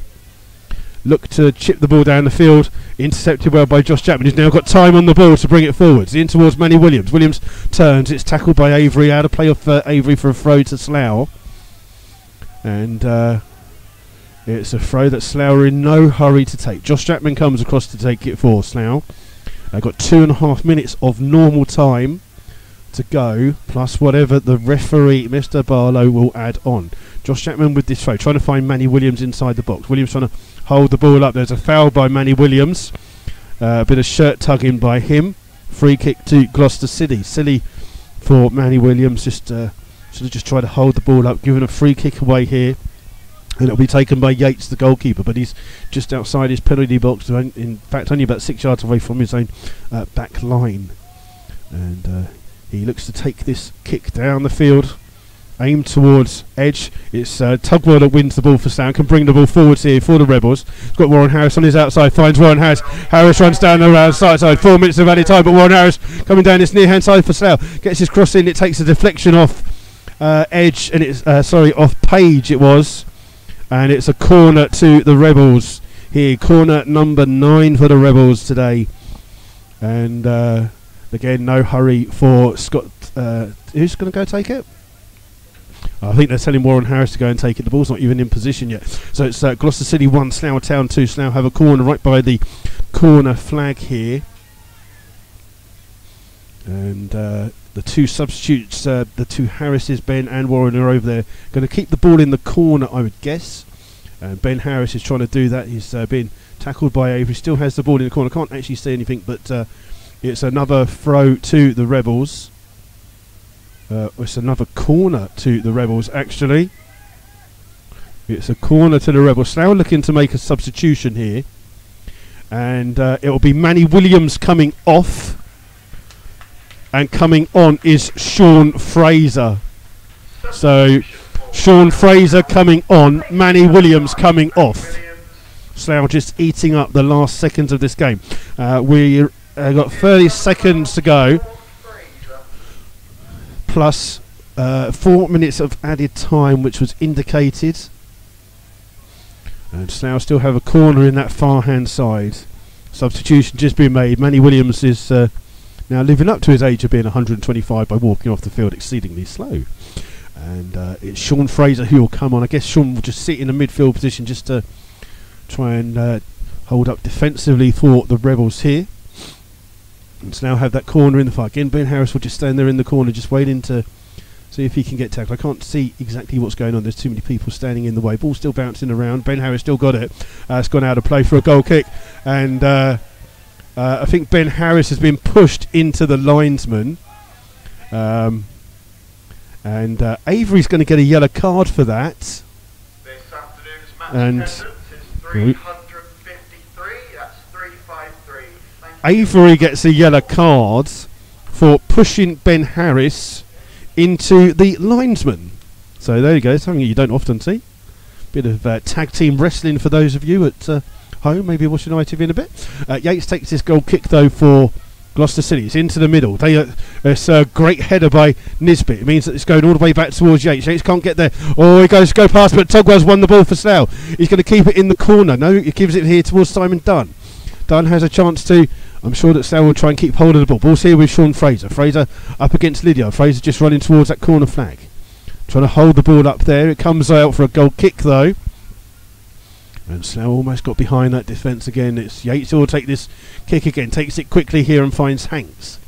Look to chip the ball down the field. Intercepted well by Josh Jackman, who's now got time on the ball to bring it forwards. In towards Manny Williams. Williams turns. It's tackled by Avery. Out of play off Avery for a throw to Slough. And it's a throw that Slough are in no hurry to take. Josh Jackman comes across to take it for Slough. They've got 2.5 minutes of normal time to go, plus whatever the referee, Mr. Barlow, will add on. Josh Jackman with this throw, trying to find Manny Williams inside the box. Williams trying to hold the ball up. There's a foul by Manny Williams. A bit of shirt tugging by him. Free kick to Gloucester City. Silly for Manny Williams. Just should have just tried to hold the ball up, giving a free kick away here. And it'll be taken by Yates, the goalkeeper, but he's just outside his penalty box. In fact, only about 6 yards away from his own back line. And he looks to take this kick down the field, aimed towards Edge. It's Tugwell that wins the ball for Slough, can bring the ball forwards here for the Rebels. He's got Warren Harris on his outside, finds Warren Harris. Harris runs down the round side. 4 minutes of added time, but Warren Harris coming down this near hand side for Slough. Gets his cross in, it takes a deflection off edge, and it's off page it was, and it's a corner to the Rebels here. Corner number 9 for the Rebels today, and again, no hurry for Scott. Who's going to go take it? I think they're telling Warren Harris to go and take it. The ball's not even in position yet. So it's Gloucester City 1, Slough Town 2. Slough have a corner right by the corner flag here. And the two substitutes, the two Harrises, Ben and Warren, are over there. Going to keep the ball in the corner, I would guess. Ben Harris is trying to do that. He's been tackled by Avery. Still has the ball in the corner. Can't actually see anything, but it's another throw to the Rebels. It's another corner to the Rebels, actually. It's a corner to the Rebels. Now looking to make a substitution here. And it will be Manny Williams coming off. And coming on is Sean Fraser. So, Sean Fraser coming on, Manny Williams coming off. Slough just eating up the last seconds of this game. We got 30 seconds to go. Plus 4 minutes of added time, which was indicated. And Slough still have a corner in that far hand side. Substitution just been made. Manny Williams is now living up to his age of being 125 by walking off the field exceedingly slow. And it's Sean Fraser who will come on. I guess Sean will just sit in a midfield position just to try and hold up defensively for the Rebels here. And Slough have that corner in the far. Again, Ben Harris will just stand there in the corner, just waiting to see if he can get tackled. I can't see exactly what's going on. There's too many people standing in the way. Ball still bouncing around. Ben Harris still got it. It's gone out of play for a goal kick. And I think Ben Harris has been pushed into the linesman. And Avery's going to get a yellow card for that. This afternoon's match attendance is 353. That's 353. Avery gets a yellow card for pushing Ben Harris into the linesman. So there you go, something you don't often see. Bit of tag team wrestling for those of you at home, maybe watching ITV in a bit. Yates takes this goal kick though for Gloucester City. It's into the middle. It's a great header by Nisbet. It means that it's going all the way back towards Yates. Yates can't get there. Oh, he goes to go past, but Togwell's won the ball for Slough. He's going to keep it in the corner. No, he gives it here towards Simon Dunn. Dunn has a chance to. I'm sure that Slough will try and keep hold of the ball. Ball's here with Sean Fraser. Fraser up against Lydia. Fraser just running towards that corner flag. Trying to hold the ball up there. It comes out for a goal kick though. And Slough almost got behind that defence again. It's Yates who will take this kick again. Takes it quickly here and finds Hanks.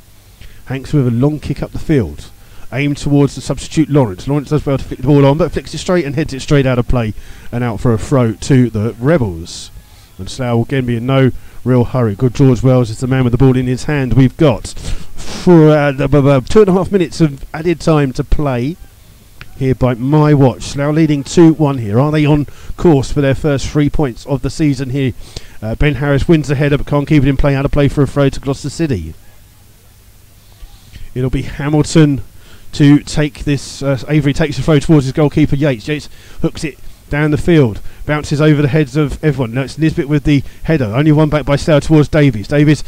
Hanks with a long kick up the field. Aimed towards the substitute Lawrence. Lawrence does well to flick the ball on, but flicks it straight and heads it straight out of play and out for a throw to the Rebels. And Slough will again be in no real hurry. Good George Wells is the man with the ball in his hand. We've got 2.5 minutes of added time to play here by my watch. Slough leading 2-1 here. Are they on course for their first 3 points of the season here? Ben Harris wins the header but can't keep it in play. Out of play for a throw to Gloucester City. It'll be Hamilton to take this. Avery takes the throw towards his goalkeeper Yates. Yates hooks it down the field, bounces over the heads of everyone. Now it's Nisbet with the header, only one back by Slough towards Davies. Davies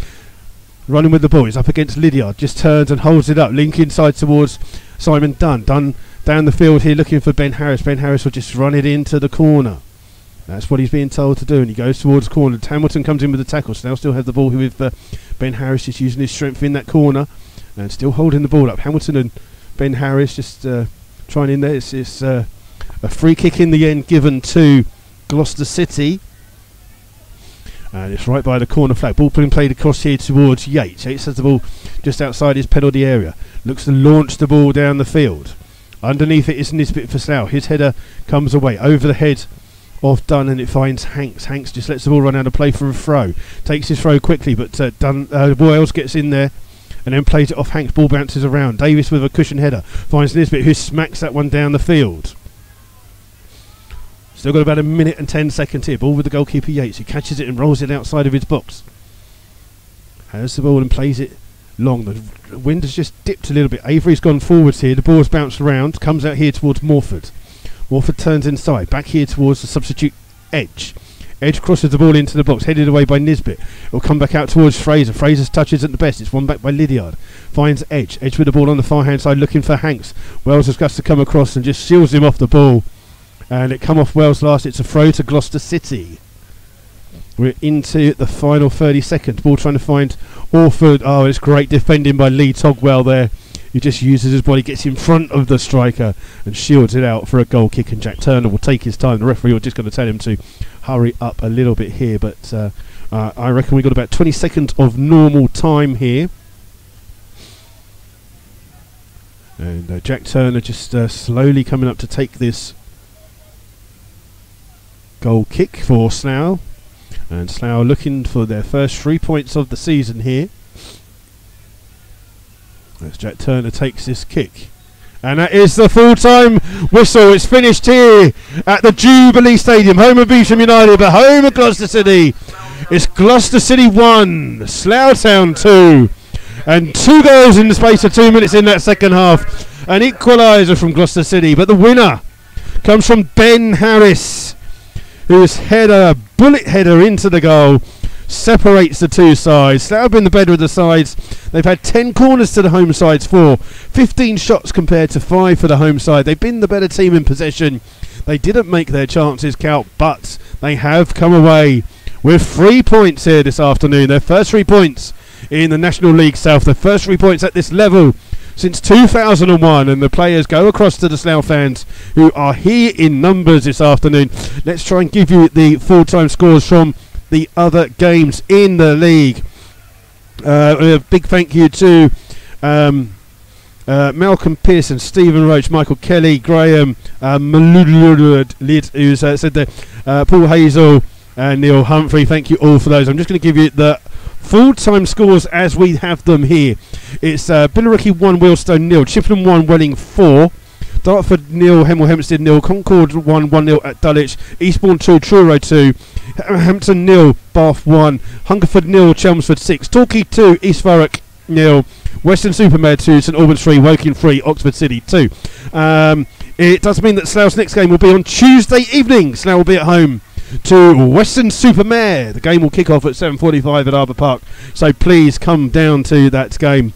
running with the ball, he's up against Lydiard, just turns and holds it up, link inside towards Simon Dunn. Dunn down the field here looking for Ben Harris. Ben Harris will just run it into the corner. That's what he's being told to do, and he goes towards the corner. Hamilton comes in with the tackle. Slough still have the ball here with Ben Harris just using his strength in that corner and still holding the ball up. Hamilton and Ben Harris just trying in there. It's a free kick in the end given to Gloucester City. And it's right by the corner flag. Ball being played across here towards Yates. Yates has the ball just outside his penalty area. Looks to launch the ball down the field. Underneath it is Nisbet for Slough. His header comes away over the head of Dunn and it finds Hanks. Hanks just lets the ball run out of play for a throw. Takes his throw quickly, but Boyles gets in there and then plays it off Hanks. Ball bounces around. Davis with a cushion header. Finds Nisbet who smacks that one down the field. Still got about 1 minute and 10 seconds here. Ball with the goalkeeper Yates. He catches it and rolls it outside of his box. Has the ball and plays it long. The wind has just dipped a little bit. Avery's gone forwards here. The ball's bounced around. Comes out here towards Morford. Morford turns inside. Back here towards the substitute Edge. Edge crosses the ball into the box, headed away by Nisbet. It'll come back out towards Fraser. Fraser's touches at the best. It's won back by Lydiard. Finds Edge. Edge with the ball on the far hand side looking for Hanks. Wells has got to come across and just shields him off the ball. And it come off Wells last. It's a throw to Gloucester City. We're into the final 30 seconds. Ball trying to find Orford. Oh, it's great defending by Lee Togwell there. He just uses his body, gets in front of the striker and shields it out for a goal kick, and Jack Turner will take his time. The referee was just going to tell him to hurry up a little bit here, but I reckon we've got about 20 seconds of normal time here. And Jack Turner just slowly coming up to take this goal kick for Slough. And Slough looking for their first 3 points of the season here. As Jack Turner takes this kick. And that is the full-time whistle. It's finished here at the Jubilee Stadium, home of Eveshams United, but home of Gloucester City. It's Gloucester City 1, Slough Town 2. And 2 goals in the space of 2 minutes in that second half. An equaliser from Gloucester City, but the winner comes from Ben Harris, whose header, bullet header into the goal, separates the two sides. Slough have been the better of the sides. They've had 10 corners to the home side's 4, 15 shots compared to 5 for the home side. They've been the better team in possession. They didn't make their chances count, but they have come away with 3 points here this afternoon. Their first 3 points in the National League South, the first 3 points at this level since 2001, and the players go across to the Slough fans who are here in numbers this afternoon. Let's try and give you the full-time scores from the other games in the league. A big thank you to Malcolm Pearson, Stephen Roach, Michael Kelly, Graham Malud, who said that, Paul Hazel and Neil Humphrey. Thank you all for those. I'm just going to give you the full-time scores as we have them here. It's Billericay 1, Wealdstone 0, Chippenham 1, Welling 4, Dartford 0, Hemel Hempstead 0, Concord 1, 1-0 at Dulwich, Eastbourne 2, Truro 2, Hampton 0, Bath 1, Hungerford 0, Chelmsford 6, Torquay 2, East Thurrock 0, Western Supermare 2, St Albans 3, Woking 3, Oxford City 2. It does mean that Slough's next game will be on Tuesday evening. Slough will be at home to Western Supermare. The game will kick off at 7:45 at Arbour Park, so please come down to that game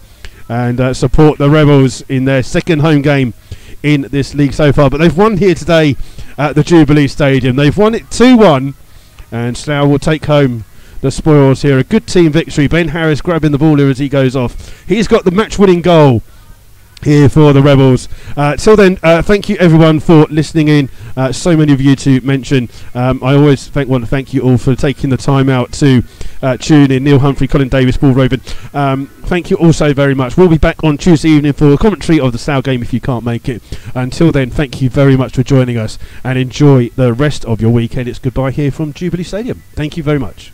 and support the Rebels in their second home game in this league so far. But they've won here today at the Jubilee Stadium. They've won it 2-1, and Slough will take home the spoils here. A good team victory. Ben Harris grabbing the ball here as he goes off. He's got the match-winning goal here for the Rebels. Till then, thank you everyone for listening in. So many of you to mention. I always want to thank you all for taking the time out to tune in. Neil Humphrey, Colin Davis, Paul Robin. Thank you all so very much. We'll be back on Tuesday evening for a commentary of the Slough game if you can't make it. Until then, thank you very much for joining us and enjoy the rest of your weekend. It's goodbye here from Jubilee Stadium. Thank you very much.